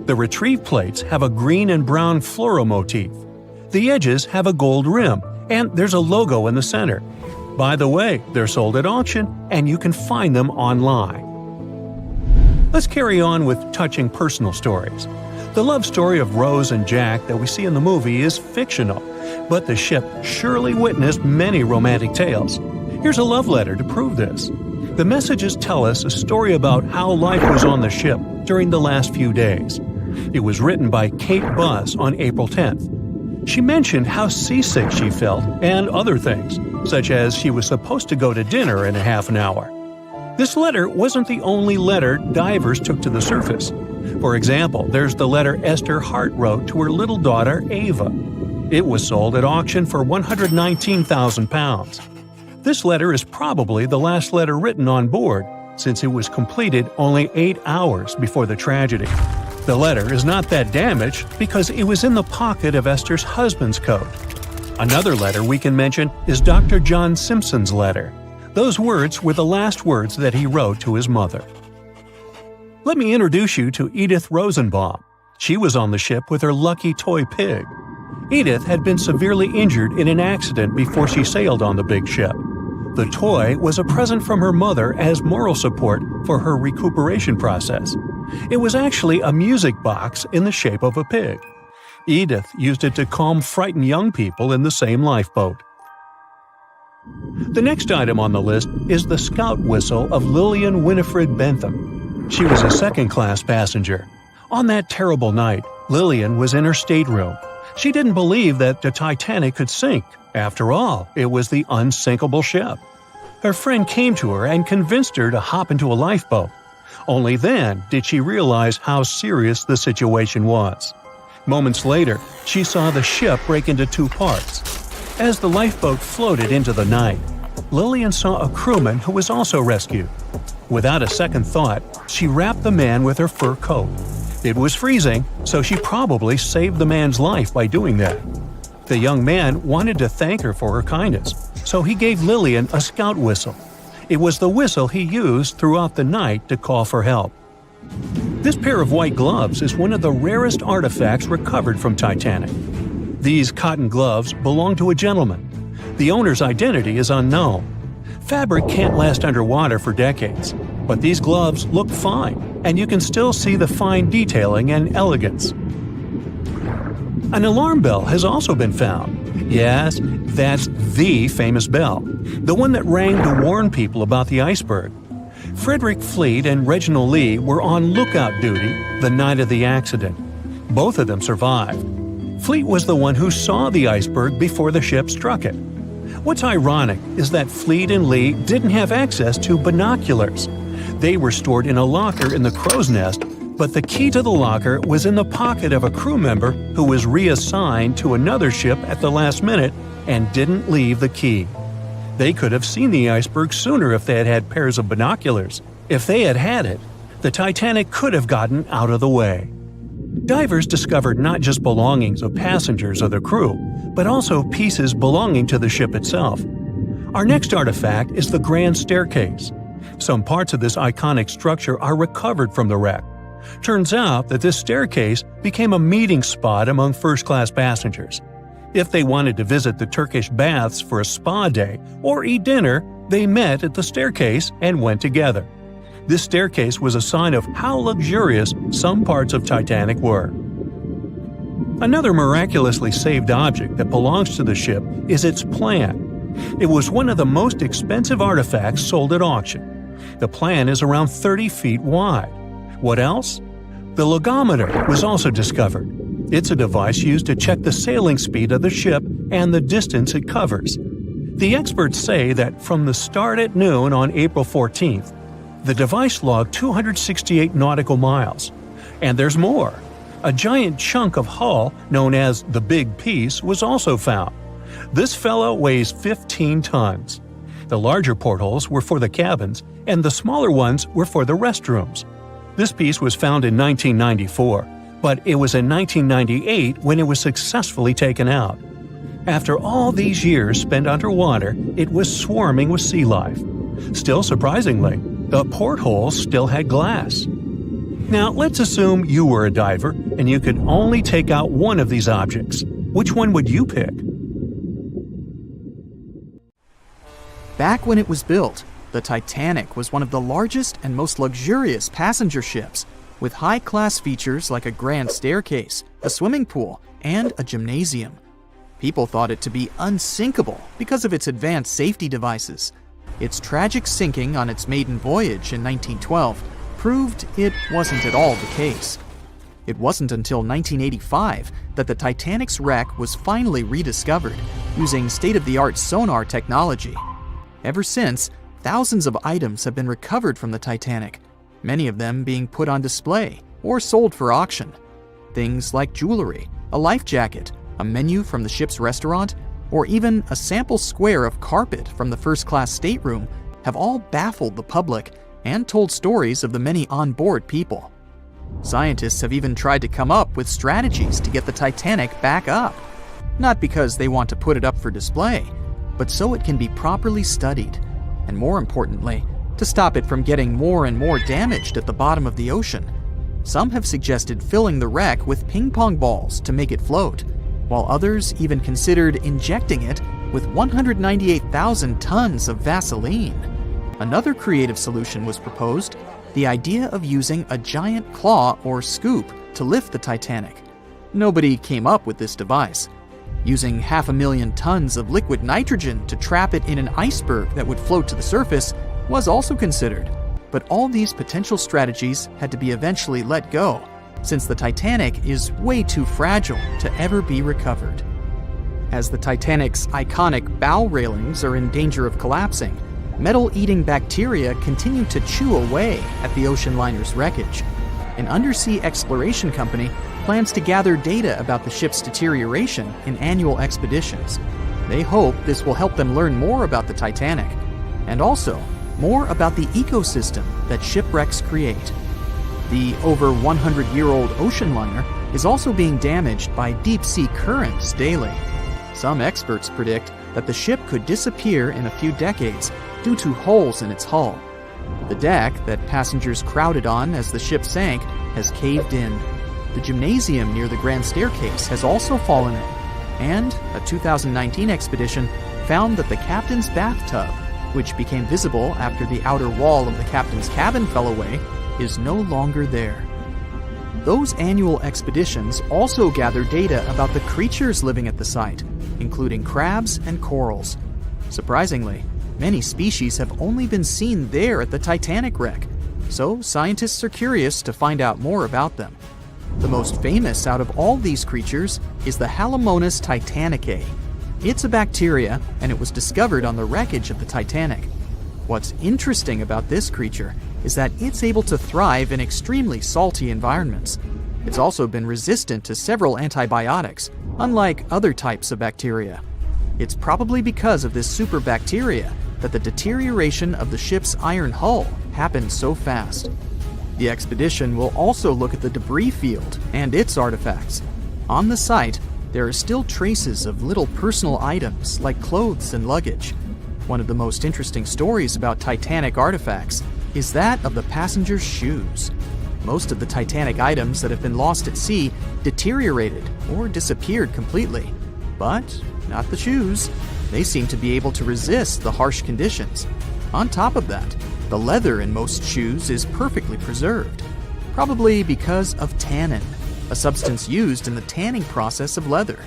The retrieved plates have a green and brown floral motif. The edges have a gold rim, and there's a logo in the center. By the way, they're sold at auction, and you can find them online. Let's carry on with touching personal stories. The love story of Rose and Jack that we see in the movie is fictional, but the ship surely witnessed many romantic tales. Here's a love letter to prove this. The messages tell us a story about how life was on the ship during the last few days. It was written by Kate Buss on April 10th. She mentioned how seasick she felt and other things, such as she was supposed to go to dinner in a half an hour. This letter wasn't the only letter divers took to the surface. For example, there's the letter Esther Hart wrote to her little daughter Ava. It was sold at auction for £119,000. This letter is probably the last letter written on board, since it was completed only 8 hours before the tragedy. The letter is not that damaged because it was in the pocket of Esther's husband's coat. Another letter we can mention is Dr. John Simpson's letter. Those words were the last words that he wrote to his mother. Let me introduce you to Edith Rosenbaum. She was on the ship with her lucky toy pig. Edith had been severely injured in an accident before she sailed on the big ship. The toy was a present from her mother as moral support for her recuperation process. It was actually a music box in the shape of a pig. Edith used it to calm frightened young people in the same lifeboat. The next item on the list is the scout whistle of Lillian Winifred Bentham. She was a second-class passenger. On that terrible night, Lillian was in her stateroom. She didn't believe that the Titanic could sink. After all, it was the unsinkable ship. Her friend came to her and convinced her to hop into a lifeboat. Only then did she realize how serious the situation was. Moments later, she saw the ship break into 2 parts. As the lifeboat floated into the night, Lillian saw a crewman who was also rescued. Without a second thought, she wrapped the man with her fur coat. It was freezing, so she probably saved the man's life by doing that. The young man wanted to thank her for her kindness, so he gave Lillian a scout whistle. It was the whistle he used throughout the night to call for help. This pair of white gloves is one of the rarest artifacts recovered from Titanic. These cotton gloves belong to a gentleman. The owner's identity is unknown. Fabric can't last underwater for decades, but these gloves look fine, and you can still see the fine detailing and elegance. An alarm bell has also been found. Yes, that's the famous bell, the one that rang to warn people about the iceberg. Frederick Fleet and Reginald Lee were on lookout duty the night of the accident. Both of them survived. Fleet was the one who saw the iceberg before the ship struck it. What's ironic is that Fleet and Lee didn't have access to binoculars. They were stored in a locker in the crow's nest, but the key to the locker was in the pocket of a crew member who was reassigned to another ship at the last minute and didn't leave the key. They could have seen the iceberg sooner if they had had pairs of binoculars. If they had had it, the Titanic could have gotten out of the way. Divers discovered not just belongings of passengers or the crew, but also pieces belonging to the ship itself. Our next artifact is the Grand Staircase. Some parts of this iconic structure are recovered from the wreck. Turns out that this staircase became a meeting spot among first-class passengers. If they wanted to visit the Turkish baths for a spa day or eat dinner, they met at the staircase and went together. This staircase was a sign of how luxurious some parts of Titanic were. Another miraculously saved object that belongs to the ship is its plan. It was one of the most expensive artifacts sold at auction. The plan is around 30 feet wide. What else? The logometer was also discovered. It's a device used to check the sailing speed of the ship and the distance it covers. The experts say that from the start at noon on April 14th, the device logged 268 nautical miles. And there's more. A giant chunk of hull, known as the Big Piece, was also found. This fellow weighs 15 tons. The larger portholes were for the cabins, and the smaller ones were for the restrooms. This piece was found in 1994, but it was in 1998 when it was successfully taken out. After all these years spent underwater, it was swarming with sea life. Still surprisingly, the portholes still had glass. Now, let's assume you were a diver and you could only take out one of these objects. Which one would you pick? Back when it was built, the Titanic was one of the largest and most luxurious passenger ships, with high-class features like a grand staircase, a swimming pool, and a gymnasium. People thought it to be unsinkable because of its advanced safety devices. Its tragic sinking on its maiden voyage in 1912 proved it wasn't at all the case. It wasn't until 1985 that the Titanic's wreck was finally rediscovered using state-of-the-art sonar technology. Ever since, thousands of items have been recovered from the Titanic, many of them being put on display or sold for auction. Things like jewelry, a life jacket, a menu from the ship's restaurant, or even a sample square of carpet from the first-class stateroom have all baffled the public and told stories of the many on-board people. Scientists have even tried to come up with strategies to get the Titanic back up. Not because they want to put it up for display, but so it can be properly studied, and more importantly, to stop it from getting more and more damaged at the bottom of the ocean. Some have suggested filling the wreck with ping-pong balls to make it float, while others even considered injecting it with 198,000 tons of Vaseline. Another creative solution was proposed, the idea of using a giant claw or scoop to lift the Titanic. Nobody came up with this device. Using 500,000 tons of liquid nitrogen to trap it in an iceberg that would float to the surface was also considered, but all these potential strategies had to be eventually let go, since the Titanic is way too fragile to ever be recovered. As the Titanic's iconic bow railings are in danger of collapsing, metal-eating bacteria continue to chew away at the ocean liner's wreckage. An undersea exploration company plans to gather data about the ship's deterioration in annual expeditions. They hope this will help them learn more about the Titanic, and also more about the ecosystem that shipwrecks create. The over 100-year-old ocean liner is also being damaged by deep-sea currents daily. Some experts predict that the ship could disappear in a few decades due to holes in its hull. The deck that passengers crowded on as the ship sank has caved in. The gymnasium near the grand staircase has also fallen in, and a 2019 expedition found that the captain's bathtub, which became visible after the outer wall of the captain's cabin fell away, is no longer there. Those annual expeditions also gather data about the creatures living at the site, including crabs and corals. Surprisingly, many species have only been seen there at the Titanic wreck, so scientists are curious to find out more about them. The most famous out of all these creatures is the Halomonas titanicae. It's a bacteria, and it was discovered on the wreckage of the Titanic. What's interesting about this creature is that it's able to thrive in extremely salty environments. It's also been resistant to several antibiotics, unlike other types of bacteria. It's probably because of this superbacteria that the deterioration of the ship's iron hull happened so fast. The expedition will also look at the debris field and its artifacts. On the site, there are still traces of little personal items like clothes and luggage. One of the most interesting stories about Titanic artifacts is that of the passengers' shoes. Most of the Titanic items that have been lost at sea deteriorated or disappeared completely. But not the shoes. They seem to be able to resist the harsh conditions. On top of that, the leather in most shoes is perfectly preserved, probably because of tannin, a substance used in the tanning process of leather.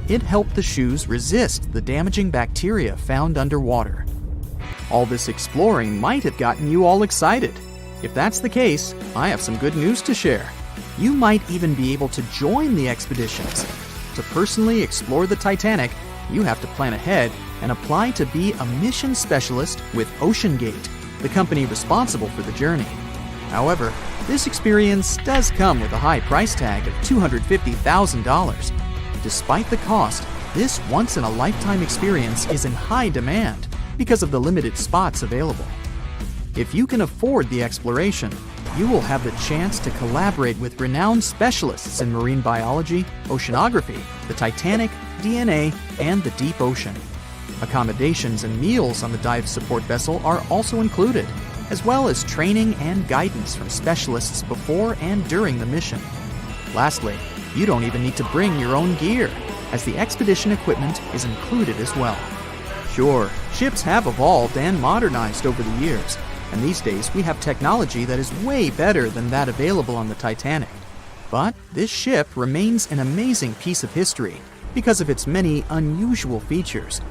It helped the shoes resist the damaging bacteria found underwater. All this exploring might have gotten you all excited. If that's the case, I have some good news to share. You might even be able to join the expeditions. To personally explore the Titanic, you have to plan ahead and apply to be a mission specialist with OceanGate, the company responsible for the journey. However, this experience does come with a high price tag of $250,000. Despite the cost, this once-in-a-lifetime experience is in high demand because of the limited spots available. If you can afford the exploration, you will have the chance to collaborate with renowned specialists in marine biology, oceanography, the Titanic, DNA, and the deep ocean. Accommodations and meals on the dive support vessel are also included, as well as training and guidance from specialists before and during the mission. Lastly, you don't even need to bring your own gear, as the expedition equipment is included as well. Sure, ships have evolved and modernized over the years, and these days we have technology that is way better than that available on the Titanic. But this ship remains an amazing piece of history because of its many unusual features,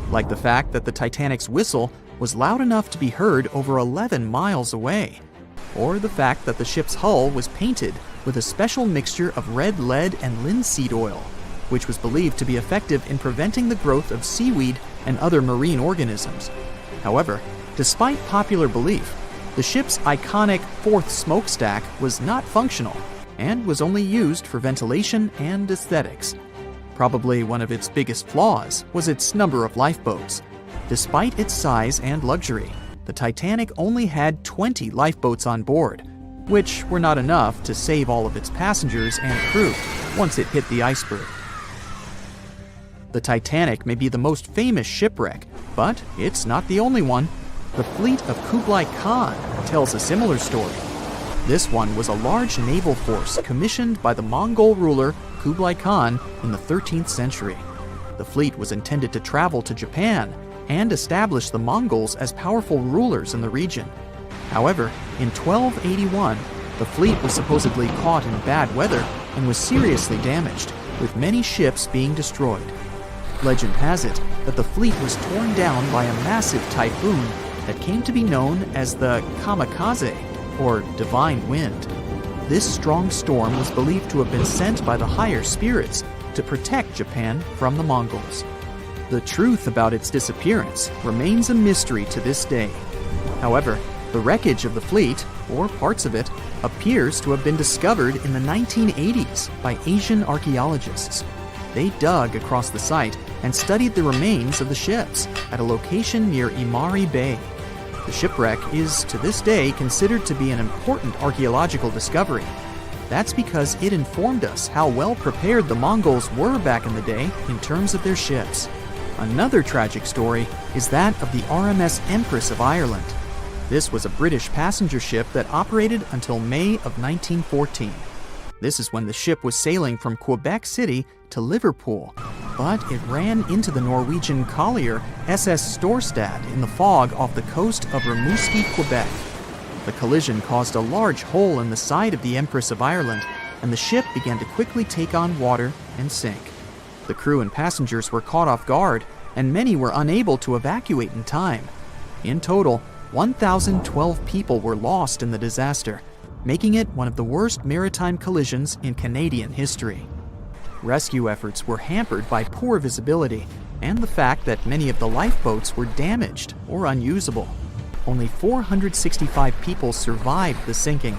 like the fact that the Titanic's whistle was loud enough to be heard over 11 miles away, or the fact that the ship's hull was painted with a special mixture of red lead and linseed oil, which was believed to be effective in preventing the growth of seaweed and other marine organisms. However, despite popular belief, the ship's iconic fourth smokestack was not functional and was only used for ventilation and aesthetics. Probably one of its biggest flaws was its number of lifeboats. Despite its size and luxury, the Titanic only had 20 lifeboats on board, which were not enough to save all of its passengers and crew once it hit the iceberg. The Titanic may be the most famous shipwreck, but it's not the only one. The fleet of Kublai Khan tells a similar story. This one was a large naval force commissioned by the Mongol ruler Kublai Khan in the 13th century. The fleet was intended to travel to Japan and establish the Mongols as powerful rulers in the region. However, in 1281, the fleet was supposedly caught in bad weather and was seriously damaged, with many ships being destroyed. Legend has it that the fleet was torn down by a massive typhoon that came to be known as the kamikaze, or divine wind. This strong storm was believed to have been sent by the higher spirits to protect Japan from the Mongols. The truth about its disappearance remains a mystery to this day. However, the wreckage of the fleet, or parts of it, appears to have been discovered in the 1980s by Asian archaeologists. They dug across the site and studied the remains of the ships at a location near Imari Bay. The shipwreck is, to this day, considered to be an important archaeological discovery. That's because it informed us how well prepared the Mongols were back in the day in terms of their ships. Another tragic story is that of the RMS Empress of Ireland. This was a British passenger ship that operated until May of 1914. This is when the ship was sailing from Quebec City to Liverpool, but it ran into the Norwegian collier SS Storstad in the fog off the coast of Rimouski, Quebec. The collision caused a large hole in the side of the Empress of Ireland, and the ship began to quickly take on water and sink. The crew and passengers were caught off guard, and many were unable to evacuate in time. In total, 1,012 people were lost in the disaster, making it one of the worst maritime collisions in Canadian history. Rescue efforts were hampered by poor visibility and the fact that many of the lifeboats were damaged or unusable. Only 465 people survived the sinking,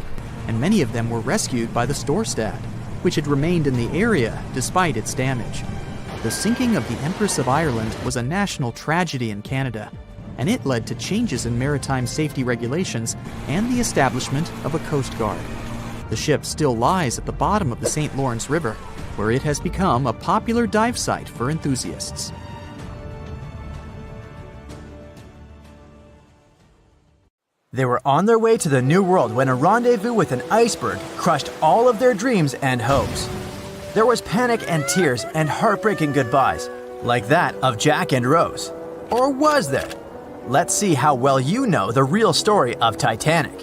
and many of them were rescued by the Storstad, which had remained in the area despite its damage. The sinking of the Empress of Ireland was a national tragedy in Canada, and it led to changes in maritime safety regulations and the establishment of a Coast Guard. The ship still lies at the bottom of the St. Lawrence River, where it has become a popular dive site for enthusiasts. They were on their way to the New World when a rendezvous with an iceberg crushed all of their dreams and hopes. There was panic and tears and heartbreaking goodbyes, like that of Jack and Rose. Or was there? Let's see how well you know the real story of Titanic.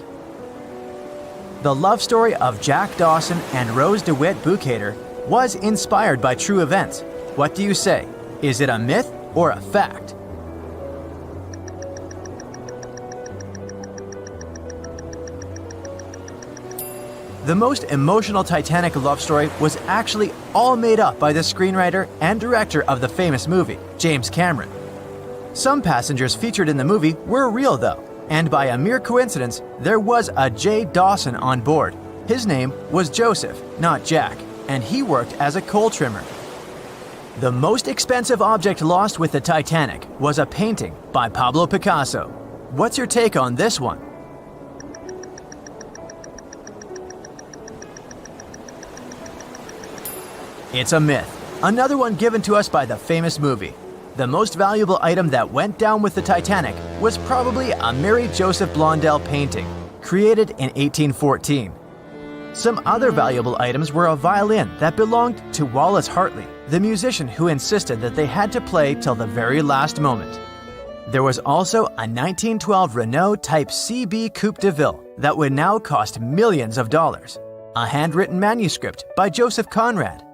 The love story of Jack Dawson and Rose DeWitt Bukater was inspired by true events. What do you say? Is it a myth or a fact? The most emotional Titanic love story was actually all made up by the screenwriter and director of the famous movie, James Cameron. Some passengers featured in the movie were real though, and by a mere coincidence, there was a J. Dawson on board. His name was Joseph, not Jack, and he worked as a coal trimmer. The most expensive object lost with the Titanic was a painting by Pablo Picasso. What's your take on this one? It's a myth. Another one given to us by the famous movie. The most valuable item that went down with the Titanic was probably a Mary Joseph Blondell painting, created in 1814. Some other valuable items were a violin that belonged to Wallace Hartley, the musician who insisted that they had to play till the very last moment. There was also a 1912 Renault Type CB Coupe de Ville that would now cost millions of dollars, a handwritten manuscript by Joseph Conrad,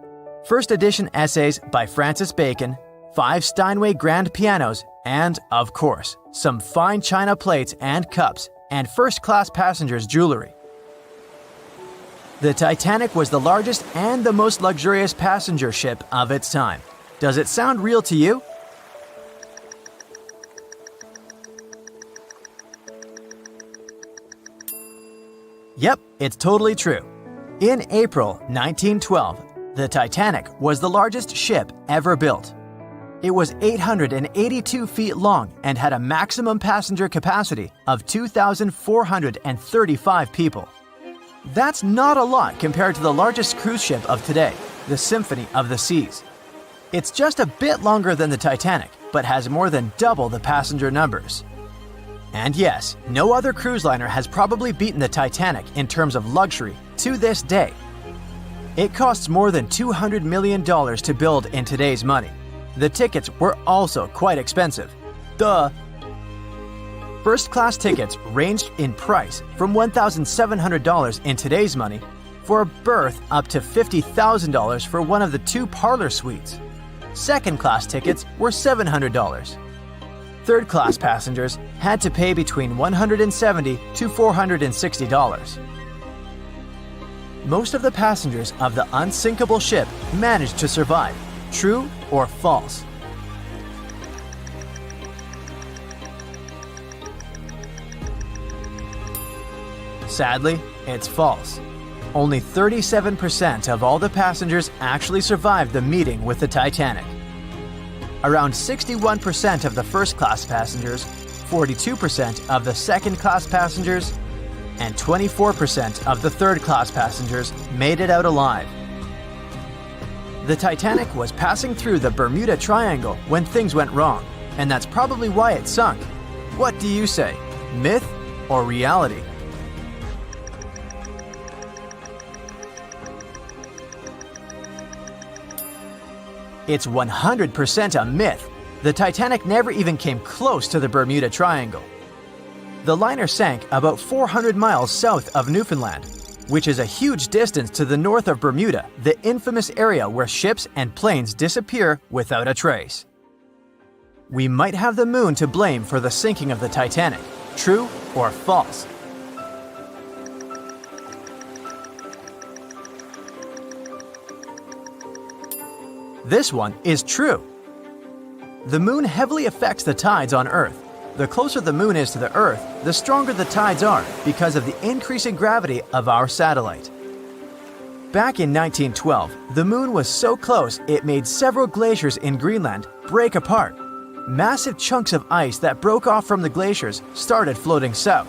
first edition essays by Francis Bacon, 5 Steinway grand pianos, and, of course, some fine china plates and cups, and first-class passengers' jewelry. The Titanic was the largest and the most luxurious passenger ship of its time. Does it sound real to you? Yep, it's totally true. In April 1912, the Titanic was the largest ship ever built. It was 882 feet long and had a maximum passenger capacity of 2,435 people. That's not a lot compared to the largest cruise ship of today, the Symphony of the Seas. It's just a bit longer than the Titanic, but has more than double the passenger numbers. And yes, no other cruise liner has probably beaten the Titanic in terms of luxury to this day. It costs more than $200 million to build in today's money. The tickets were also quite expensive. Duh! First-class tickets ranged in price from $1,700 in today's money for a berth up to $50,000 for one of the 2 parlor suites. Second-class tickets were $700. Third-class passengers had to pay between $170 to $460. Most of the passengers of the unsinkable ship managed to survive. True or false? Sadly, it's false. Only 37% of all the passengers actually survived the meeting with the Titanic. Around 61% of the first-class passengers, 42% of the second-class passengers, and 24% of the third-class passengers made it out alive. The Titanic was passing through the Bermuda Triangle when things went wrong, and that's probably why it sunk. What do you say? Myth or reality? It's 100% a myth. The Titanic never even came close to the Bermuda Triangle. The liner sank about 400 miles south of Newfoundland, which is a huge distance to the north of Bermuda, the infamous area where ships and planes disappear without a trace. We might have the moon to blame for the sinking of the Titanic. True or false? This one is true. The moon heavily affects the tides on Earth. The closer the moon is to the Earth, the stronger the tides are because of the increasing gravity of our satellite. Back in 1912, the moon was so close it made several glaciers in Greenland break apart. Massive chunks of ice that broke off from the glaciers started floating south.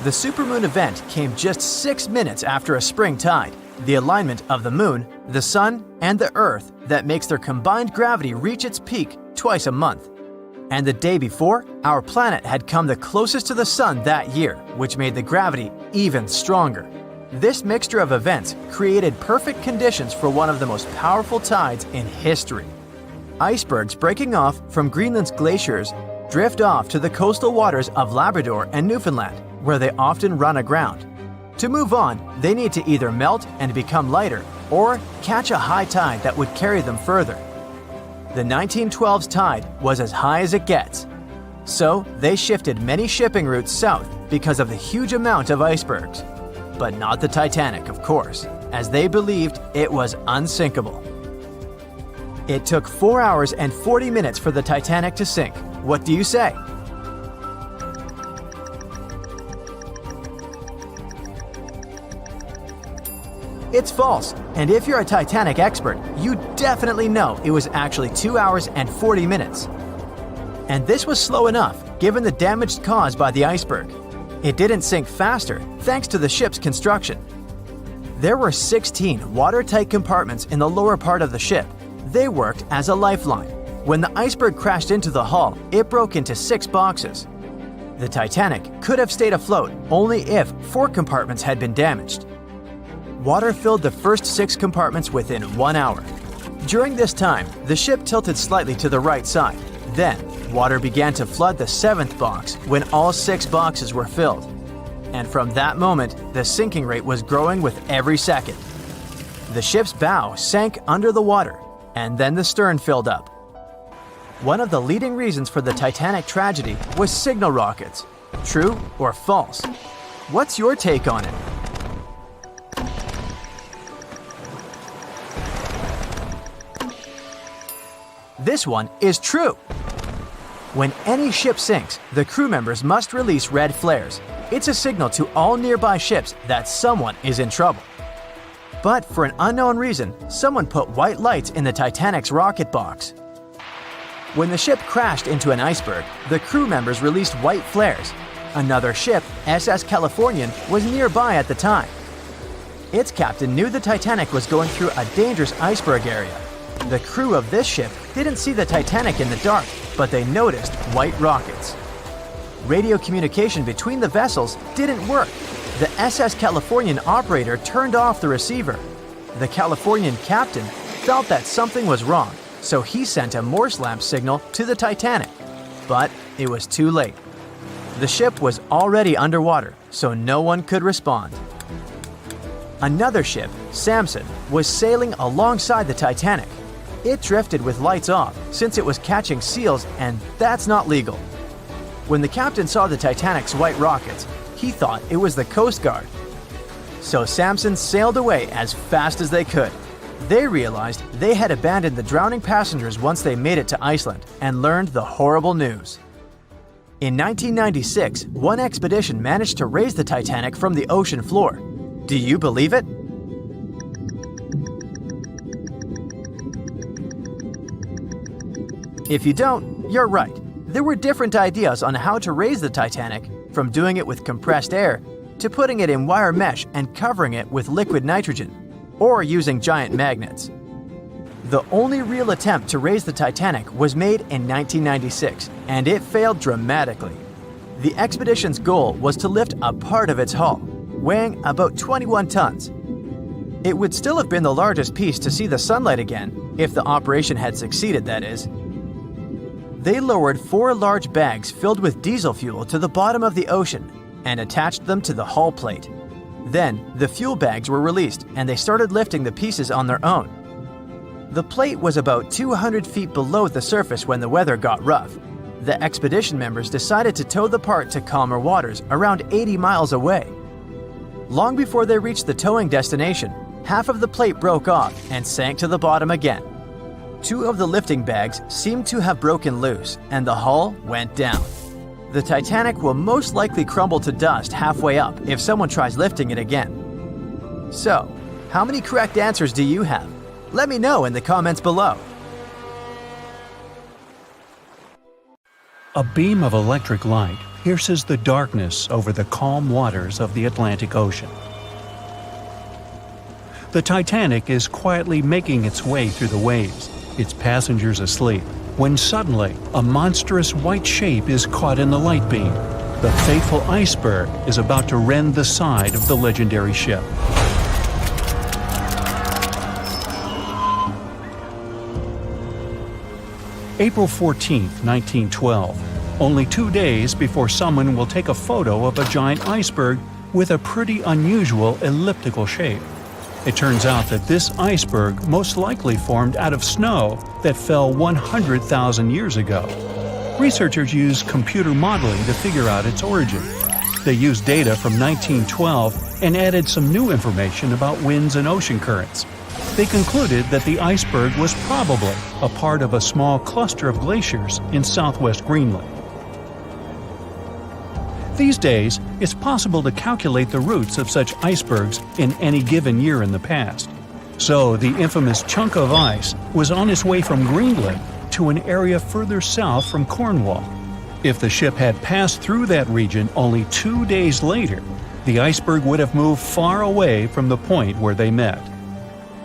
The supermoon event came just 6 minutes after a spring tide, the alignment of the moon, the sun, and the Earth that makes their combined gravity reach its peak twice a month. And the day before, our planet had come the closest to the sun that year, which made the gravity even stronger. This mixture of events created perfect conditions for one of the most powerful tides in history. Icebergs breaking off from Greenland's glaciers drift off to the coastal waters of Labrador and Newfoundland, where they often run aground. To move on, they need to either melt and become lighter or catch a high tide that would carry them further. The 1912's tide was as high as it gets. So they shifted many shipping routes south because of the huge amount of icebergs. But not the Titanic, of course, as they believed it was unsinkable. It took 4 hours and 40 minutes for the Titanic to sink. What do you say? It's false, and if you're a Titanic expert, you definitely know it was actually 2 hours and 40 minutes. And this was slow enough, given the damage caused by the iceberg. It didn't sink faster, thanks to the ship's construction. There were 16 watertight compartments in the lower part of the ship. They worked as a lifeline. When the iceberg crashed into the hull, it broke into 6 boxes. The Titanic could have stayed afloat only if 4 compartments had been damaged. Water filled the first 6 compartments within 1 hour. During this time, the ship tilted slightly to the right side. Then, water began to flood the 7th box when all 6 boxes were filled. And from that moment, the sinking rate was growing with every second. The ship's bow sank under the water, and then the stern filled up. One of the leading reasons for the Titanic tragedy was signal rockets. True or false? What's your take on it? This one is true. When any ship sinks, the crew members must release red flares. It's a signal to all nearby ships that someone is in trouble. But for an unknown reason, someone put white lights in the Titanic's rocket box. When the ship crashed into an iceberg, the crew members released white flares. Another ship, SS Californian, was nearby at the time. Its captain knew the Titanic was going through a dangerous iceberg area. The crew of this ship didn't see the Titanic in the dark, but they noticed white rockets. Radio communication between the vessels didn't work. The SS Californian operator turned off the receiver. The Californian captain felt that something was wrong, so he sent a Morse lamp signal to the Titanic. But it was too late. The ship was already underwater, so no one could respond. Another ship, Samson, was sailing alongside the Titanic. It drifted with lights off since it was catching seals, and that's not legal. When the captain saw the Titanic's white rockets, he thought it was the Coast Guard. So Samson sailed away as fast as they could. They realized they had abandoned the drowning passengers once they made it to Iceland and learned the horrible news. In 1996, one expedition managed to raise the Titanic from the ocean floor. Do you believe it? If you don't, you're right. There were different ideas on how to raise the Titanic, from doing it with compressed air to putting it in wire mesh and covering it with liquid nitrogen, or using giant magnets. The only real attempt to raise the Titanic was made in 1996, and it failed dramatically. The expedition's goal was to lift a part of its hull, weighing about 21 tons. It would still have been the largest piece to see the sunlight again, if the operation had succeeded, that is. They lowered 4 large bags filled with diesel fuel to the bottom of the ocean and attached them to the hull plate. Then, the fuel bags were released and they started lifting the pieces on their own. The plate was about 200 feet below the surface when the weather got rough. The expedition members decided to tow the part to calmer waters around 80 miles away. Long before they reached the towing destination, half of the plate broke off and sank to the bottom again. 2 of the lifting bags seemed to have broken loose, and the hull went down. The Titanic will most likely crumble to dust halfway up if someone tries lifting it again. So, how many correct answers do you have? Let me know in the comments below. A beam of electric light pierces the darkness over the calm waters of the Atlantic Ocean. The Titanic is quietly making its way through the waves, its passengers asleep, when suddenly a monstrous white shape is caught in the light beam. The fateful iceberg is about to rend the side of the legendary ship. April 14, 1912. Only 2 days before someone will take a photo of a giant iceberg with a pretty unusual elliptical shape. It turns out that this iceberg most likely formed out of snow that fell 100,000 years ago. Researchers used computer modeling to figure out its origin. They used data from 1912 and added some new information about winds and ocean currents. They concluded that the iceberg was probably a part of a small cluster of glaciers in southwest Greenland. These days, it's possible to calculate the routes of such icebergs in any given year in the past. So the infamous chunk of ice was on its way from Greenland to an area further south from Cornwall. If the ship had passed through that region only 2 days later, the iceberg would have moved far away from the point where they met.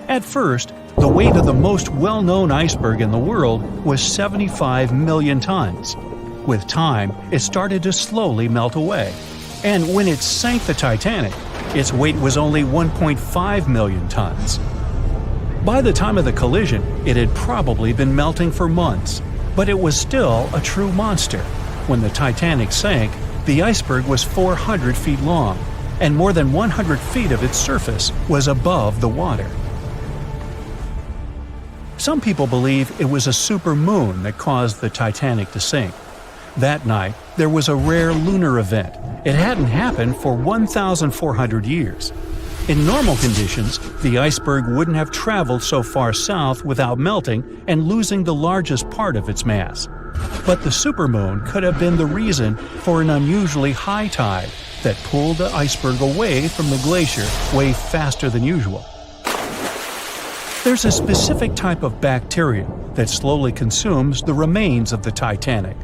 At first, the weight of the most well-known iceberg in the world was 75 million tons. With time, it started to slowly melt away. And when it sank the Titanic, its weight was only 1.5 million tons. By the time of the collision, it had probably been melting for months, but it was still a true monster. When the Titanic sank, the iceberg was 400 feet long, and more than 100 feet of its surface was above the water. Some people believe it was a supermoon that caused the Titanic to sink. That night, there was a rare lunar event. It hadn't happened for 1,400 years. In normal conditions, the iceberg wouldn't have traveled so far south without melting and losing the largest part of its mass. But the supermoon could have been the reason for an unusually high tide that pulled the iceberg away from the glacier way faster than usual. There's a specific type of bacteria that slowly consumes the remains of the Titanic.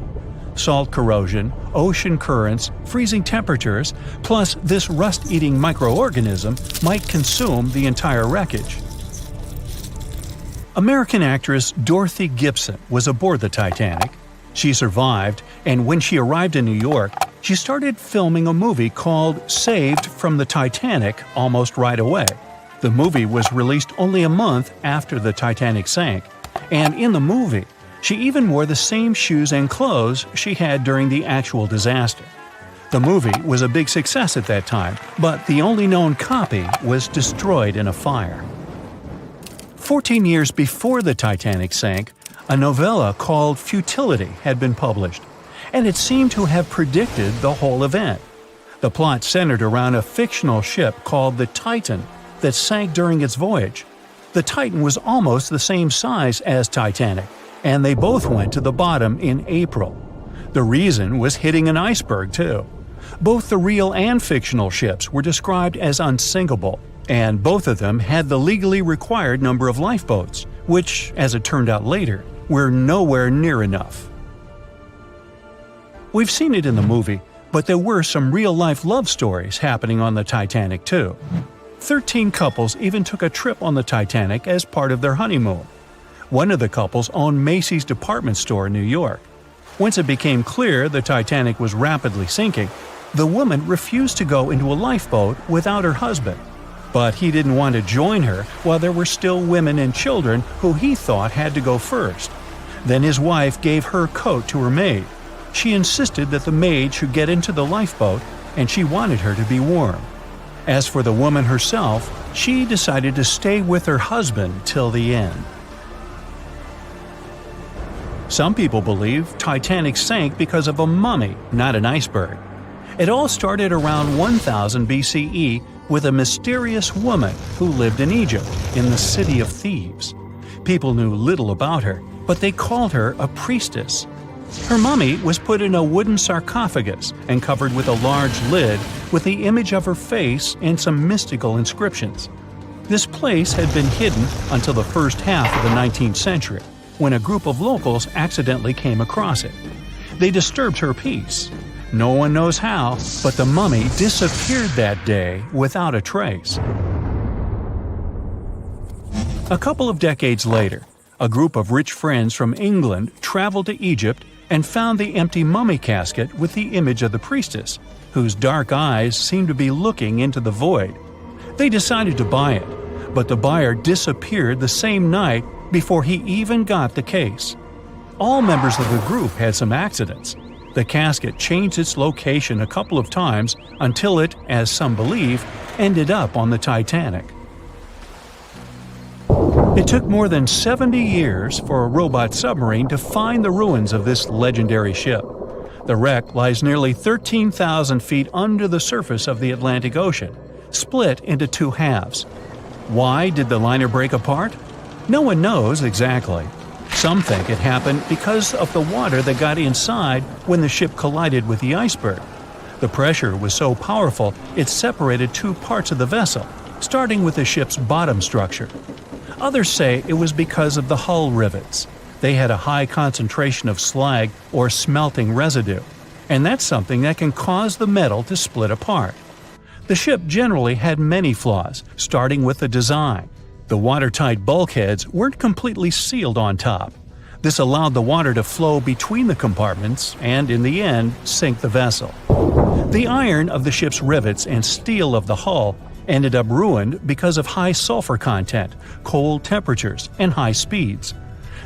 Salt corrosion, ocean currents, freezing temperatures, plus this rust-eating microorganism might consume the entire wreckage. American actress Dorothy Gibson was aboard the Titanic. She survived, and when she arrived in New York, she started filming a movie called Saved from the Titanic almost right away. The movie was released only a month after the Titanic sank, and in the movie, she even wore the same shoes and clothes she had during the actual disaster. The movie was a big success at that time, but the only known copy was destroyed in a fire. 14 years before the Titanic sank, a novella called Futility had been published, and it seemed to have predicted the whole event. The plot centered around a fictional ship called the Titan that sank during its voyage. The Titan was almost the same size as Titanic, and they both went to the bottom in April. The reason was hitting an iceberg, too. Both the real and fictional ships were described as unsinkable, and both of them had the legally required number of lifeboats, which, as it turned out later, were nowhere near enough. We've seen it in the movie, but there were some real-life love stories happening on the Titanic, too. 13 couples even took a trip on the Titanic as part of their honeymoon. One of the couples owned Macy's department store in New York. Once it became clear the Titanic was rapidly sinking, the woman refused to go into a lifeboat without her husband. But he didn't want to join her while there were still women and children who he thought had to go first. Then his wife gave her coat to her maid. She insisted that the maid should get into the lifeboat, and she wanted her to be warm. As for the woman herself, she decided to stay with her husband till the end. Some people believe Titanic sank because of a mummy, not an iceberg. It all started around 1000 BCE with a mysterious woman who lived in Egypt, in the city of Thebes. People knew little about her, but they called her a priestess. Her mummy was put in a wooden sarcophagus and covered with a large lid with the image of her face and some mystical inscriptions. This place had been hidden until the first half of the 19th century, when a group of locals accidentally came across it. They disturbed her peace. No one knows how, but the mummy disappeared that day without a trace. A couple of decades later, A group of rich friends from England traveled to Egypt and found the empty mummy casket with the image of the priestess, whose dark eyes seemed to be looking into the void. They decided to buy it, but the buyer disappeared the same night before he even got the case. All members of the group had some accidents. The casket changed its location a couple of times until it, as some believe, ended up on the Titanic. It took more than 70 years for a robot submarine to find the ruins of this legendary ship. The wreck lies nearly 13,000 feet under the surface of the Atlantic Ocean, split into two halves. Why did the liner break apart? No one knows exactly. Some think it happened because of the water that got inside when the ship collided with the iceberg. The pressure was so powerful it separated two parts of the vessel, starting with the ship's bottom structure. Others say it was because of the hull rivets. They had a high concentration of slag or smelting residue, and that's something that can cause the metal to split apart. The ship generally had many flaws, starting with the design. The watertight bulkheads weren't completely sealed on top. This allowed the water to flow between the compartments and, in the end, sink the vessel. The iron of the ship's rivets and steel of the hull ended up ruined because of high sulfur content, cold temperatures, and high speeds.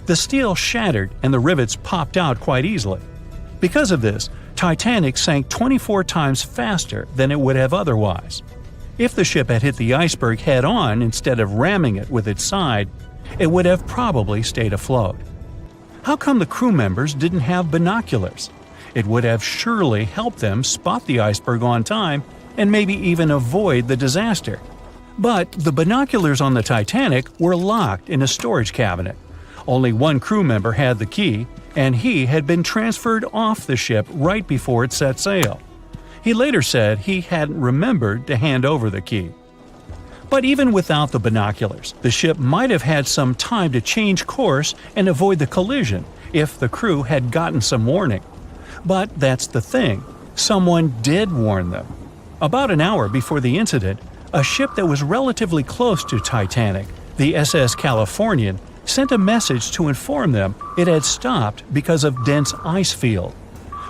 The steel shattered and the rivets popped out quite easily. Because of this, Titanic sank 24 times faster than it would have otherwise. If the ship had hit the iceberg head-on instead of ramming it with its side, it would have probably stayed afloat. How come the crew members didn't have binoculars? It would have surely helped them spot the iceberg on time and maybe even avoid the disaster. But the binoculars on the Titanic were locked in a storage cabinet. Only one crew member had the key, and he had been transferred off the ship right before it set sail. He later said he hadn't remembered to hand over the key. But even without the binoculars, the ship might have had some time to change course and avoid the collision if the crew had gotten some warning. But that's the thing, someone did warn them. About an hour before the incident, a ship that was relatively close to Titanic, the SS Californian, sent a message to inform them it had stopped because of dense ice field.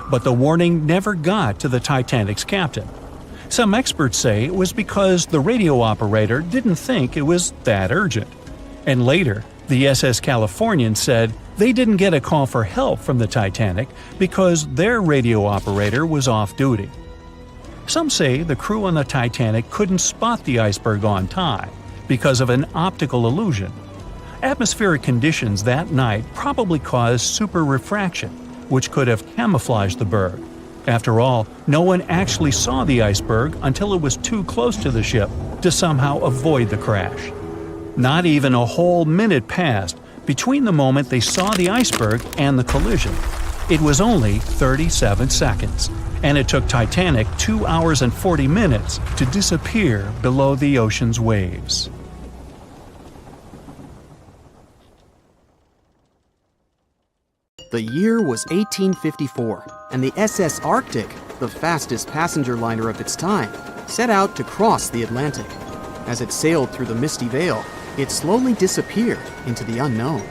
But the warning never got to the Titanic's captain. Some experts say it was because the radio operator didn't think it was that urgent. And later, the SS Californian said they didn't get a call for help from the Titanic because their radio operator was off duty. Some say the crew on the Titanic couldn't spot the iceberg on time because of an optical illusion. Atmospheric conditions that night probably caused super refraction, which could have camouflaged the berg. After all, no one actually saw the iceberg until it was too close to the ship to somehow avoid the crash. Not even a whole minute passed between the moment they saw the iceberg and the collision. It was only 37 seconds, and it took Titanic 2 hours and 40 minutes to disappear below the ocean's waves. The year was 1854, and the SS Arctic, the fastest passenger liner of its time, set out to cross the Atlantic. As it sailed through the misty veil, it slowly disappeared into the unknown.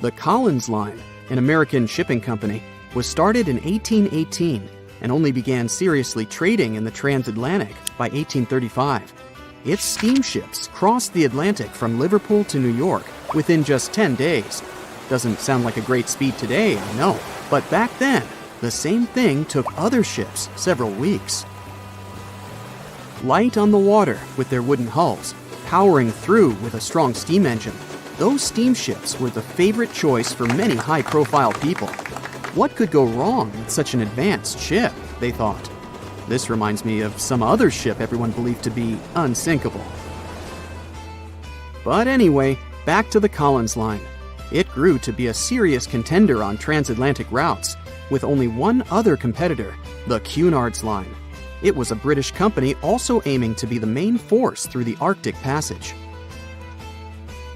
The Collins Line, an American shipping company, was started in 1818 and only began seriously trading in the transatlantic by 1835. Its steamships crossed the Atlantic from Liverpool to New York within just 10 days. Doesn't sound like a great speed today, I know, but back then, the same thing took other ships several weeks. Light on the water with their wooden hulls, powering through with a strong steam engine, those steamships were the favorite choice for many high-profile people. What could go wrong with such an advanced ship, they thought. This reminds me of some other ship everyone believed to be unsinkable. But anyway, back to the Collins Line. It grew to be a serious contender on transatlantic routes, with only one other competitor, the Cunard's Line. It was a British company also aiming to be the main force through the Arctic Passage.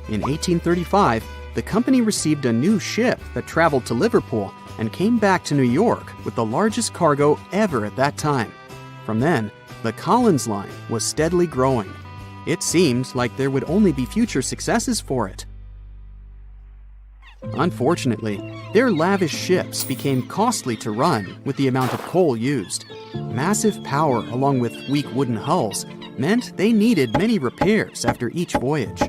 In 1835, the company received a new ship that traveled to Liverpool and came back to New York with the largest cargo ever at that time. From then, the Collins Line was steadily growing. It seemed like there would only be future successes for it. Unfortunately, their lavish ships became costly to run with the amount of coal used. Massive power, along with weak wooden hulls, meant they needed many repairs after each voyage.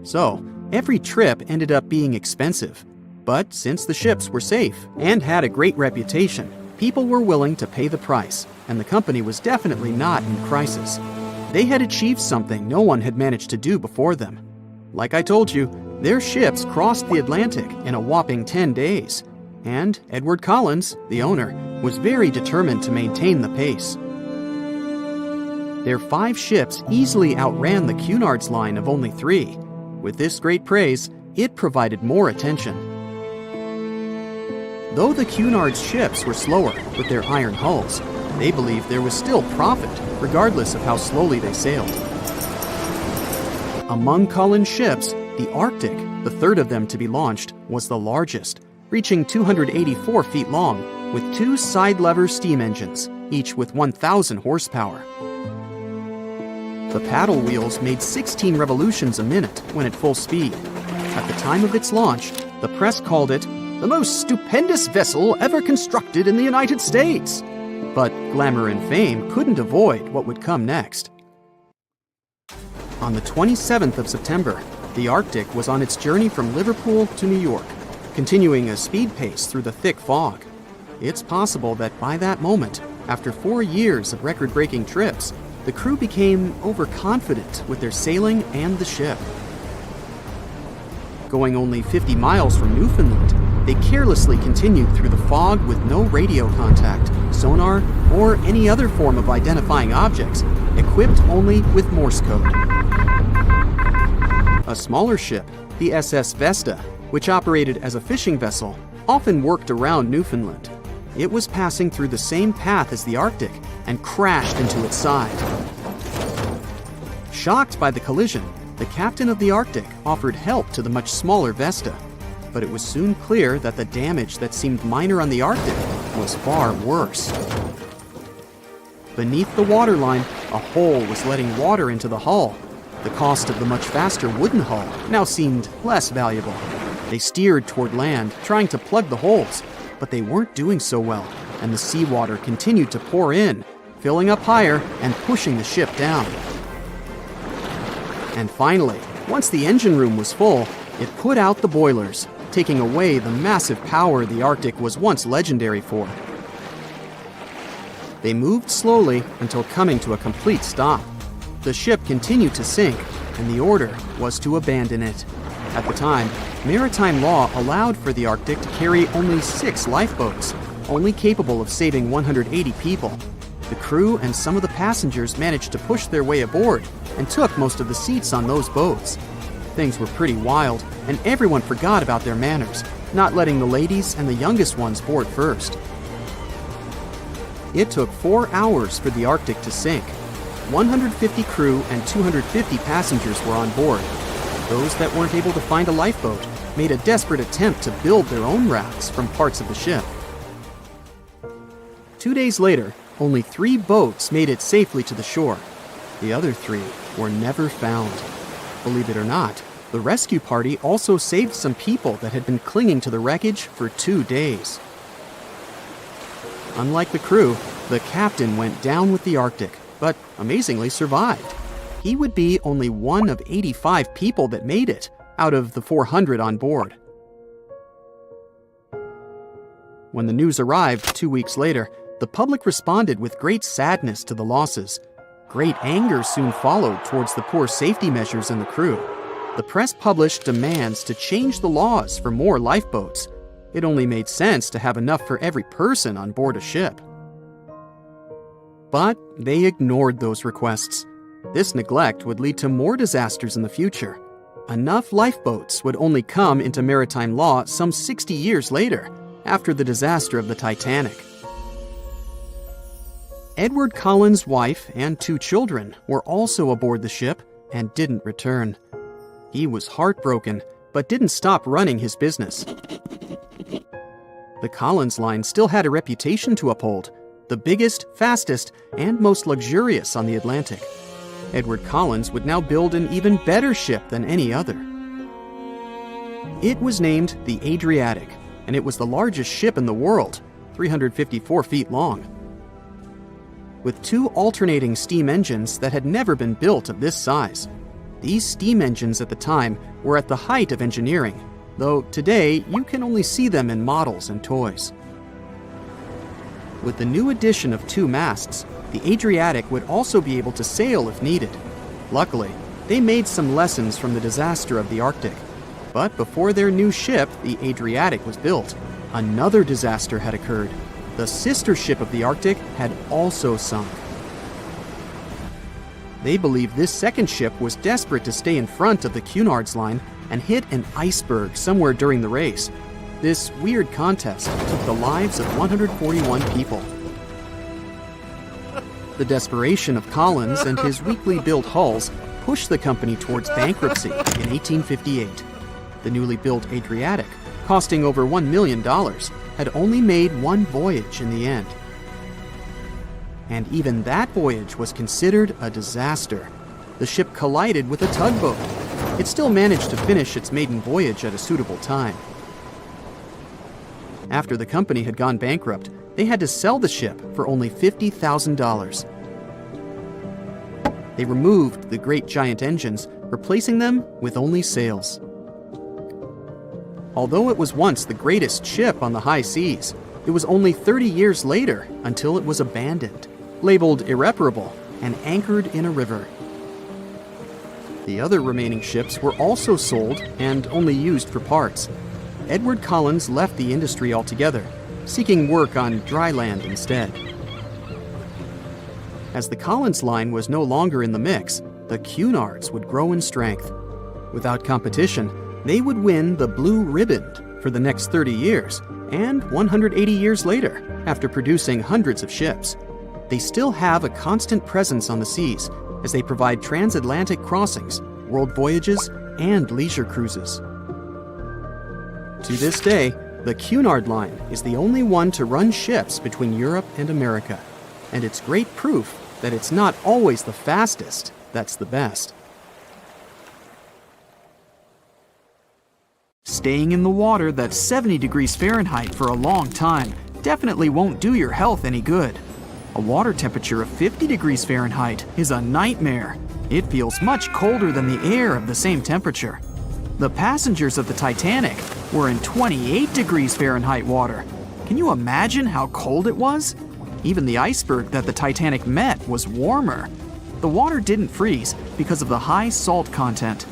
So, every trip ended up being expensive. But since the ships were safe and had a great reputation, people were willing to pay the price, and the company was definitely not in crisis. They had achieved something no one had managed to do before them. Like I told you, their ships crossed the Atlantic in a whopping 10 days, and Edward Collins, the owner, was very determined to maintain the pace. Their 5 ships easily outran the Cunard's line of only 3. With this great praise, it provided more attention. Though the Cunard's ships were slower with their iron hulls, they believed there was still profit, regardless of how slowly they sailed. Among Collins' ships, the Arctic, the third of them to be launched, was the largest, reaching 284 feet long, with 2 side-lever steam engines, each with 1,000 horsepower. The paddle wheels made 16 revolutions a minute when at full speed. At the time of its launch, the press called it the most stupendous vessel ever constructed in the United States. But glamour and fame couldn't avoid what would come next. On the 27th of September, the Arctic was on its journey from Liverpool to New York, continuing a speed pace through the thick fog. It's possible that by that moment, after 4 years of record-breaking trips, the crew became overconfident with their sailing and the ship. Going only 50 miles from Newfoundland, they carelessly continued through the fog with no radio contact, sonar, or any other form of identifying objects, equipped only with Morse code. A smaller ship, the SS Vesta, which operated as a fishing vessel, often worked around Newfoundland. It was passing through the same path as the Arctic and crashed into its side. Shocked by the collision, the captain of the Arctic offered help to the much smaller Vesta, but it was soon clear that the damage that seemed minor on the Arctic was far worse. Beneath the waterline, a hole was letting water into the hull. The cost of the much faster wooden hull now seemed less valuable. They steered toward land, trying to plug the holes, but they weren't doing so well, and the seawater continued to pour in, filling up higher and pushing the ship down. And finally, once the engine room was full, it put out the boilers, taking away the massive power the Arctic was once legendary for. They moved slowly until coming to a complete stop. The ship continued to sink, and the order was to abandon it. At the time, maritime law allowed for the Arctic to carry only 6 lifeboats, only capable of saving 180 people. The crew and some of the passengers managed to push their way aboard and took most of the seats on those boats. Things were pretty wild, and everyone forgot about their manners, not letting the ladies and the youngest ones board first. It took 4 hours for the Arctic to sink. 150 crew and 250 passengers were on board. Those that weren't able to find a lifeboat made a desperate attempt to build their own rafts from parts of the ship. 2 days later, only 3 boats made it safely to the shore. The other 3 were never found. Believe it or not, the rescue party also saved some people that had been clinging to the wreckage for 2 days. Unlike the crew, the captain went down with the Arctic, but amazingly survived. He would be only one of 85 people that made it, out of the 400 on board. When the news arrived 2 weeks later, the public responded with great sadness to the losses. Great anger soon followed towards the poor safety measures in the crew. The press published demands to change the laws for more lifeboats. It only made sense to have enough for every person on board a ship. But they ignored those requests. This neglect would lead to more disasters in the future. Enough lifeboats would only come into maritime law some 60 years later, after the disaster of the Titanic. Edward Collins' wife and 2 children were also aboard the ship and didn't return. He was heartbroken, but didn't stop running his business. The Collins line still had a reputation to uphold, the biggest, fastest, and most luxurious on the Atlantic. Edward Collins would now build an even better ship than any other. It was named the Adriatic, and it was the largest ship in the world, 354 feet long. With 2 alternating steam engines that had never been built of this size. These steam engines at the time were at the height of engineering, though today you can only see them in models and toys. With the new addition of 2 masts, the Adriatic would also be able to sail if needed. Luckily, they made some lessons from the disaster of the Arctic. But before their new ship, the Adriatic, was built, another disaster had occurred. The sister ship of the Arctic had also sunk. They believed this second ship was desperate to stay in front of the Cunard's line and hit an iceberg somewhere during the race. This weird contest took the lives of 141 people. The desperation of Collins and his weakly built hulls pushed the company towards bankruptcy in 1858. The newly built Adriatic, costing over $1 million, had only made one voyage in the end. And even that voyage was considered a disaster. The ship collided with a tugboat. It still managed to finish its maiden voyage at a suitable time. After the company had gone bankrupt, they had to sell the ship for only $50,000. They removed the great giant engines, replacing them with only sails. Although it was once the greatest ship on the high seas, it was only 30 years later until it was abandoned, labeled irreparable, and anchored in a river. The other remaining ships were also sold and only used for parts. Edward Collins left the industry altogether, seeking work on dry land instead. As the Collins line was no longer in the mix, the Cunards would grow in strength. Without competition, they would win the Blue Ribbon for the next 30 years, and 180 years later, after producing hundreds of ships. They still have a constant presence on the seas as they provide transatlantic crossings, world voyages, and leisure cruises. To this day, the Cunard line is the only one to run ships between Europe and America, and it's great proof that it's not always the fastest that's the best. Staying in the water that's 70 degrees Fahrenheit for a long time definitely won't do your health any good. A water temperature of 50 degrees Fahrenheit is a nightmare. It feels much colder than the air of the same temperature. The passengers of the Titanic were in 28 degrees Fahrenheit water. Can you imagine how cold it was? Even the iceberg that the Titanic met was warmer. The water didn't freeze because of the high salt content.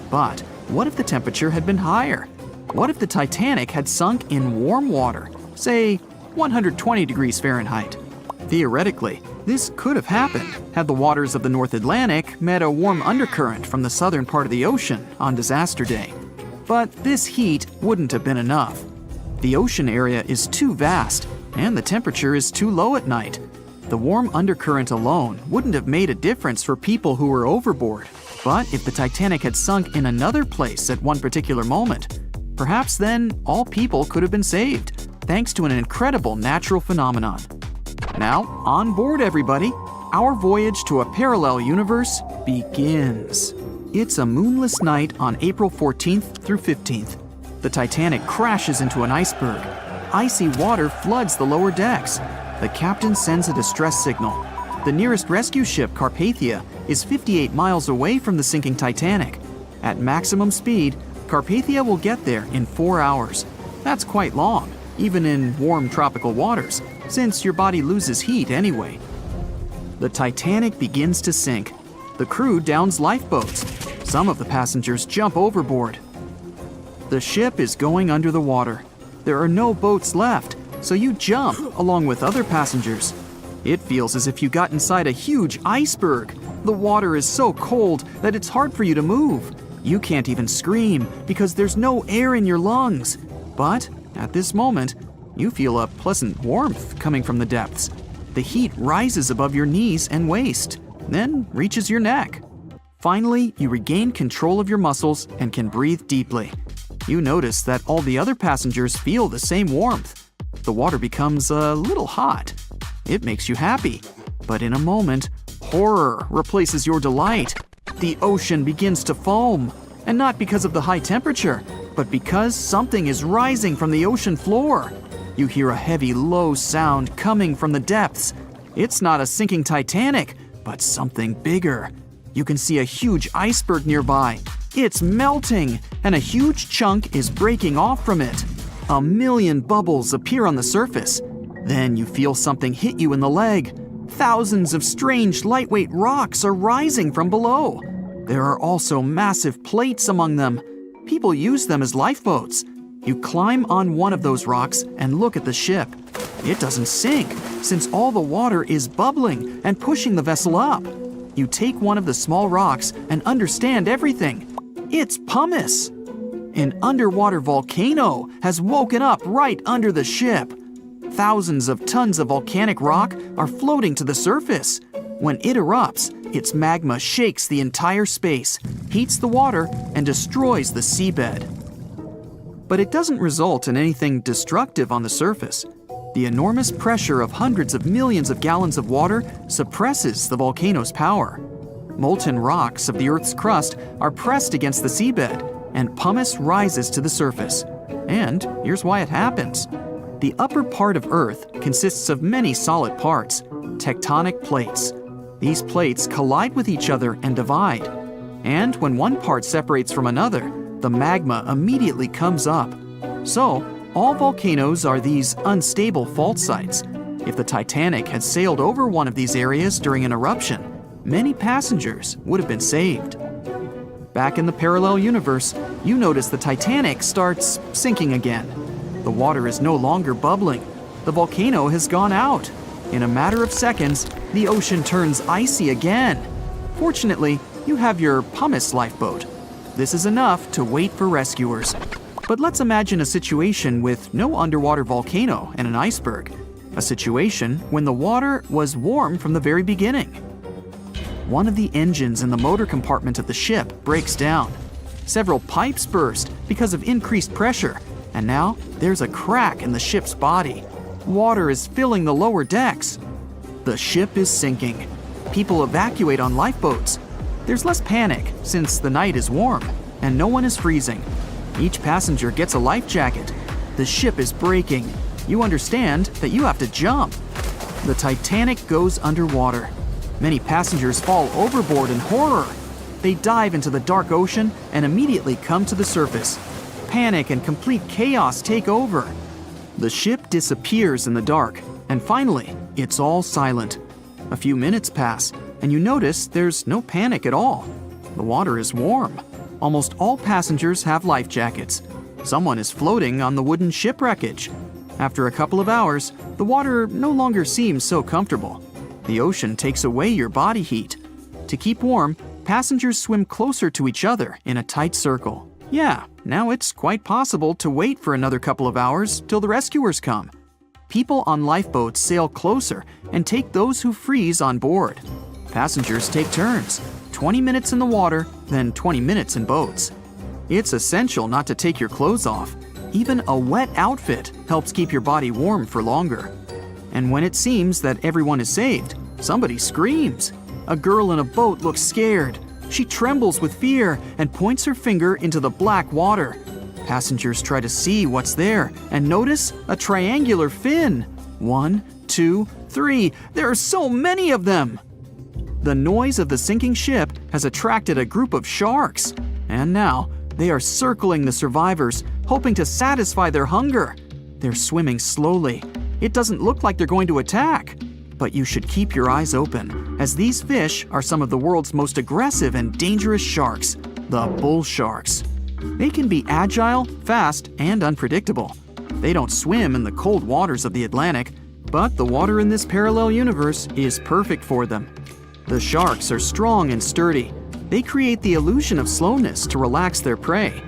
But what if the temperature had been higher? What if the Titanic had sunk in warm water, say 120 degrees Fahrenheit? Theoretically, this could have happened had the waters of the North Atlantic met a warm undercurrent from the southern part of the ocean on disaster day. But this heat wouldn't have been enough. The ocean area is too vast, and the temperature is too low at night. The warm undercurrent alone wouldn't have made a difference for people who were overboard. But if the Titanic had sunk in another place at one particular moment, perhaps then all people could have been saved, thanks to an incredible natural phenomenon. Now, on board everybody, our voyage to a parallel universe begins. It's a moonless night on April 14th through 15th. The Titanic crashes into an iceberg. Icy water floods the lower decks. The captain sends a distress signal. The nearest rescue ship, Carpathia, is 58 miles away from the sinking Titanic. At maximum speed, Carpathia will get there in 4 hours. That's quite long, even in warm tropical waters, since your body loses heat anyway. The Titanic begins to sink. The crew downs lifeboats. Some of the passengers jump overboard. The ship is going under the water. There are no boats left, so you jump along with other passengers. It feels as if you got inside a huge iceberg. The water is so cold that it's hard for you to move. You can't even scream because there's no air in your lungs. But at this moment, you feel a pleasant warmth coming from the depths. The heat rises above your knees and waist, then reaches your neck. Finally, you regain control of your muscles and can breathe deeply. You notice that all the other passengers feel the same warmth. The water becomes a little hot. It makes you happy, but in a moment, Horror replaces your delight. The ocean begins to foam, and not because of the high temperature, but because something is rising from the ocean floor. You hear a heavy, low sound coming from the depths. It's not a sinking Titanic, but something bigger. You can see a huge iceberg nearby. It's melting, and a huge chunk is breaking off from it. A million bubbles appear on the surface. Then you feel something hit you in the leg. Thousands of strange lightweight rocks are rising from below. There are also massive plates among them. People use them as lifeboats. You climb on one of those rocks and look at the ship. It doesn't sink, since all the water is bubbling and pushing the vessel up. You take one of the small rocks and understand everything. It's pumice. An underwater volcano has woken up right under the ship. Thousands of tons of volcanic rock are floating to the surface. When it erupts, its magma shakes the entire space, heats the water, and destroys the seabed. But it doesn't result in anything destructive on the surface. The enormous pressure of hundreds of millions of gallons of water suppresses the volcano's power. Molten rocks of the Earth's crust are pressed against the seabed, and pumice rises to the surface. And here's why it happens. The upper part of Earth consists of many solid parts, tectonic plates. These plates collide with each other and divide. And when one part separates from another, the magma immediately comes up. So, all volcanoes are these unstable fault sites. If the Titanic had sailed over one of these areas during an eruption, many passengers would have been saved. Back in the parallel universe, you notice the Titanic starts sinking again. The water is no longer bubbling. The volcano has gone out. In a matter of seconds, the ocean turns icy again. Fortunately, you have your pumice lifeboat. This is enough to wait for rescuers. But let's imagine a situation with no underwater volcano and an iceberg. A situation when the water was warm from the very beginning. One of the engines in the motor compartment of the ship breaks down. Several pipes burst because of increased pressure, and now there's a crack in the ship's body. Water is filling the lower decks. The ship is sinking. People evacuate on lifeboats. There's less panic since the night is warm and no one is freezing. Each passenger gets a life jacket. The ship is breaking. You understand that you have to jump. The Titanic goes underwater. Many passengers fall overboard in horror. They dive into the dark ocean and immediately come to the surface. Panic and complete chaos take over. The ship disappears in the dark, and finally, it's all silent. A few minutes pass, and you notice there's no panic at all. The water is warm. Almost all passengers have life jackets. Someone is floating on the wooden ship wreckage. After a couple of hours, the water no longer seems so comfortable. The ocean takes away your body heat. To keep warm, passengers swim closer to each other in a tight circle. Yeah, now it's quite possible to wait for another couple of hours till the rescuers come. People on lifeboats sail closer and take those who freeze on board. Passengers take turns, 20 minutes in the water, then 20 minutes in boats. It's essential not to take your clothes off. Even a wet outfit helps keep your body warm for longer. And when it seems that everyone is saved, somebody screams. A girl in a boat looks scared. She trembles with fear and points her finger into the black water. Passengers try to see what's there and notice a triangular fin. 1, 2, 3. There are so many of them! The noise of the sinking ship has attracted a group of sharks. And now, they are circling the survivors, hoping to satisfy their hunger. They're swimming slowly. It doesn't look like they're going to attack. But you should keep your eyes open, as these fish are some of the world's most aggressive and dangerous sharks, the bull sharks. They can be agile, fast, and unpredictable. They don't swim in the cold waters of the Atlantic, but the water in this parallel universe is perfect for them. The sharks are strong and sturdy. They create the illusion of slowness to relax their prey.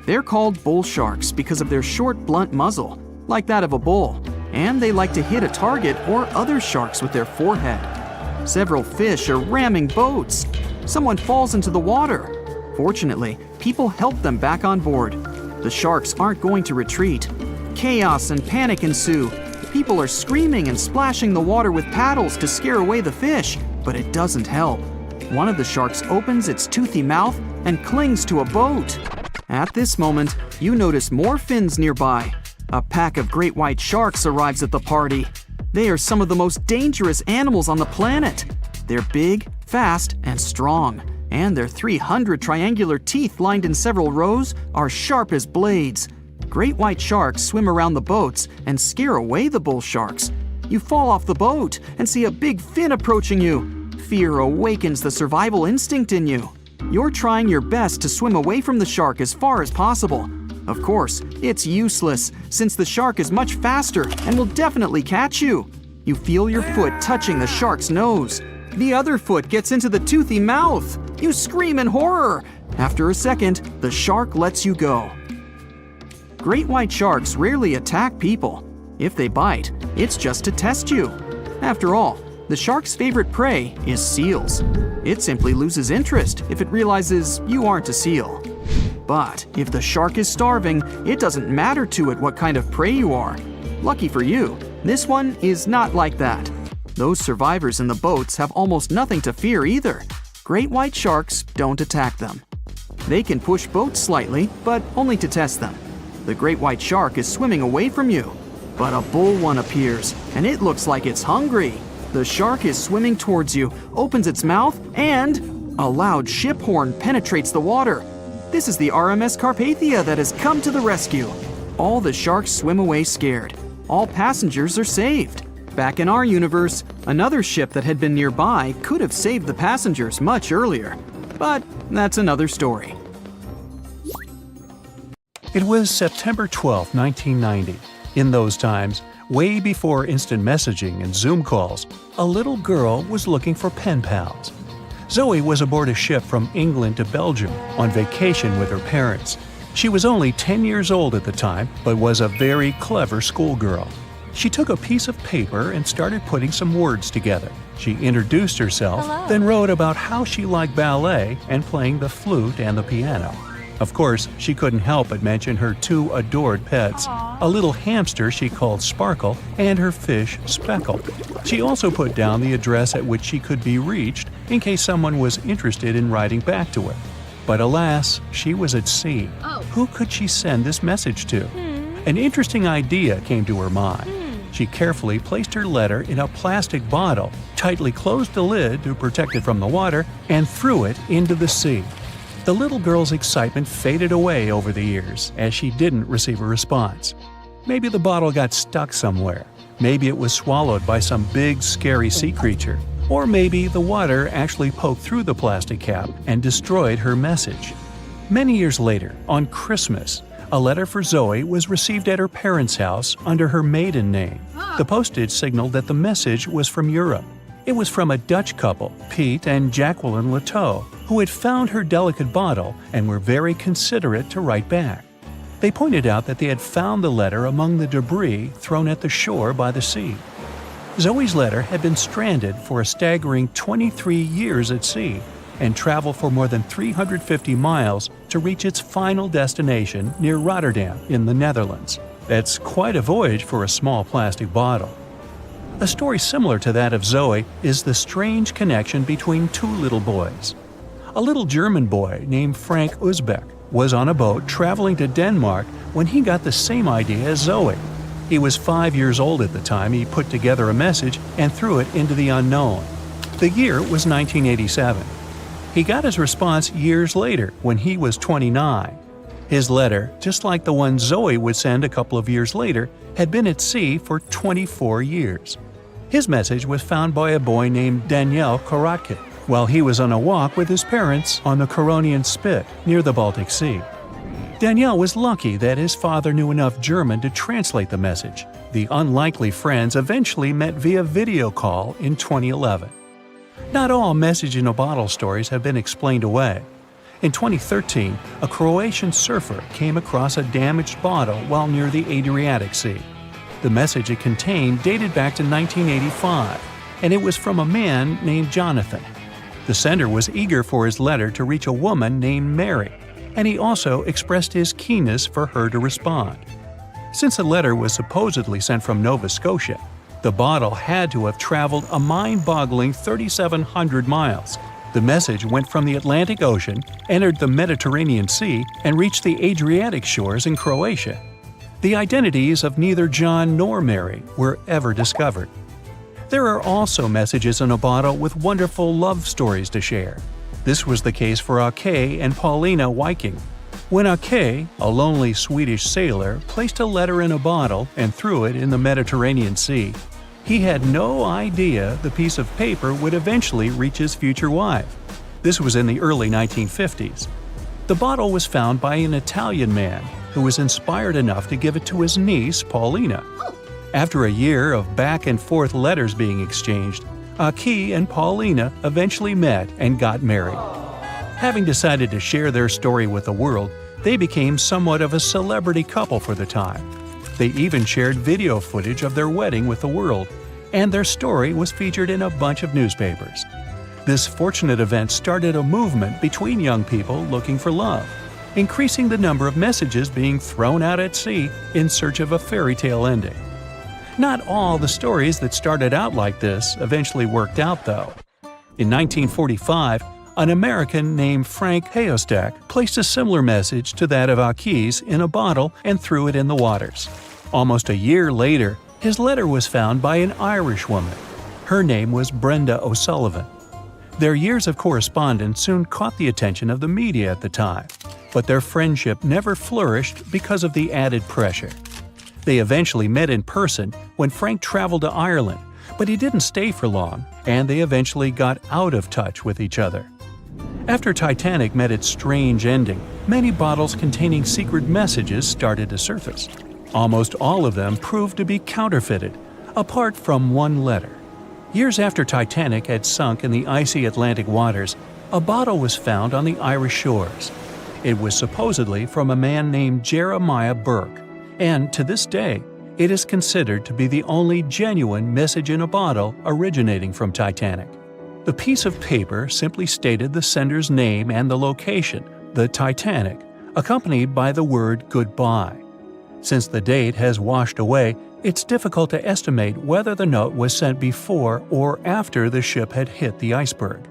They're called bull sharks because of their short, blunt muzzle, like that of a bull, and they like to hit a target or other sharks with their forehead. Several fish are ramming boats. Someone falls into the water. Fortunately, people help them back on board. The sharks aren't going to retreat. Chaos and panic ensue. People are screaming and splashing the water with paddles to scare away the fish, but it doesn't help. One of the sharks opens its toothy mouth and clings to a boat. At this moment, you notice more fins nearby. A pack of great white sharks arrives at the party. They are some of the most dangerous animals on the planet. They're big, fast, and strong, and their 300 triangular teeth lined in several rows are sharp as blades. Great white sharks swim around the boats and scare away the bull sharks. You fall off the boat and see a big fin approaching you. Fear awakens the survival instinct in you. You're trying your best to swim away from the shark as far as possible. Of course, it's useless, since the shark is much faster and will definitely catch you. You feel your foot touching the shark's nose. The other foot gets into the toothy mouth. You scream in horror. After a second, the shark lets you go. Great white sharks rarely attack people. If they bite, it's just to test you. After all, the shark's favorite prey is seals. It simply loses interest if it realizes you aren't a seal. But if the shark is starving, it doesn't matter to it what kind of prey you are. Lucky for you, this one is not like that. Those survivors in the boats have almost nothing to fear either. Great white sharks don't attack them. They can push boats slightly, but only to test them. The great white shark is swimming away from you. But a bull one appears, and it looks like it's hungry. The shark is swimming towards you, opens its mouth, and a loud ship horn penetrates the water. This is the RMS Carpathia that has come to the rescue. All the sharks swim away scared. All passengers are saved. Back in our universe, another ship that had been nearby could have saved the passengers much earlier. But that's another story. It was September 12, 1990. In those times, way before instant messaging and Zoom calls, a little girl was looking for pen pals. Zoe was aboard a ship from England to Belgium on vacation with her parents. She was only 10 years old at the time, but was a very clever schoolgirl. She took a piece of paper and started putting some words together. She introduced herself, then wrote about how she liked ballet and playing the flute and the piano. Of course, she couldn't help but mention her two adored pets, a little hamster she called Sparkle and her fish Speckle. She also put down the address at which she could be reached in case someone was interested in writing back to her. But alas, she was at sea. Who could she send this message to? An interesting idea came to her mind. She carefully placed her letter in a plastic bottle, tightly closed the lid to protect it from the water, and threw it into the sea. The little girl's excitement faded away over the years as she didn't receive a response. Maybe the bottle got stuck somewhere. Maybe it was swallowed by some big, scary sea creature. Or maybe the water actually poked through the plastic cap and destroyed her message. Many years later, on Christmas, a letter for Zoe was received at her parents' house under her maiden name. The postage signaled that the message was from Europe. It was from a Dutch couple, Piet and Jacqueline Leteau, who had found her delicate bottle and were very considerate to write back. They pointed out that they had found the letter among the debris thrown at the shore by the sea. Zoe's letter had been stranded for a staggering 23 years at sea and traveled for more than 350 miles to reach its final destination near Rotterdam in the Netherlands. That's quite a voyage for a small plastic bottle. A story similar to that of Zoe is the strange connection between two little boys. A little German boy named Frank Uzbek was on a boat traveling to Denmark when he got the same idea as Zoe. He was 5 years old at the time he put together a message and threw it into the unknown. The year was 1987. He got his response years later when he was 29. His letter, just like the one Zoe would send a couple of years later, had been at sea for 24 years. His message was found by a boy named Daniel Korotkin while he was on a walk with his parents on the Koronian Spit near the Baltic Sea. Daniel was lucky that his father knew enough German to translate the message. The unlikely friends eventually met via video call in 2011. Not all message-in-a-bottle stories have been explained away. In 2013, a Croatian surfer came across a damaged bottle while near the Adriatic Sea. The message it contained dated back to 1985, and it was from a man named Jonathan. The sender was eager for his letter to reach a woman named Mary, and he also expressed his keenness for her to respond. Since the letter was supposedly sent from Nova Scotia, The bottle had to have traveled a mind-boggling 3,700 miles. The message went from the Atlantic Ocean, entered the Mediterranean Sea, and reached the Adriatic shores in Croatia. The identities of neither John nor Mary were ever discovered. There are also messages in a bottle with wonderful love stories to share. This was the case for Ake and Paulina Viking. When Ake, a lonely Swedish sailor, placed a letter in a bottle and threw it in the Mediterranean Sea, he had no idea the piece of paper would eventually reach his future wife. This was in the early 1950s. The bottle was found by an Italian man who was inspired enough to give it to his niece, Paulina. After a year of back-and-forth letters being exchanged, Ake and Paulina eventually met and got married. Having decided to share their story with the world, they became somewhat of a celebrity couple for the time. They even shared video footage of their wedding with the world, and their story was featured in a bunch of newspapers. This fortunate event started a movement between young people looking for love, increasing the number of messages being thrown out at sea in search of a fairy tale ending. Not all the stories that started out like this eventually worked out, though. In 1945, an American named Frank Hayostak placed a similar message to that of Ake's in a bottle and threw it in the waters. Almost a year later, his letter was found by an Irish woman. Her name was Brenda O'Sullivan. Their years of correspondence soon caught the attention of the media at the time, but their friendship never flourished because of the added pressure. They eventually met in person when Frank traveled to Ireland, but he didn't stay for long, and they eventually got out of touch with each other. After Titanic met its strange ending, many bottles containing secret messages started to surface. Almost all of them proved to be counterfeited, apart from one letter. Years after Titanic had sunk in the icy Atlantic waters, a bottle was found on the Irish shores. It was supposedly from a man named Jeremiah Burke, and to this day, it is considered to be the only genuine message in a bottle originating from Titanic. The piece of paper simply stated the sender's name and the location, the Titanic, accompanied by the word goodbye. Since the date has washed away, it's difficult to estimate whether the note was sent before or after the ship had hit the iceberg.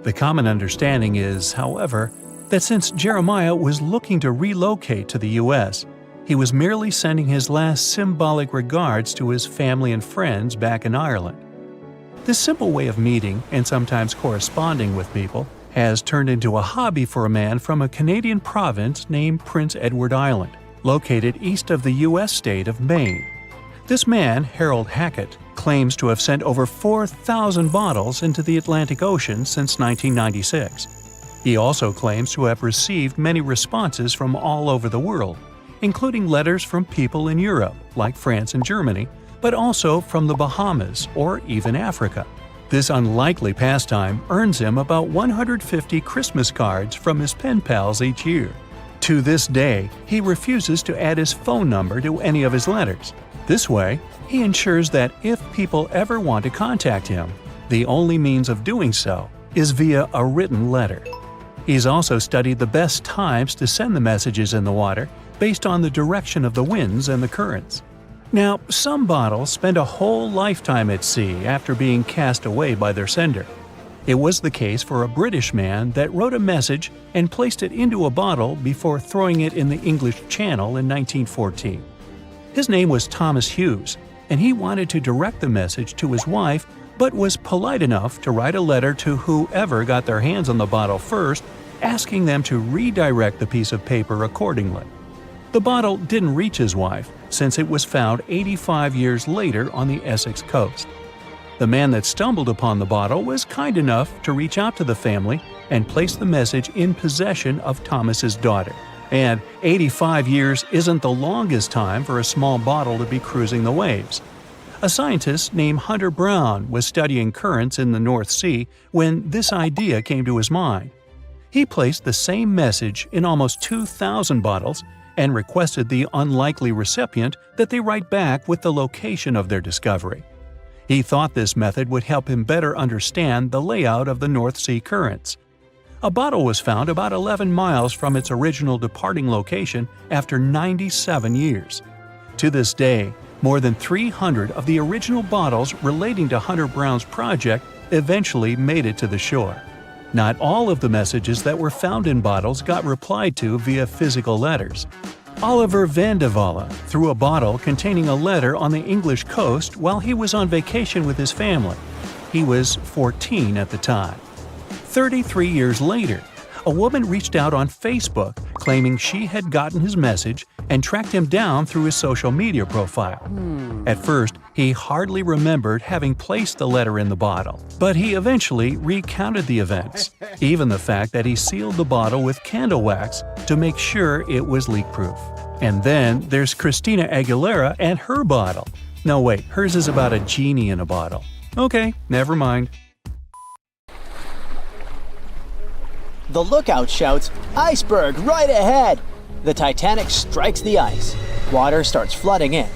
The common understanding is, however, that since Jeremiah was looking to relocate to the U.S., he was merely sending his last symbolic regards to his family and friends back in Ireland. This simple way of meeting and sometimes corresponding with people has turned into a hobby for a man from a Canadian province named Prince Edward Island, located east of the U.S. state of Maine. This man, Harold Hackett, claims to have sent over 4,000 bottles into the Atlantic Ocean since 1996. He also claims to have received many responses from all over the world, including letters from people in Europe, like France and Germany, but also from the Bahamas or even Africa. This unlikely pastime earns him about 150 Christmas cards from his pen pals each year. To this day, he refuses to add his phone number to any of his letters. This way, he ensures that if people ever want to contact him, the only means of doing so is via a written letter. He's also studied the best times to send the messages in the water based on the direction of the winds and the currents. Now, some bottles spend a whole lifetime at sea after being cast away by their sender. It was the case for a British man that wrote a message and placed it into a bottle before throwing it in the English Channel in 1914. His name was Thomas Hughes, and he wanted to direct the message to his wife, but was polite enough to write a letter to whoever got their hands on the bottle first, asking them to redirect the piece of paper accordingly. The bottle didn't reach his wife, since it was found 85 years later on the Essex coast. The man that stumbled upon the bottle was kind enough to reach out to the family and place the message in possession of Thomas's daughter. And 85 years isn't the longest time for a small bottle to be cruising the waves. A scientist named Hunter Brown was studying currents in the North Sea when this idea came to his mind. He placed the same message in almost 2,000 bottles and requested the unlikely recipient that they write back with the location of their discovery. He thought this method would help him better understand the layout of the North Sea currents. A bottle was found about 11 miles from its original departing location after 97 years. To this day, More than 300 of the original bottles relating to Hunter Brown's project eventually made it to the shore. Not all of the messages that were found in bottles got replied to via physical letters. Oliver van de Walle threw a bottle containing a letter on the English coast while he was on vacation with his family. He was 14 at the time. 33 years later, a woman reached out on Facebook claiming she had gotten his message and tracked him down through his social media profile. At first, he hardly remembered having placed the letter in the bottle, but he eventually recounted the events, even the fact that he sealed the bottle with candle wax to make sure it was leak-proof. And then there's Christina Aguilera and her bottle. No, wait, hers is about a genie in a bottle. Okay, never mind. The lookout shouts, "Iceberg right ahead!" The Titanic strikes the ice. Water starts flooding in.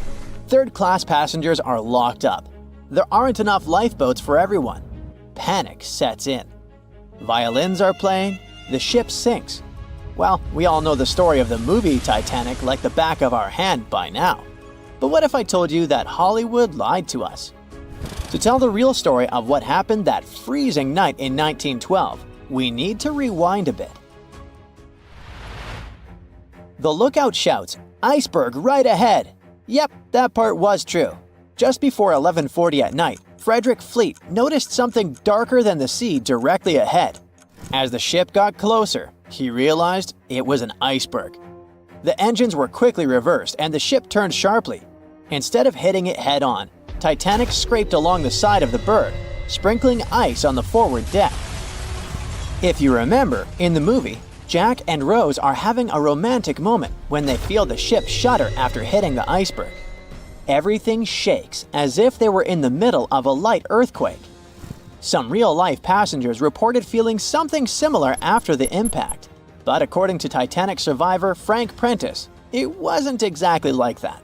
Third-class passengers are locked up. There aren't enough lifeboats for everyone. Panic sets in. Violins are playing. The ship sinks. Well, we all know the story of the movie Titanic like the back of our hand by now. But what if I told you that Hollywood lied to us? To tell the real story of what happened that freezing night in 1912, we need to rewind a bit. The lookout shouts, "Iceberg right ahead!" Yep, that part was true. Just before 11:40 at night, Frederick Fleet noticed something darker than the sea directly ahead. As the ship got closer, he realized it was an iceberg. The engines were quickly reversed and the ship turned sharply. Instead of hitting it head-on, Titanic scraped along the side of the berg, sprinkling ice on the forward deck. If you remember, in the movie, Jack and Rose are having a romantic moment when they feel the ship shudder after hitting the iceberg. Everything shakes as if they were in the middle of a light earthquake. Some real-life passengers reported feeling something similar after the impact, but according to Titanic survivor Frank Prentice, it wasn't exactly like that.